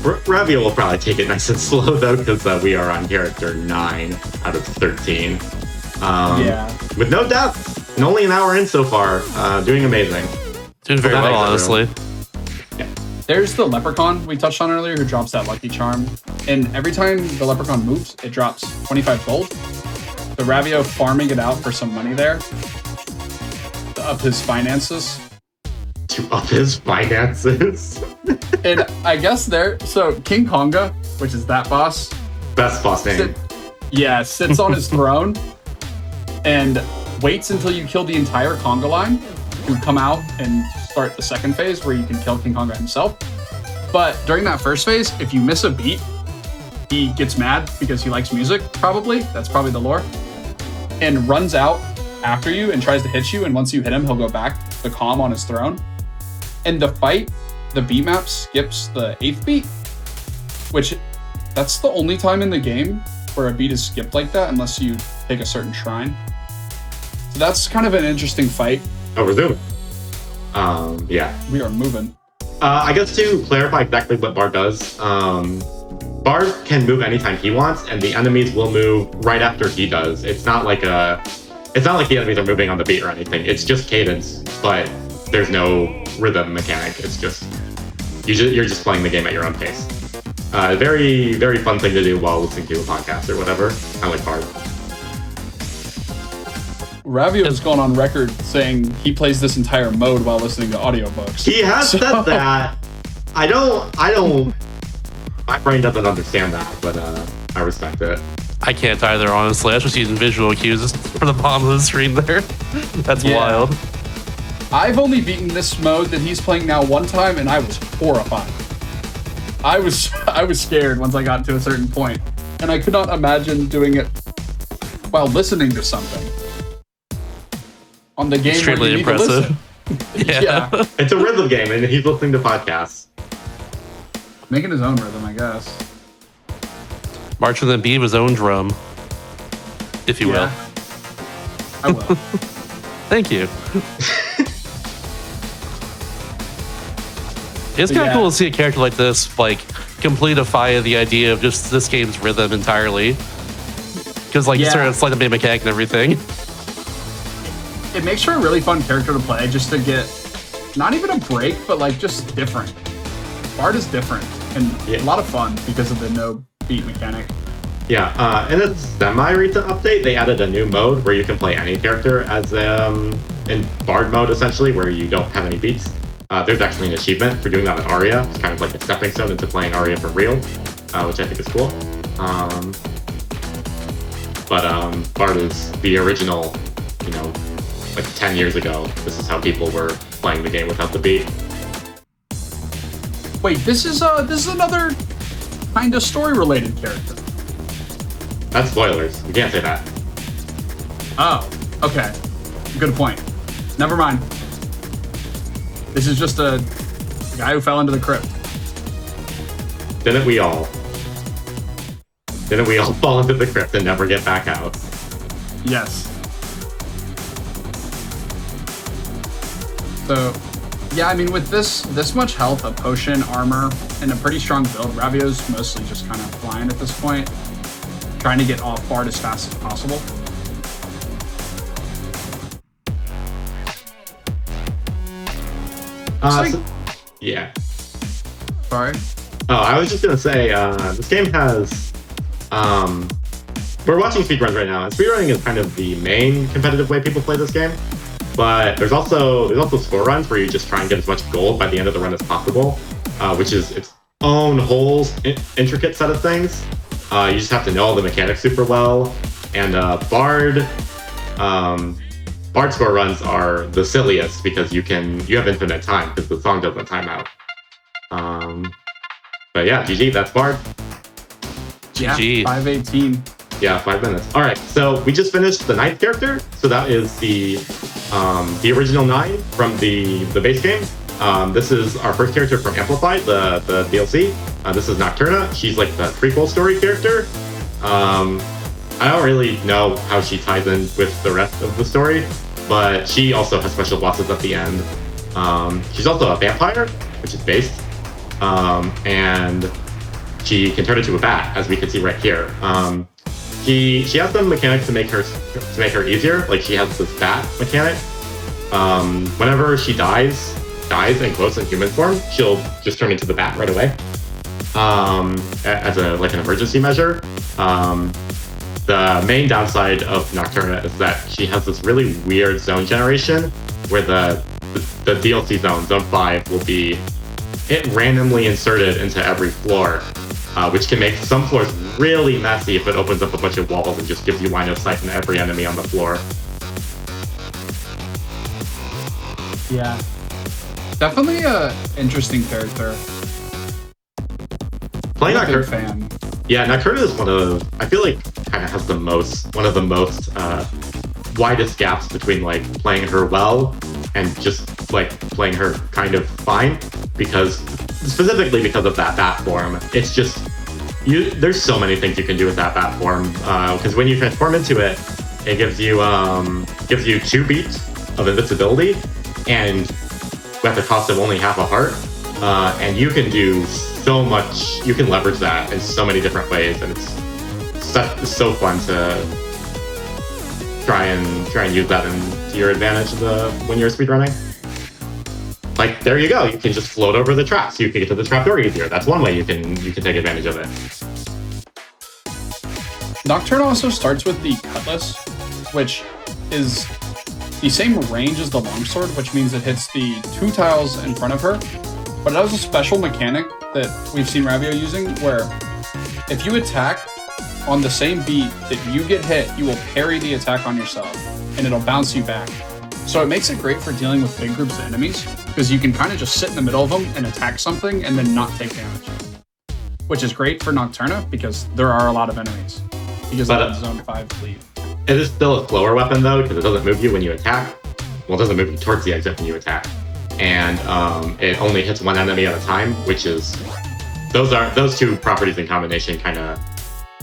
Ravio will probably take it nice and slow, though, because we are on character 9 out of 13. Yeah. With no deaths, and only an hour in so far. Doing amazing. Doing very well, honestly. Yeah. There's the Leprechaun we touched on earlier who drops that lucky charm. And every time the Leprechaun moves, it drops 25 gold. So Ravio farming it out for some money there to up his finances. And And I guess so King Konga, which is that boss, Best boss name. Sits on his throne and waits until you kill the entire conga line to come out and start the second phase where you can kill King Konga himself. But during that first phase, if you miss a beat, he gets mad because he likes music, probably. That's probably the lore. And runs out after you and tries to hit you. And once you hit him, he'll go back to calm on his throne. And the fight, the beat map skips the 8th beat, which that's the only time in the game where a beat is skipped like that, unless you take a certain shrine. So that's kind of an interesting fight. Oh, we're zooming. Yeah. We are moving. I guess to clarify exactly what Bard does, Bard can move anytime he wants, and the enemies will move right after he does. It's not like the enemies are moving on the beat or anything. It's just cadence, but there's no rhythm mechanic. It's just you're just playing the game at your own pace. Very, very fun thing to do while listening to a podcast or whatever. I like Bard. Ravio's gone on record saying he plays this entire mode while listening to audiobooks. He has said that. I don't. My brain doesn't understand that, but I respect it. I can't either, honestly. I was just using visual cues for the bottom of the screen there. That's wild. I've only beaten this mode that he's playing now one time, and I was horrified. I was scared once I got to a certain point, and I could not imagine doing it while listening to something on the game. Extremely where you need impressive. To listen. Yeah. It's a rhythm game, and he's listening to podcasts. Making his own rhythm, I guess. Marching the beat of his own drum, if you will. I will. Thank you. It's kind of cool to see a character like this, like, completify the idea of just this game's rhythm entirely. Because, like, you sort of it's like the main mechanic and everything. It makes for a really fun character to play, just to get not even a break, but like just different. Bard is different and a lot of fun because of the no beat mechanic. Yeah, in a semi-recent update, they added a new mode where you can play any character as in Bard mode, essentially, where you don't have any beats. There's actually an achievement for doing that with Arya. It's kind of like a stepping stone into playing Arya for real, which I think is cool. But Bard is the original, like 10 years ago. This is how people were playing the game without the beat. Wait, this is another kind of story-related character. That's spoilers. We can't say that. Oh, okay. Good point. Never mind. This is just a guy who fell into the crypt. Didn't we all? Didn't we all fall into the crypt and never get back out? Yes. So, yeah, I mean, with this much health, a potion, armor, and a pretty strong build, Ravio's mostly just kind of flying at this point, trying to get off Bard as fast as possible. Yeah. Sorry? Oh, I was just gonna say, this game has, we're watching speedruns right now, and speedrunning is kind of the main competitive way people play this game. But there's also score runs where you just try and get as much gold by the end of the run as possible, which is its own whole intricate set of things. You just have to know all the mechanics super well, and Bard score runs are the silliest because you have infinite time because the song doesn't time out. But yeah, GG, that's Bard. GG. 5:18. Yeah, 5 minutes. All right, so we just finished the 9th character. So that is the original 9 from the base game. This is our first character from Amplified, the DLC. This is Nocturna. She's like the prequel story character. I don't really know how she ties in with the rest of the story, but she also has special bosses at the end. She's also a vampire, which is based, and she can turn into a bat, as we can see right here. She has some mechanics to make her easier. Like she has this bat mechanic. Whenever she dies and close in human form, she'll just turn into the bat right away. As an emergency measure. The main downside of Nocturna is that she has this really weird zone generation where the DLC zone 5, will be randomly inserted into every floor. which can make some floors really messy if it opens up a bunch of walls and just gives you line of sight on every enemy on the floor. Yeah. Definitely a interesting character. Playing I'm a big Nocturna, fan. yeah, Nocturna is I feel like kind of has one of the most widest gaps between like playing her well and just like playing her kind of fine, specifically because of that bat form. It's just there's so many things you can do with that bat form, because when you transform into it, it gives you 2 beats of invincibility and at the cost of only half a heart, and you can do so much. You can leverage that in so many different ways, and it's so fun to try and use that to your advantage when you're speedrunning. Like, there you go. You can just float over the traps. You can get to the trapdoor easier. That's one way you can take advantage of it. Nocturne also starts with the Cutlass, which is the same range as the Longsword, which means it hits the 2 tiles in front of her. But it has a special mechanic that we've seen Ravio using, where if you attack on the same beat that you get hit, you will parry the attack on yourself, and it'll bounce you back. So it makes it great for dealing with big groups of enemies, because you can kind of just sit in the middle of them and attack something and then not take damage. Which is great for Nocturna, because there are a lot of enemies. Because of that Zone 5 lead. It is still a slower weapon, though, because it doesn't move you when you attack. Well, it doesn't move you towards the exit when you attack. And it only hits one enemy at a time, which is... Those 2 properties in combination kind of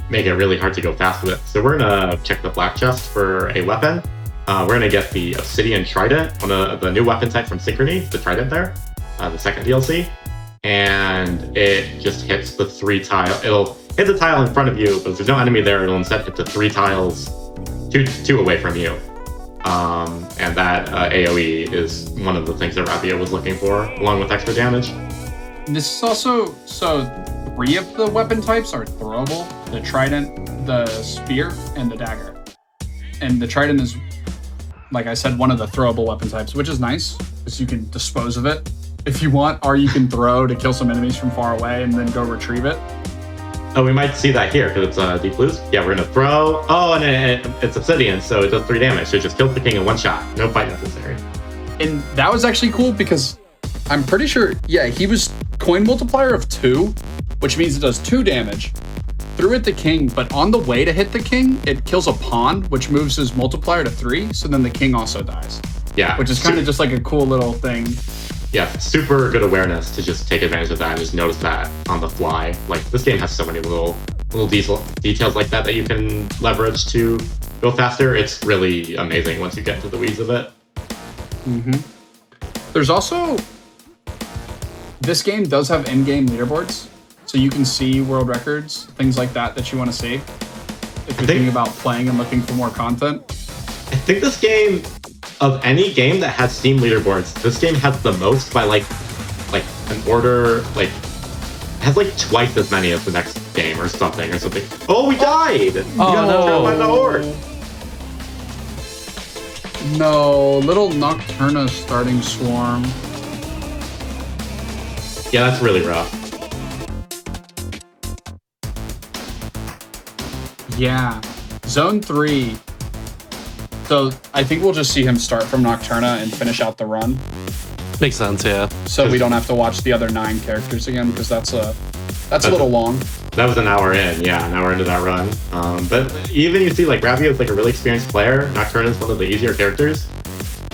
make it really hard to go fast with. So we're going to check the black chest for a weapon. We're going to get the Obsidian Trident, one of the new weapon type from Synchrony, the Trident there, the second DLC. And it just hits the 3 tile. It'll hit the tile in front of you, but if there's no enemy there, it'll instead hit the 3 tiles, two away from you. And that AoE is one of the things that Ravio was looking for, along with extra damage. This is also, 3 of the weapon types are throwable: the Trident, the Spear, and the Dagger. And the Trident is, like I said, one of the throwable weapon types, which is nice, because you can dispose of it if you want, or you can throw to kill some enemies from far away and then go retrieve it. Oh, we might see that here, because it's Deep Blues. Yeah, we're going to throw. Oh, and it's Obsidian, so it does 3 damage. So it just kills the king in 1 shot. No fight necessary. And that was actually cool, because I'm pretty sure, he was coin multiplier of 2, which means it does 2 damage. Threw at the king, but on the way to hit the king, it kills a pawn, which moves his multiplier to 3, so then the king also dies. Yeah. Which is kind of just like a cool little thing. Yeah, super good awareness to just take advantage of that and just notice that on the fly. Like, this game has so many little details like that you can leverage to go faster. It's really amazing once you get into the weeds of it. Mm-hmm. There's also... This game does have in-game leaderboards, so you can see world records, things like that you want to see. If you're thinking about playing and looking for more content. I think this game... Of any game that has Steam leaderboards, this game has the most by like an order, like has like twice as many as the next game or something. Oh, we died! Oh, no! No, little Nocturna starting swarm. Yeah, that's really rough. Yeah, Zone 3. So I think we'll just see him start from Nocturna and finish out the run. Makes sense, yeah. So we don't have to watch the other 9 characters again, because that's a little long. That was an hour in, an hour into that run. But even you see, like, Ravio is like a really experienced player. Nocturna is one of the easier characters.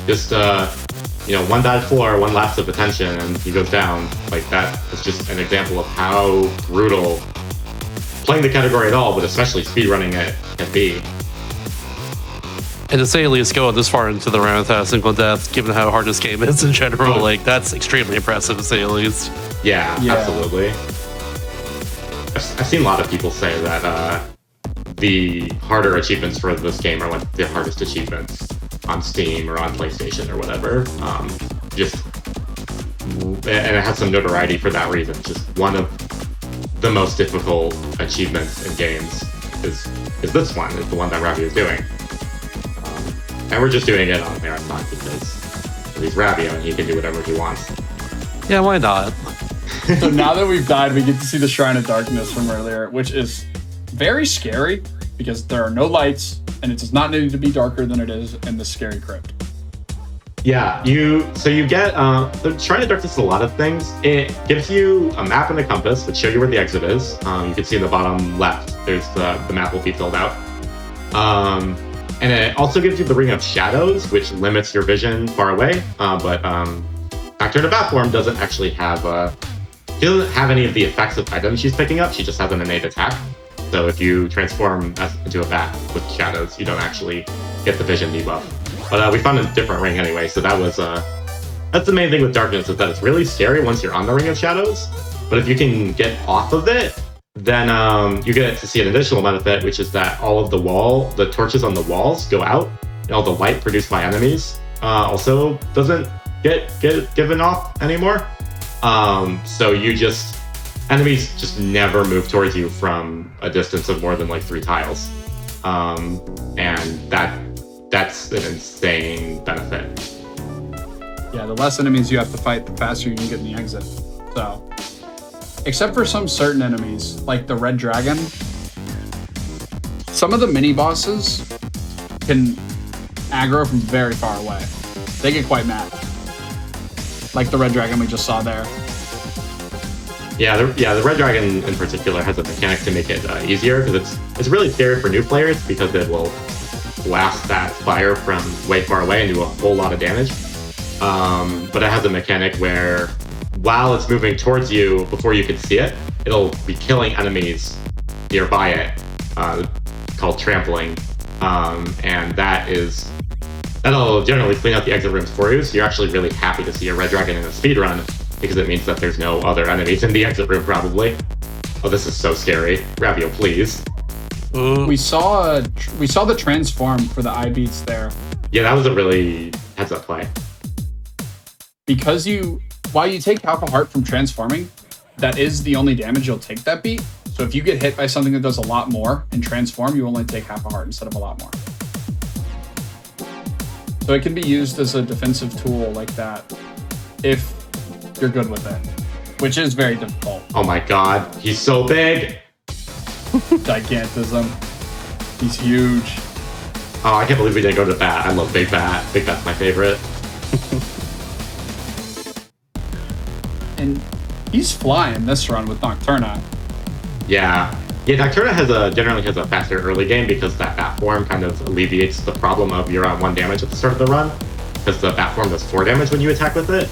Just, 1 dodge floor, 1 lapse of attention, and he goes down. Like, that is just an example of how brutal playing the category at all, but especially speedrunning it can be. And to say at least going this far into the round without a single death, given how hard this game is in general, that's extremely impressive to say at least. Yeah. Absolutely. I've seen a lot of people say that the harder achievements for this game are like the hardest achievements on Steam or on PlayStation or whatever. And it has some notoriety for that reason. Just one of the most difficult achievements in games is this one. Is the one that Ravio is doing. And we're just doing it on Marathon because he's Ravio and he can do whatever he wants. Yeah, why not? So now that we've died, we get to see the Shrine of Darkness from earlier, which is very scary because there are no lights and it does not need to be darker than it is in the scary crypt. Yeah, you get the Shrine of Darkness is a lot of things. It gives you a map and a compass that show you where the exit is. You can see in the bottom left, there's the map will be filled out. And it also gives you the Ring of Shadows, which limits your vision far away. But Nocturna Batform doesn't actually have she doesn't have any of the effects of items she's picking up. She just has an innate attack. So if you transform into a bat with shadows, you don't actually get the vision debuff. But we found a different ring anyway, so that was that's the main thing with Darkness, is that it's really scary once you're on the Ring of Shadows. But if you can get off of it, then you get to see an additional benefit, which is that all of the torches on the walls go out, and all the light produced by enemies also doesn't get given off anymore. So enemies just never move towards you from a distance of more than like 3 tiles. And that's an insane benefit. Yeah, the less enemies you have to fight, the faster you can get in the exit. So, except for some certain enemies, like the Red Dragon, some of the mini bosses can aggro from very far away. They get quite mad. Like the Red Dragon we just saw there. Yeah, the Red Dragon in particular has a mechanic to make it easier, because it's really scary for new players because it will blast that fire from way far away and do a whole lot of damage. But it has a mechanic where while it's moving towards you before you can see it, it'll be killing enemies nearby it, called trampling. And that'll generally clean out the exit rooms for you, so you're actually really happy to see a Red Dragon in a speedrun, because it means that there's no other enemies in the exit room, probably. Oh, this is so scary. Ravio, please. We saw the transform for the eye beats there. Yeah, that was a really heads-up play. Because while you take half a heart from transforming, that is the only damage you'll take that beat. So if you get hit by something that does a lot more and transform, you only take half a heart instead of a lot more. So it can be used as a defensive tool like that if you're good with it, which is very difficult. Oh my god, he's so big! Gigantism. He's huge. Oh, I can't believe we didn't go to Bat. I love Big Bat. Big Bat's my favorite. And he's flying this run with Nocturna. Yeah, Nocturna generally has a faster early game because that Bat form kind of alleviates the problem of you're on 1 damage at the start of the run, because the Bat form does 4 damage when you attack with it.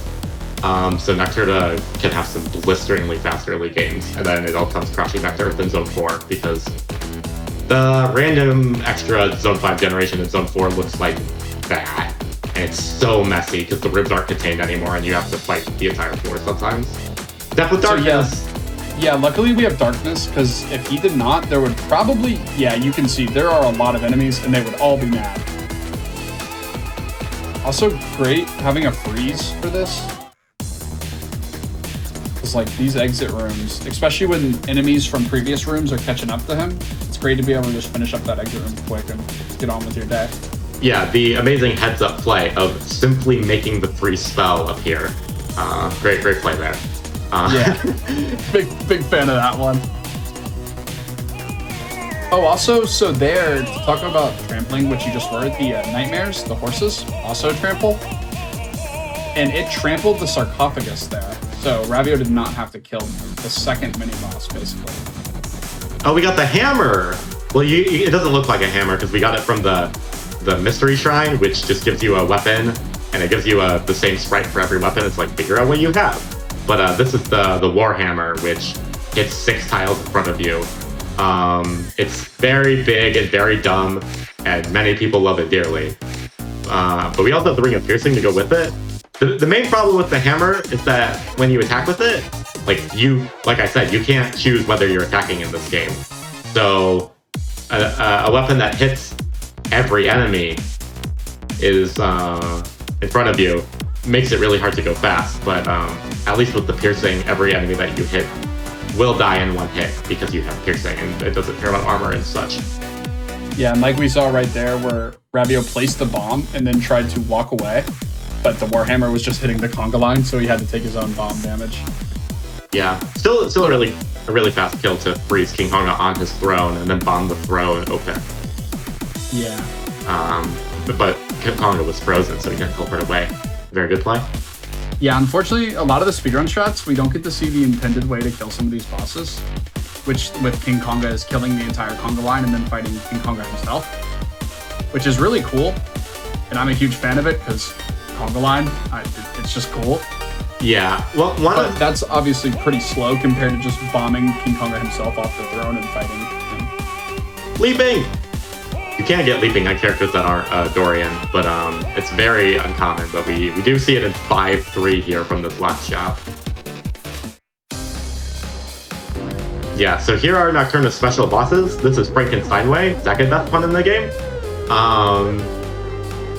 So Nocturna can have some blisteringly fast early games, and then it all comes crashing back to Earth in Zone 4 because the random extra Zone 5 generation in Zone 4 looks like that. And it's so messy because the ribs aren't contained anymore and you have to fight the entire floor sometimes. Death with Darkness! Yeah, luckily we have Darkness, because if he did not, there would probably... Yeah, you can see there are a lot of enemies and they would all be mad. Also great having a freeze for this. Because like these exit rooms, especially when enemies from previous rooms are catching up to him, it's great to be able to just finish up that exit room quick and get on with your day. Yeah, the amazing heads-up play of simply making the freeze spell appear. Great play there. Yeah, big fan of that one. Oh, also, so there, to talk about trampling, which you just were, the nightmares, the horses, also trample. And it trampled the sarcophagus there. So Ravio did not have to kill the second mini-boss, basically. Oh, we got the hammer! Well, it doesn't look like a hammer because we got it from the mystery shrine, which just gives you a weapon, and it gives you the same sprite for every weapon. It's like, figure out what you have. But this is the war hammer, which hits 6 tiles in front of you. It's very big and very dumb, and many people love it dearly. But we also have the Ring of Piercing to go with it. The main problem with the hammer is that when you attack with it, like I said, you can't choose whether you're attacking in this game. So a weapon that hits every enemy is in front of you makes it really hard to go fast. But at least with the piercing, every enemy that you hit will die in 1 hit because you have piercing and it doesn't care about armor and such. Yeah, and like we saw right there where Ravio placed the bomb and then tried to walk away, but the Warhammer was just hitting the conga line, so he had to take his own bomb damage. Yeah, still a really fast kill to freeze King Konga on his throne and then bomb the throne open. Yeah. But King Konga was frozen, so he didn't teleport away. Very good play. Yeah, unfortunately, a lot of the speedrun shots, we don't get to see the intended way to kill some of these bosses, which with King Konga is killing the entire Konga line and then fighting King Konga himself, which is really cool. And I'm a huge fan of it because Konga line, it's just cool. Yeah, well, but that's obviously pretty slow compared to just bombing King Konga himself off the throne and fighting him. Leaping! You can't get leaping on characters that aren't Dorian, but it's very uncommon, but we do see it in 5-3 here from this last shot. Yeah, so here are Nocturna's special bosses. This is Frankensteinway, second best one in the game.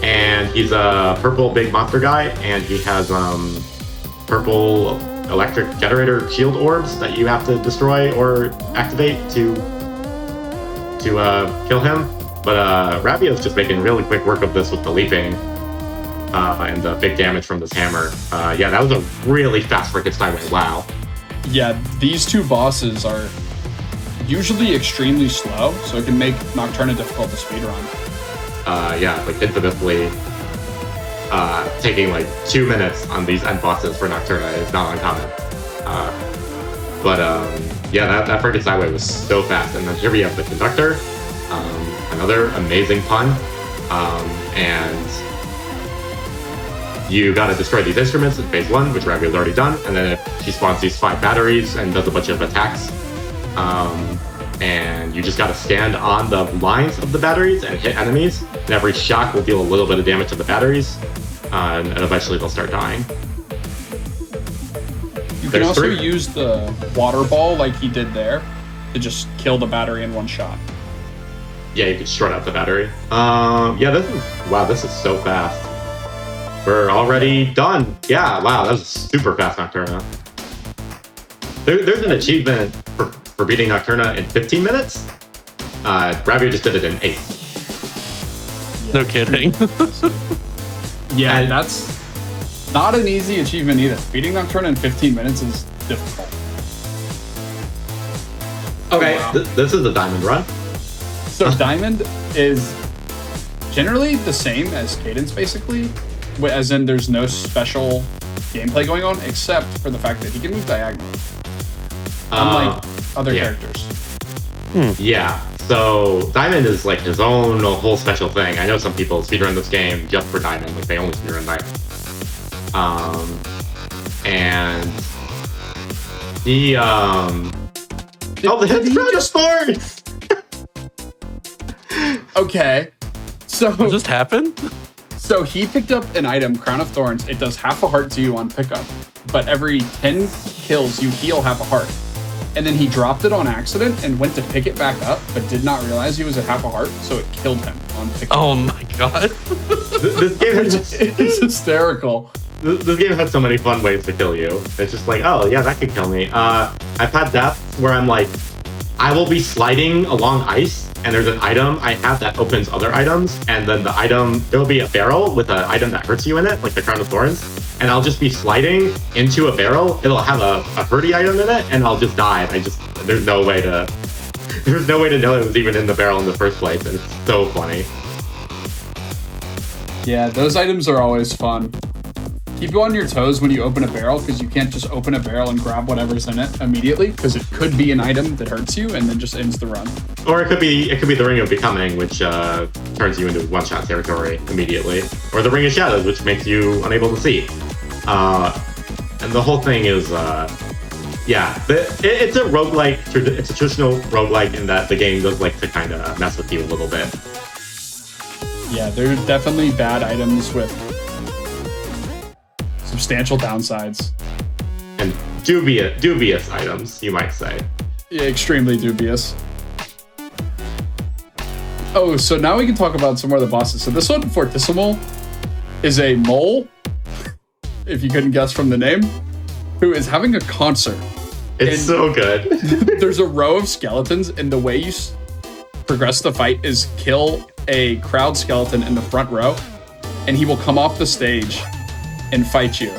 And he's a purple big monster guy, and he has purple electric generator shield orbs that you have to destroy or activate to kill him. But Rabio's just making really quick work of this with the leaping and the big damage from this hammer. Yeah, that was a really fast Frankensteinway. Wow. Yeah, these two bosses are usually extremely slow, so it can make Nocturna difficult to speedrun. Yeah, like infamously taking like 2 minutes on these end bosses for Nocturna is not uncommon. Yeah, that Frankensteinway was so fast. And then here we have the Conductor, another amazing pun, and you gotta destroy these instruments in phase 1, which Rabio's already done, and then she spawns these 5 batteries and does a bunch of attacks. And you just gotta stand on the lines of the batteries and hit enemies, and every shock will deal a little bit of damage to the batteries, and eventually they'll start dying. You can also use the water ball like he did there to just kill the battery in one shot. Yeah, you can short out the battery. Yeah, this is so fast. We're already done. Yeah, wow, that was super fast Nocturna. There's an achievement for beating Nocturna in 15 minutes. Rabio just did it in 8. No kidding. Yeah, and that's not an easy achievement either. Beating Nocturna in 15 minutes is difficult. Okay, wow. This is the Diamond run. So Diamond is generally the same as Cadence, basically, as in there's no special gameplay going on, except for the fact that he can move diagonally, unlike other characters. Yeah, so Diamond is like his own whole special thing. I know some people speedrun this game just for Diamond, like they only speedrun Diamond. And he the Crown of Thorns! Okay, so What just happened? So he picked up an item, Crown of Thorns. It does half a heart to you on pickup, but every 10 kills you heal half a heart. And then he dropped it on accident and went to pick it back up, but did not realize he was at half a heart, so it killed him on pickup. Oh my god. This game It's hysterical. This game has so many fun ways to kill you. It's just like, oh yeah, that could kill me. I've had deaths where I'm like, I will be sliding along ice, and there's an item I have that opens other items, and then the item, there will be a barrel with an item that hurts you in it, like the Crown of Thorns, and I'll just be sliding into a barrel. It'll have a hurty item in it, and I'll just die. There's no way to know it was even in the barrel in the first place, and it's so funny. Yeah, those items are always fun. Keep you on your toes when you open a barrel, because you can't just open a barrel and grab whatever's in it immediately, because it could be an item that hurts you and then just ends the run. Or it could be the Ring of Becoming, which turns you into one-shot territory immediately, or the Ring of Shadows, which makes you unable to see. And the whole thing is, it's a roguelike. It's a traditional roguelike in that the game does like to kind of mess with you a little bit. Yeah, there are definitely bad items with substantial downsides. And dubious items, you might say. Yeah, extremely dubious. Oh, so now we can talk about some more of the bosses. So this one, Fortissimo, is a mole, if you couldn't guess from the name, who is having a concert. It's so good. There's a row of skeletons, and the way you progress the fight is kill a crowd skeleton in the front row, and he will come off the stage and fight you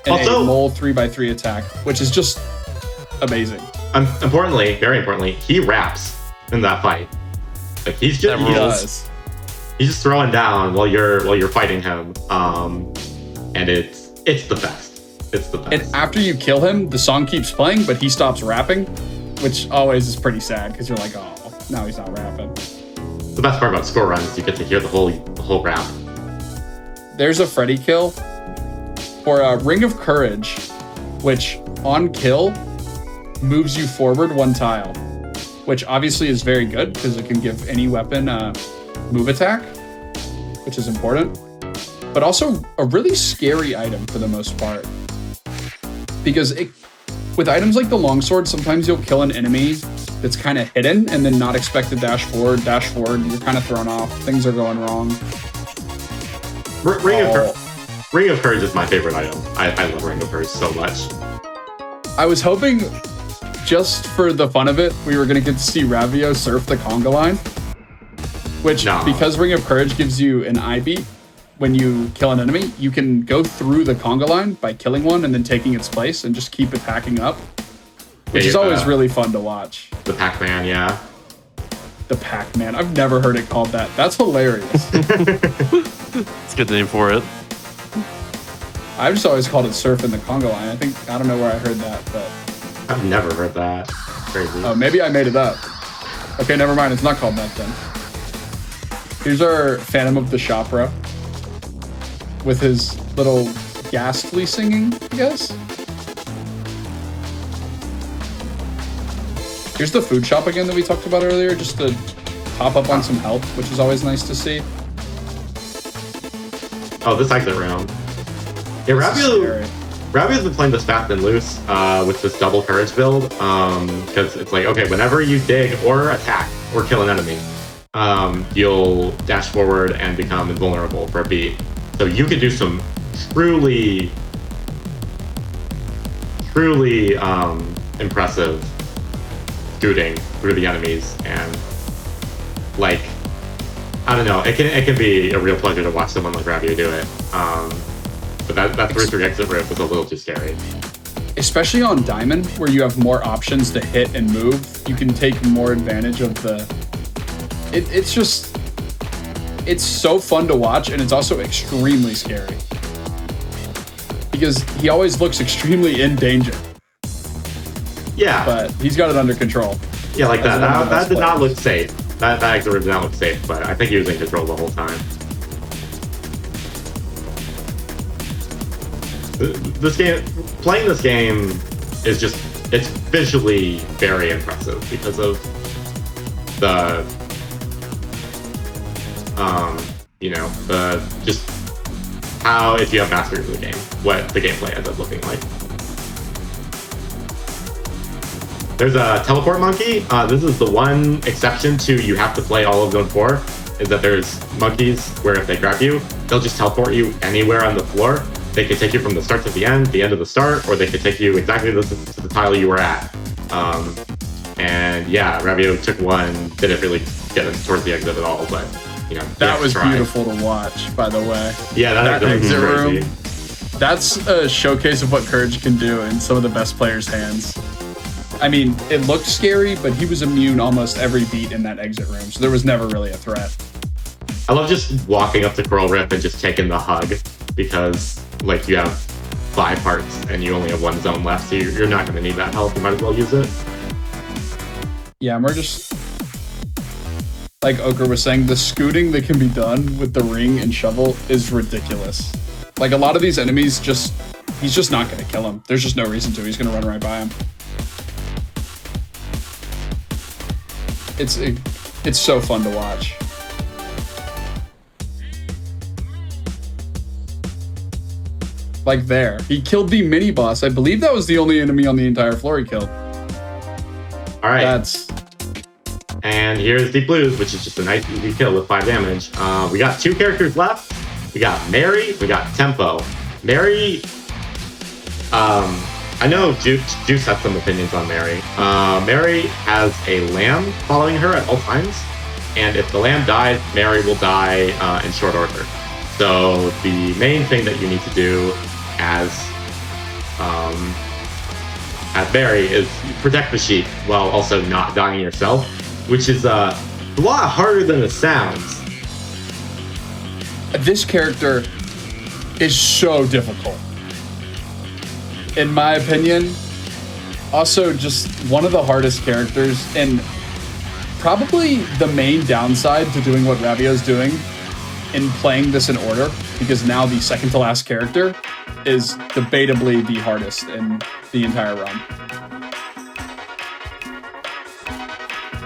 in a mole 3x3 attack, which is just amazing. Importantly, very importantly, he raps in that fight. Like he's just He does. he's just throwing down while you're fighting him. And it's the best. It's the best. And after you kill him, the song keeps playing, but he stops rapping, which always is pretty sad because you're like, oh, now he's not rapping. The best part about score runs, you get to hear the whole rap. There's a Freddy kill for a Ring of Courage, which on kill moves you forward 1 tile, which obviously is very good because it can give any weapon a move attack, which is important, but also a really scary item for the most part. Because with items like the longsword, sometimes you'll kill an enemy that's kind of hidden and then not expect to dash forward, you're kind of thrown off, things are going wrong. Ring of Courage is my favorite item. I love Ring of Courage so much. I was hoping, just for the fun of it, we were going to get to see Ravio surf the conga line, which, because Ring of Courage gives you an eye beat when you kill an enemy, you can go through the conga line by killing one and then taking its place and just keep attacking up, which is always really fun to watch. The Pac-Man, yeah. The Pac-Man. I've never heard it called that. That's hilarious. It's a good name for it. I've just always called it surfing the conga line. I don't know where I heard that, but I've never heard that. Crazy. oh, maybe I made it up. Okay, never mind. It's not called that then. Here's our Phantom of the Chopra with his little ghastly singing, I guess. Here's the food shop again that we talked about earlier, just to top up on some health, which is always nice to see. Oh, this exit round. Yeah, Ravio's been playing this fast and loose with this double courage build, because it's like, okay, whenever you dig or attack or kill an enemy, you'll dash forward and become invulnerable for a beat. So you could do some truly impressive scooting through the enemies, and like, I don't know, it can be a real pleasure to watch someone like Ravio do it. But that 3-3 exit rip was a little too scary. Especially on Diamond, where you have more options to hit and move, you can take more advantage of the... It's so fun to watch, and it's also extremely scary. Because he always looks extremely in danger. Yeah. But he's got it under control. Yeah, like that did not look safe. That exit rip did not look safe, but I think he was in control the whole time. Playing this game is it's visually very impressive because of the, just how, if you have mastery of the game, what the gameplay ends up looking like. There's a teleport monkey. This is the one exception to you have to play all of Zone 4, is that there's monkeys where if they grab you, they'll just teleport you anywhere on the floor. They could take you from the start to the end of the start, or they could take you exactly to the tile you were at. And yeah, Ravio took one, didn't really get us towards the exit at all, but that was beautiful to watch, by the way. Yeah, that exit room. That's a showcase of what Courage can do in some of the best players' hands. I mean, it looked scary, but he was immune almost every beat in that exit room, so there was never really a threat. I love just walking up to Coral Rip and just taking the hug, because like you have 5 parts and you only have 1 zone left, so you're not going to need that health. You might as well use it. Yeah, and we're just, like Ochre was saying, the scooting that can be done with the ring and shovel is ridiculous. Like, a lot of these enemies he's just not going to kill him. There's just no reason to. He's going to run right by him. It's so fun to watch. Like there, he killed the mini boss. I believe that was the only enemy on the entire floor he killed. All right. And here's Deep Blues, which is just a nice easy kill with 5 damage. We got 2 characters left. We got Mary, we got Tempo. Mary, I know Juice has some opinions on Mary. Mary has a lamb following her at all times, and if the lamb dies, Mary will die in short order. So the main thing that you need to do as at Mary is you protect the sheep while also not dying yourself, which is a lot harder than it sounds. This character is so difficult. In my opinion, also just one of the hardest characters, and probably the main downside to doing what Ravio's doing in playing this in order, because now the second to last character is debatably the hardest in the entire run.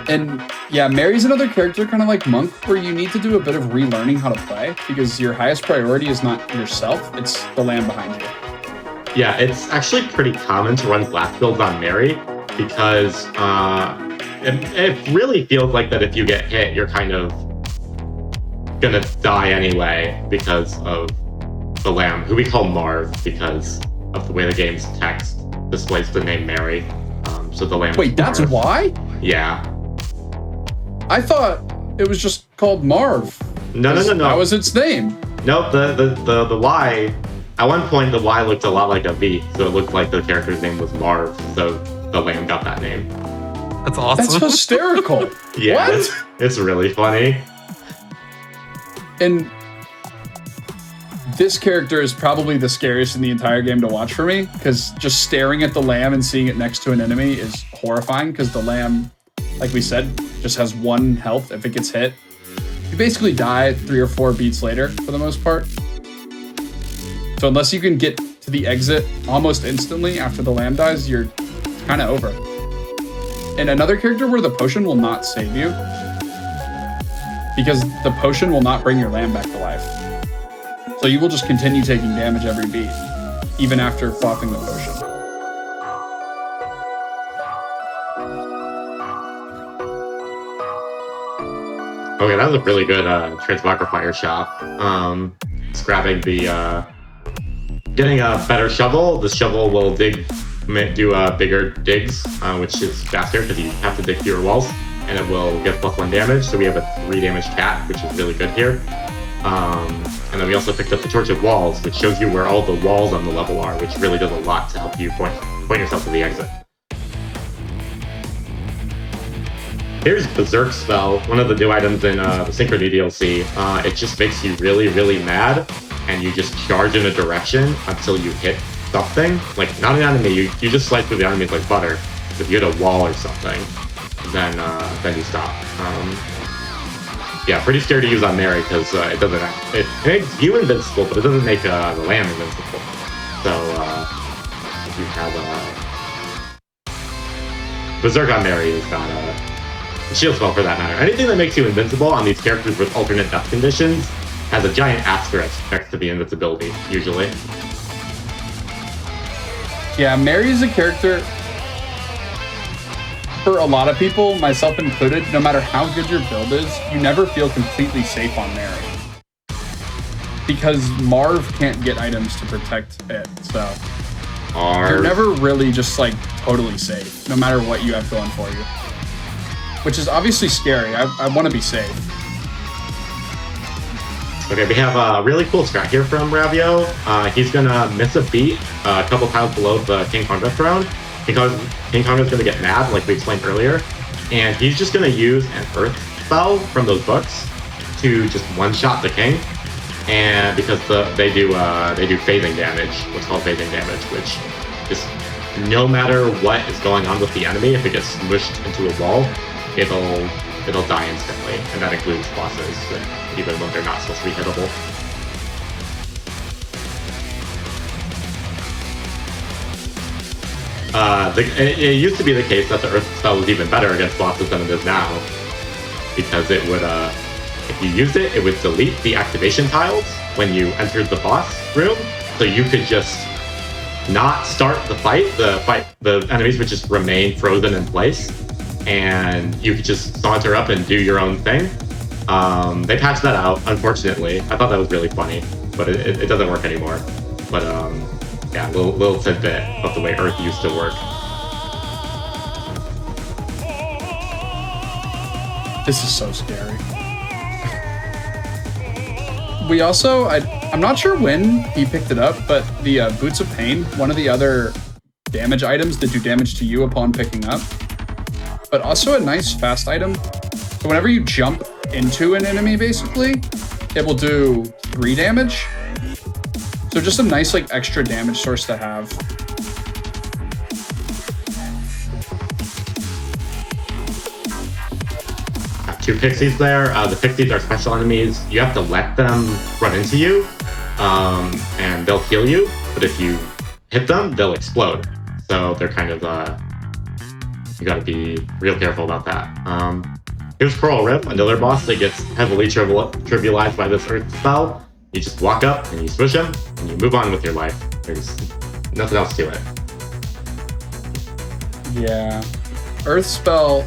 And yeah, Mary's another character kind of like Monk, where you need to do a bit of relearning how to play, because your highest priority is not yourself, it's the land behind you. Yeah, it's actually pretty common to run blast builds on Mary, because it really feels like that if you get hit, you're kind of gonna die anyway because of the lamb, who we call Marv because of the way the game's text displays the name Mary. So the lamb. Wait, that's why? Yeah. I thought it was just called Marv. No. That was its name. Nope. The Y. At one point, the Y looked a lot like a V, so it looked like the character's name was Marv. So the lamb got that name. That's awesome. That's hysterical. Yeah, What? It's really funny. And this character is probably the scariest in the entire game to watch for me, because just staring at the lamb and seeing it next to an enemy is horrifying, because the lamb, like we said, just has 1 health if it gets hit. You basically die 3 or 4 beats later for the most part. So unless you can get to the exit almost instantly after the lamb dies, you're kind of over. And another character where the potion will not save you, because the potion will not bring your lamb back to life. So you will just continue taking damage every beat, even after quaffing the potion. Okay, that was a really good transmogrifier shot. It's grabbing the getting a better shovel. The shovel will do bigger digs, which is faster because you have to dig fewer walls, and it will get +1 damage. So we have a 3 damage cat, which is really good here. And then we also picked up the Torch of Walls, which shows you where all the walls on the level are, which really does a lot to help you point yourself to the exit. Here's Berserk Spell, one of the new items in the Synchrony DLC. It just makes you really, really mad, and you just charge in a direction until you hit something. Like, not an enemy, you just slice through the enemies like butter. If you hit a wall or something, then you stop. Yeah, pretty scary to use on Mary because it makes you invincible, but it doesn't make the lamb invincible. So if you have Berserk on Mary is not a shield spell for that matter. Anything that makes you invincible on these characters with alternate death conditions has a giant asterisk next to the invincibility, usually. Yeah, Mary is a character, for a lot of people, myself included, no matter how good your build is, you never feel completely safe on Mary. Because Marv can't get items to protect it, so you're never really just like totally safe, no matter what you have going for you. Which is obviously scary. I want to be safe. Okay, we have a really cool strat here from Ravio. He's gonna miss a beat a couple tiles below the King Konga throne. King Konga's gonna get mad, like we explained earlier, and he's just gonna use an Earth spell from those books to just one-shot the King. And because they do phasing damage, what's called phasing damage, which is no matter what is going on with the enemy, if it gets smushed into a wall, it'll die instantly, and that includes bosses, even when they're not supposed to be hittable. It used to be the case that the Earth spell was even better against bosses than it is now, because it would, if you used it, it would delete the activation tiles when you entered the boss room, so you could just not start the fight. The enemies would just remain frozen in place, and you could just saunter up and do your own thing. They patched that out, unfortunately. I thought that was really funny, but it doesn't work anymore. But yeah, little tidbit of the way Earth used to work. This is so scary. We also, I'm not sure when he picked it up, but the Boots of Pain, one of the other damage items that do damage to you upon picking up, but also a nice fast item. So whenever you jump into an enemy, basically, it will do 3 damage. So just a nice like extra damage source to have. Got 2 pixies there. The pixies are special enemies. You have to let them run into you, and they'll heal you. But if you hit them, they'll explode. So they're kind of you got to be real careful about that. Here's Coral Rip, another boss that gets heavily trivialized by this Earth spell. You just walk up and you swish him, and you move on with your life. There's nothing else to it. Yeah. Earth spell,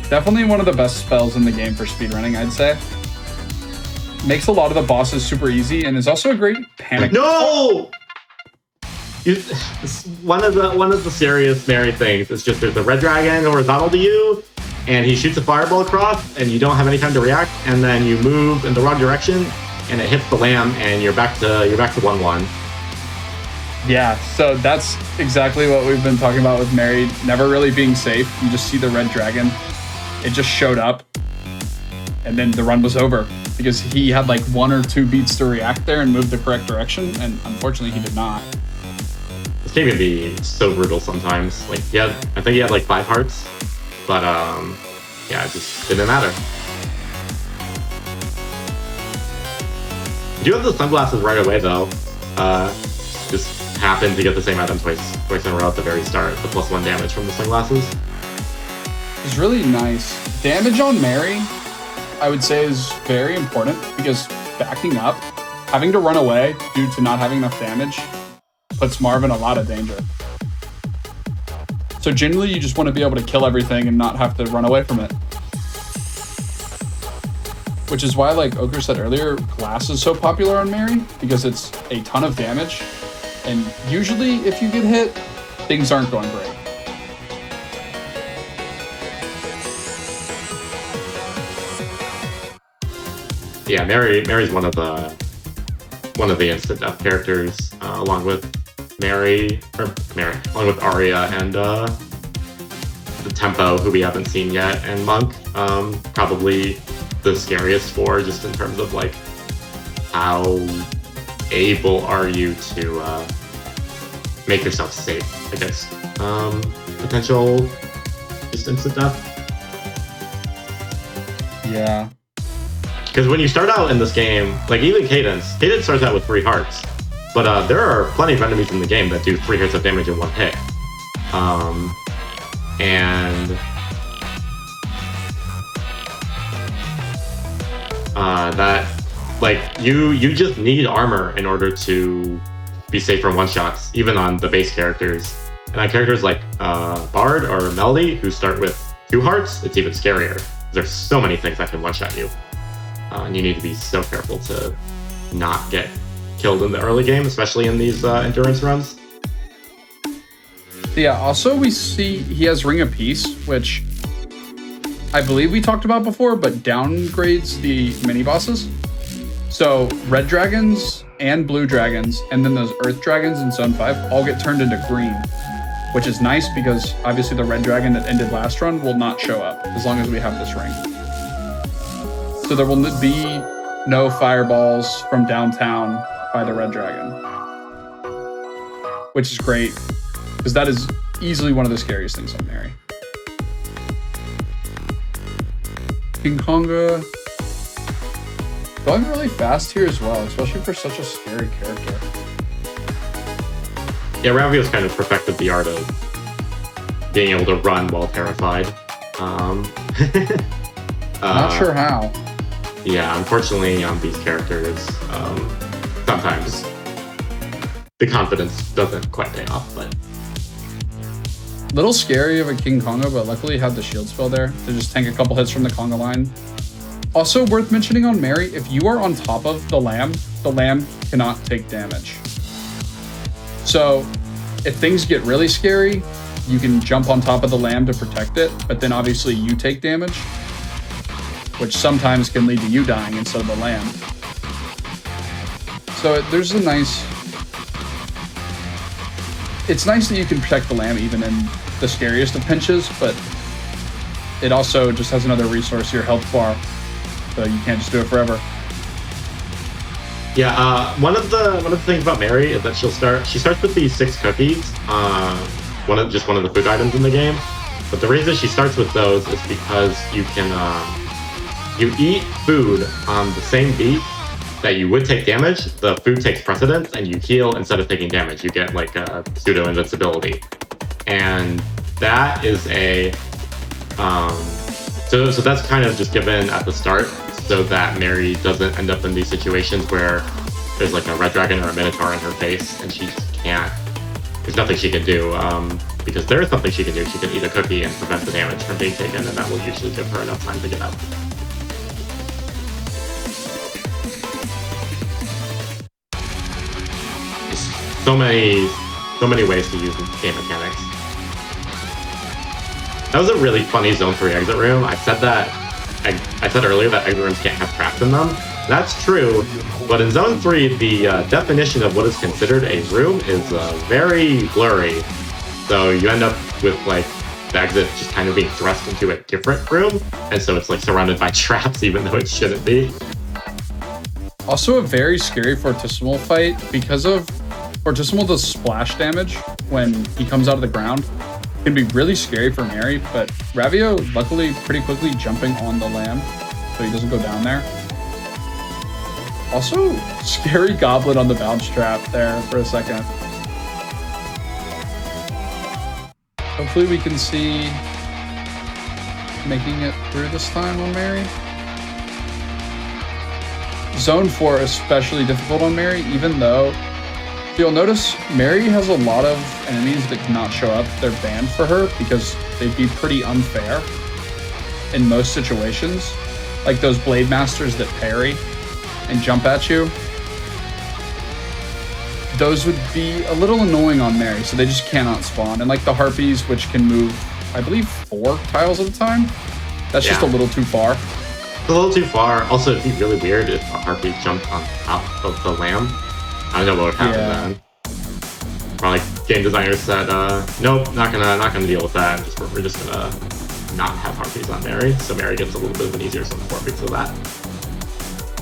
definitely one of the best spells in the game for speedrunning, I'd say. Makes a lot of the bosses super easy, and is also a great panic. No! It's one of the serious Mary things. It's just there's a red dragon horizontal to you, and he shoots a fireball across, and you don't have any time to react, and then you move in the wrong direction, and it hits the lamb, and you're back to 1-1. Yeah, so that's exactly what we've been talking about with Mary, never really being safe. You just see the red dragon. It just showed up, and then the run was over because he had like 1 or 2 beats to react there and move the correct direction, and unfortunately he did not. This game can be so brutal sometimes. Like, I think he had like 5 hearts. But, yeah, it just didn't matter. You have the sunglasses right away, though. Just happened to get the same item twice in a row at the very start. The +1 damage from the sunglasses. It's really nice. Damage on Mary, I would say, is very important because backing up, having to run away due to not having enough damage, puts Marv in a lot of danger. So generally, you just want to be able to kill everything and not have to run away from it. Which is why, like Oker said earlier, glass is so popular on Mary, because it's a ton of damage. And usually, if you get hit, things aren't going great. Yeah, Mary's one of the instant death characters, along with along with Arya and the Tempo, who we haven't seen yet, and Monk. Probably the scariest 4, just in terms of like how able are you to make yourself safe against potential just instant death. Yeah. Because when you start out in this game, like even Cadence starts out with 3 hearts. But there are plenty of enemies in the game that do 3 hits of damage in 1 hit. And that, like, you just need armor in order to be safe from one-shots, even on the base characters. And on characters like Bard or Melody, who start with 2 hearts, it's even scarier. There's so many things that can one-shot you. And you need to be so careful to not get killed in the early game, especially in these endurance runs. Yeah, also we see he has Ring of Peace, which I believe we talked about before, but downgrades the mini-bosses. So red dragons and blue dragons, and then those earth dragons in Zone 5 all get turned into green, which is nice because obviously the red dragon that ended last run will not show up as long as we have this ring. So there will be no fireballs from downtown by the red dragon, which is great because that is easily one of the scariest things on Mary. King Konga going really fast here as well, especially for such a scary character. Yeah, Ravio's kind of perfected the art of being able to run while terrified. Not sure how. Yeah, unfortunately, on these characters, sometimes the confidence doesn't quite pay off, but... Little scary of a King Konga, but luckily had the shield spell there to just tank a couple hits from the Konga line. Also worth mentioning on Mary, if you are on top of the lamb cannot take damage. So if things get really scary, you can jump on top of the lamb to protect it, but then obviously you take damage, which sometimes can lead to you dying instead of the lamb. So there's a nice it's nice that you can protect the lamb even in the scariest of pinches, but it also just has another resource, your health bar, so you can't just do it forever. Yeah, one of the things about Mary is that she starts with these 6 cookies, one of the food items in the game. But the reason she starts with those is because you can you eat food on the same beat that you would take damage. The food takes precedence, and you heal instead of taking damage. You get like a pseudo invincibility, and that is a so that's kind of just given at the start, so that Mary doesn't end up in these situations where there's like a red dragon or a minotaur in her face, and she just can't. There's nothing she can do, because there is something she can do. She can eat a cookie and prevent the damage from being taken, and that will usually give her enough time to get out. So many ways to use game mechanics. That was a really funny Zone 3 exit room. I said earlier that exit rooms can't have traps in them. That's true, but in Zone 3, the definition of what is considered a room is very blurry. So you end up with like the exit just kind of being thrust into a different room, and so it's like surrounded by traps even though it shouldn't be. Also a very scary Fortissimo fight because of Fortissimo does splash damage when he comes out of the ground. It can be really scary for Mary, but Ravio luckily pretty quickly jumping on the lamb so he doesn't go down there. Also, scary Goblin on the bounce trap there for a second. Hopefully we can see making it through this time on Mary. Zone 4 especially difficult on Mary, even though you'll notice Mary has a lot of enemies that cannot show up. They're banned for her because they'd be pretty unfair in most situations. Like those Blade Masters that parry and jump at you. Those would be a little annoying on Mary, so they just cannot spawn. And like the Harpies, which can move, I believe, 4 tiles at a time. That's just a little too far. It's a little too far. Also, it'd be really weird if a Harpy jumped on top of the lamb. I don't know what would happen then. Probably game designers said, nope, not gonna deal with that. We're just gonna not have Harpies on Mary, so Mary gets a little bit of an easier Zone 4 because of that.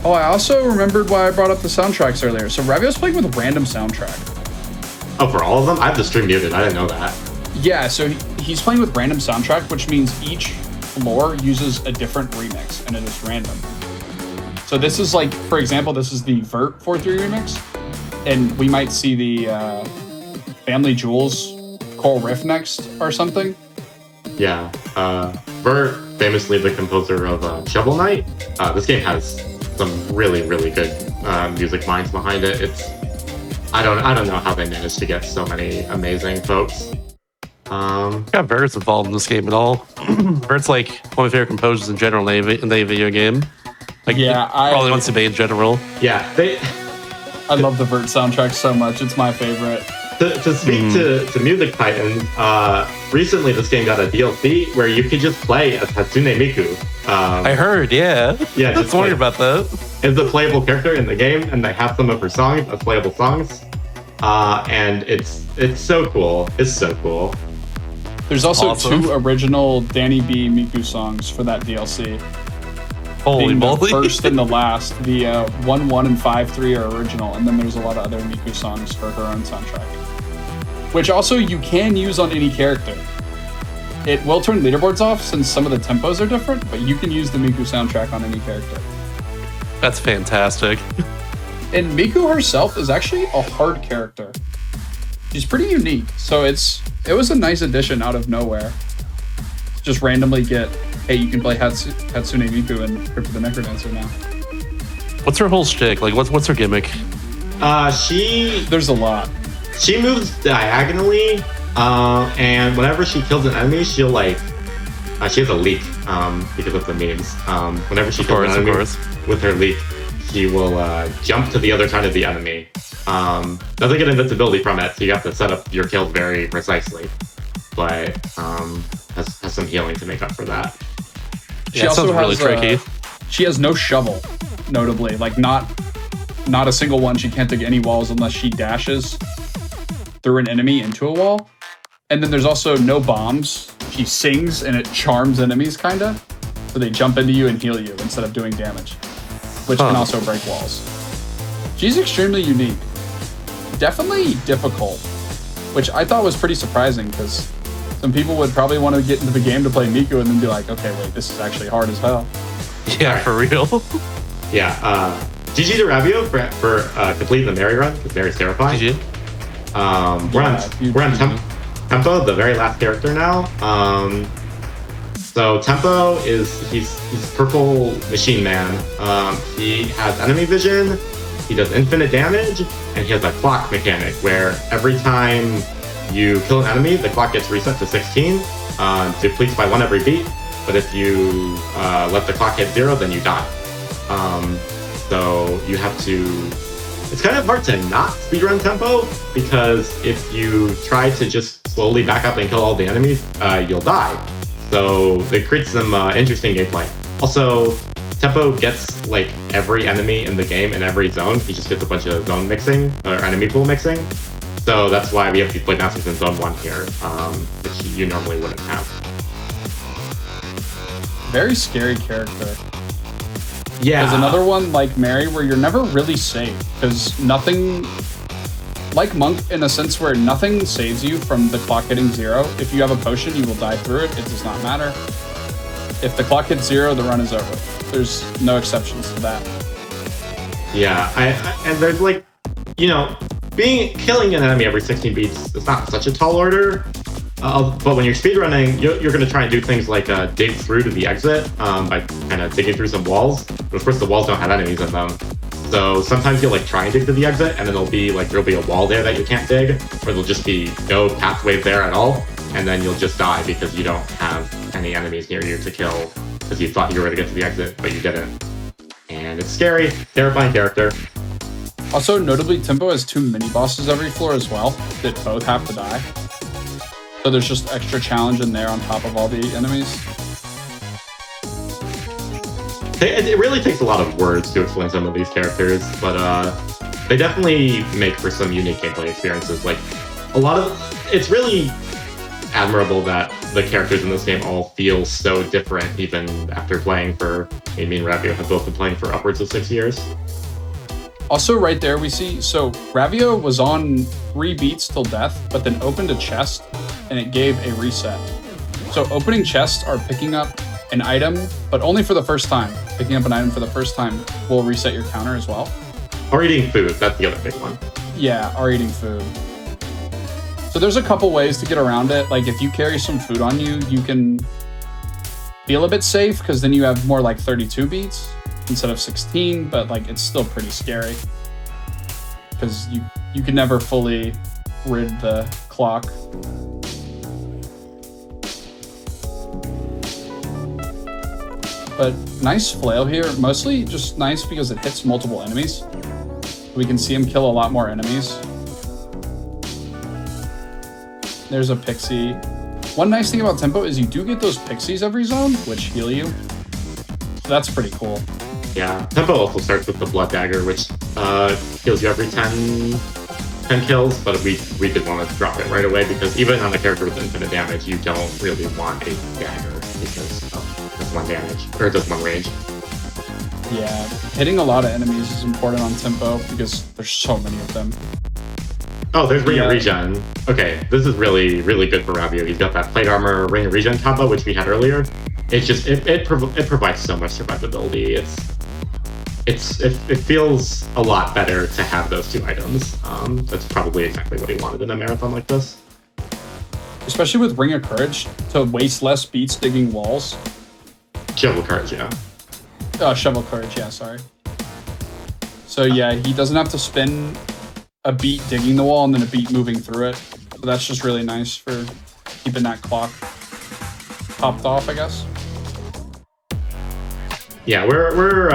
Oh, I also remembered why I brought up the soundtracks earlier. So Ravio's playing with a random soundtrack. Oh, for all of them? I have the stream muted. I didn't know that. Yeah, so he's playing with random soundtrack, which means each floor uses a different remix, and it is random. So this is like, for example, this is the Vert 4-3 remix, and we might see the Family Jewels Choral Riff next or something. Yeah, Vert, famously the composer of Shovel Knight. This game has some really, really good music minds behind it. I don't know how they managed to get so many amazing folks. Yeah, Vert's involved in this game at all. Vert's like one of my favorite composers in general in a video game. Like, yeah, probably wants to be in general. Yeah, I love the Vert soundtrack so much. It's my favorite. To speak to Music Titans, recently this game got a DLC where you could just play as Hatsune Miku. I heard, yeah. Yeah, just wondering about that. It's a playable character in the game, and they have some of her songs as playable songs. And it's so cool. It's so cool. There's also 2 original Danny B Miku songs for that DLC. Holy moly. The first and the last. The 1-1 and 5-3 are original, and then there's a lot of other Miku songs for her own soundtrack. Which also you can use on any character. It will turn leaderboards off since some of the tempos are different, but you can use the Miku soundtrack on any character. That's fantastic. And Miku herself is actually a hard character. She's pretty unique, so it was a nice addition out of nowhere. Just randomly get, hey, you can play Hatsune Miku in Crypt of the NecroDancer now. What's her whole shtick? Like, what's her gimmick? There's a lot. She moves diagonally, and whenever she kills an enemy, she'll like, she has a leak, because of the memes. Whenever she kills an enemy with her leak, she will jump to the other side of the enemy. Doesn't get invincibility from it, so you have to set up your kills very precisely. But has some healing to make up for that. She also has really tricky. She has no shovel, notably. Like not a single one. She can't dig any walls unless she dashes. through an enemy into a wall. And then there's also no bombs. She sings and it charms enemies, kind of. So they jump into you and heal you instead of doing damage, which can also break walls. She's extremely unique. Definitely difficult, which I thought was pretty surprising because some people would probably want to get into the game to play Miku and then be like, okay, wait, this is actually hard as hell. Yeah, for real. Yeah. GG to Ravio for completing the Mary run. Because Mary's terrifying. GG. We're on Tempo, the very last character now. So Tempo he's purple machine man. He has enemy vision. He does infinite damage, and he has a clock mechanic where every time you kill an enemy, the clock gets reset to 16. Depletes by 1 every beat. But if you let the clock hit 0, then you die. So you have to... It's kind of hard to not speedrun Tempo, because if you try to just slowly back up and kill all the enemies, you'll die. So it creates some interesting gameplay. Also, Tempo gets like every enemy in the game in every zone. He just gets a bunch of zone mixing, or enemy pool mixing. So that's why we have these play masters in zone 1 here, which you normally wouldn't have. Very scary character. Yeah. There's another one like Mary where you're never really safe because nothing, like Monk in a sense where nothing saves you from the clock hitting 0. If you have a potion, you will die through it. It does not matter. If the clock hits 0, the run is over. There's no exceptions to that. Yeah, and there's like, you know, killing an enemy every 16 beats is not such a tall order. But when you're speedrunning, you're going to try and do things like dig through to the exit by kind of digging through some walls. But of course, the walls don't have enemies in them. So sometimes you'll like try and dig to the exit, and then there'll be a wall there that you can't dig, or there'll just be no pathway there at all, and then you'll just die because you don't have any enemies near you to kill because you thought you were going to get to the exit, but you didn't. And it's scary, terrifying character. Also, notably, Tempo has 2 mini bosses every floor as well that both have to die. So there's just extra challenge in there on top of all the enemies. It really takes a lot of words to explain some of these characters, but they definitely make for some unique gameplay experiences. Like, it's really admirable that the characters in this game all feel so different, even after playing for, me and Ravio have both been playing for upwards of 6 years. Also, right there we see, so Ravio was on 3 beats till death, but then opened a chest, and it gave a reset. So opening chests are picking up an item, but only for the first time. Picking up an item for the first time will reset your counter as well. Or eating food, that's the other big one. Yeah, or eating food. So there's a couple ways to get around it. Like if you carry some food on you, you can feel a bit safe, because then you have more like 32 beats instead of 16, but like it's still pretty scary because you can never fully rid the clock. But nice flail here, mostly just nice because it hits multiple enemies. We can see him kill a lot more enemies. There's a pixie. One nice thing about Tempo is you do get those pixies every zone, which heal you. So that's pretty cool. Yeah, Tempo also starts with the Blood Dagger, which heals you every 10 kills, but we did want to drop it right away, because even on a character with infinite damage, you don't really want a dagger because of this 1 damage, or just 1 range. Yeah, hitting a lot of enemies is important on Tempo because there's so many of them. Oh, there's Ring of Regen. Okay, this is really, really good for Ravio. He's got that plate armor Ring of Regen combo, which we had earlier. It's just, it provides so much survivability. It feels a lot better to have those 2 items. That's probably exactly what he wanted in a marathon like this. Especially with Ring of Courage, to waste less beats digging walls. Shovel Courage, yeah. Shovel Courage, yeah, sorry. So yeah, he doesn't have to spend a beat digging the wall and then a beat moving through it. So that's just really nice for keeping that clock topped off, I guess. Yeah, we're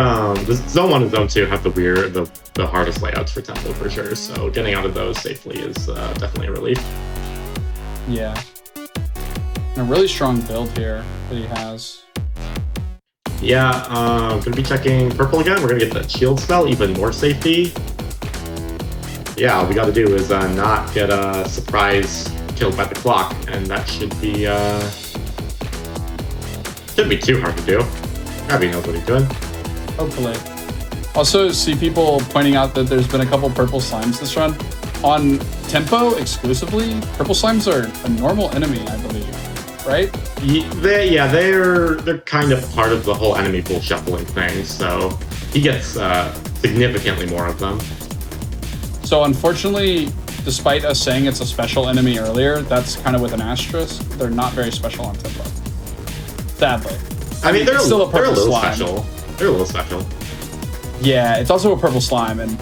zone 1 and zone 2 have the hardest layouts for Tempo for sure. So getting out of those safely is definitely a relief. Yeah, and a really strong build here that he has. Yeah, gonna be checking purple again. We're gonna get the shield spell, even more safety. yeah, all we got to do is not get a surprise killed by the clock, and that shouldn't be too hard to do. Abby knows what he's doing. Hopefully. Also, see people pointing out that there's been a couple purple slimes this run. On Tempo exclusively, purple slimes are a normal enemy, I believe, right? They're kind of part of the whole enemy pool shuffling thing, so he gets significantly more of them. So unfortunately, despite us saying it's a special enemy earlier, that's kind of with an asterisk. They're not very special on Tempo. Sadly. I mean, they're still a they're a purple little slime. special. They're a little special. Yeah, it's also a purple slime, and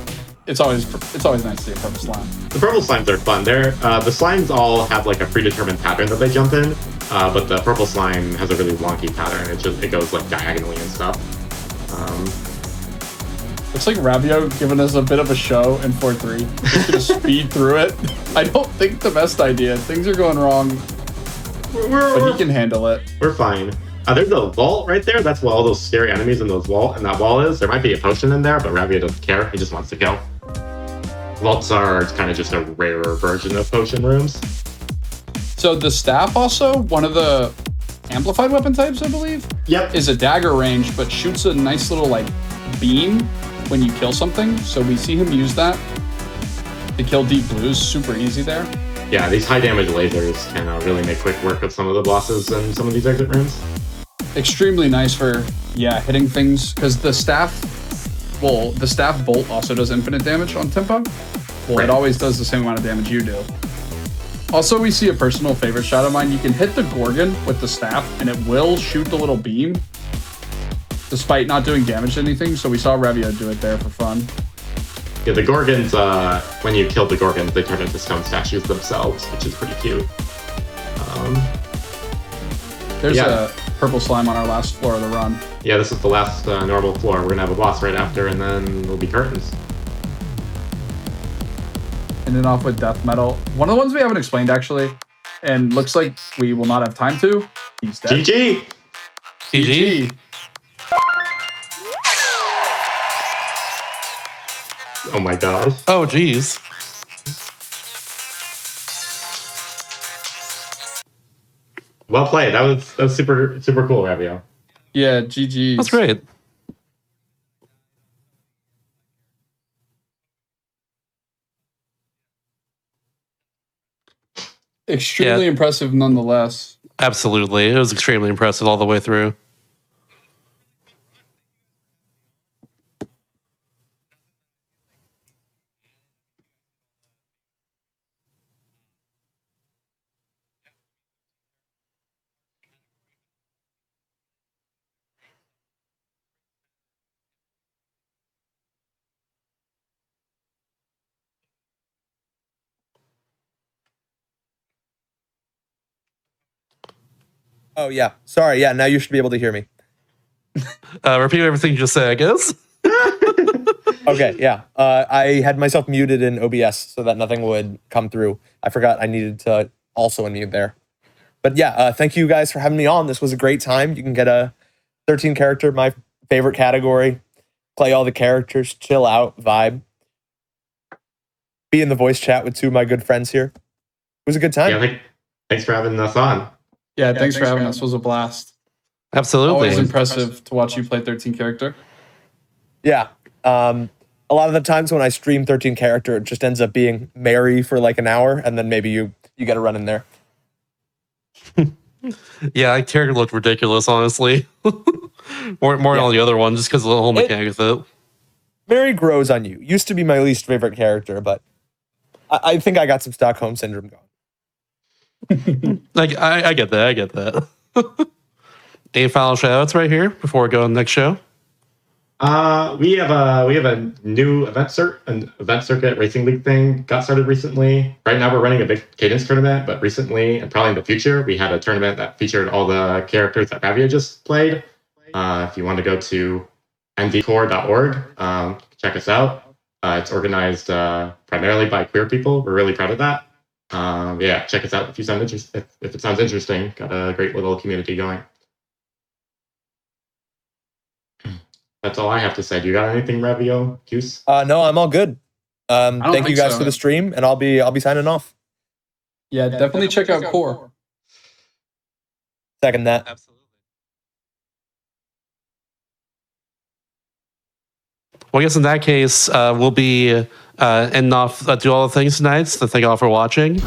it's always nice to see a purple slime. The purple slimes are fun. The slimes all have like a predetermined pattern that they jump in, but the purple slime has a really wonky pattern. It goes like diagonally and stuff. Looks like Ravio giving us a bit of a show in 4-3. Just gonna speed through it. I don't think the best idea. Things are going wrong, but he can handle it. We're fine. There's a vault right there. That's what all those scary enemies in that wall is. There might be a potion in there, but Ravio doesn't care. He just wants to kill. Vaults are kind of just a rarer version of potion rooms. So the staff also, one of the amplified weapon types, I believe, Yep. is a dagger range, but shoots a nice little like beam when you kill something. So we see him use that to kill deep blues. Super easy there. Yeah, these high damage lasers can really make quick work of some of the bosses in some of these exit rooms. Extremely nice for hitting things, because the staff bolt also does infinite damage on Tempo. Well, Right. It always does the same amount of damage you do. Also, we see a personal favorite shot of mine. You can hit the Gorgon with the staff, and it will shoot the little beam, despite not doing damage to anything. So we saw Ravio do it there for fun. Yeah, the Gorgons, when you kill the Gorgons, they turn into stone statues themselves, which is pretty cute. There's Yeah. a purple slime on our last floor of the run. Yeah, this is the last normal floor. We're gonna have a boss right after, and then there'll be curtains. Ending off with death metal. One of the ones we haven't explained, actually, and looks like we will not have time to. He's dead. GG! GG. Oh my gosh. Oh, geez. Well played. That was super cool, Ravio. Yeah, GG. That's great. Extremely Yeah. impressive nonetheless. Absolutely. It was extremely impressive all the way through. Oh yeah, sorry. Yeah, now you should be able to hear me. Repeat everything you just said, I guess. Okay, yeah. I had myself muted in OBS so that nothing would come through. I forgot I needed to also unmute there. But yeah, thank you guys for having me on. This was a great time. You can get a 13 character, my favorite category. Play all the characters, chill out, vibe. Be in the voice chat with two of my good friends here. It was a good time. Yeah, thanks for having us on. Yeah, thanks for having us. It was a blast. Absolutely. Always impressive to watch you play 13 character. Yeah. A lot of the times when I stream 13 character, it just ends up being Mary for like an hour, and then maybe you get a run in there. Yeah, that character looked ridiculous, honestly. more than all the other ones, just because of the whole mechanic of it. Mary grows on you. Used to be my least favorite character, but I think I got some Stockholm syndrome going. Like I get that. I get that. Any final shoutouts right here before we go on the next show? We have a new event circuit racing league thing got started recently. Right now we're running a big cadence tournament, but recently and probably in the future we had a tournament that featured all the characters that Ravio just played. If you want to go to ndcore.org, check us out. It's organized primarily by queer people. We're really proud of that. Yeah, check us out if you sound interested. If it sounds interesting, got a great little community going. That's all I have to say. Do you got anything, Ravio? Juice? No, I'm all good. don't Thank you think guys so. for the stream, and I'll be signing off. Yeah, definitely check out Core. Second that. Absolutely. Well, I guess in that case, we'll be ending off, do all the things tonight. So thank you all for watching.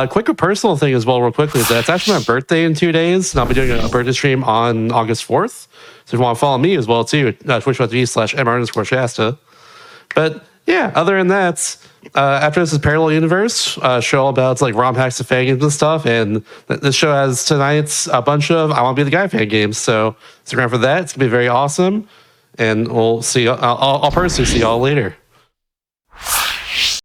Quick personal thing as well, real quickly, is that it's actually my birthday in 2 days, and I'll be doing a birthday stream on August 4th. So if you want to follow me as well, too, twitch.tv/mr_Shasta. But yeah, other than that, after this is Parallel Universe, show all about like ROM hacks and fan games and stuff. And this show has tonight's a bunch of I Want to Be the Guy fan games. So stick around for that. It's going to be very awesome. And we'll see. I'll personally see y'all later.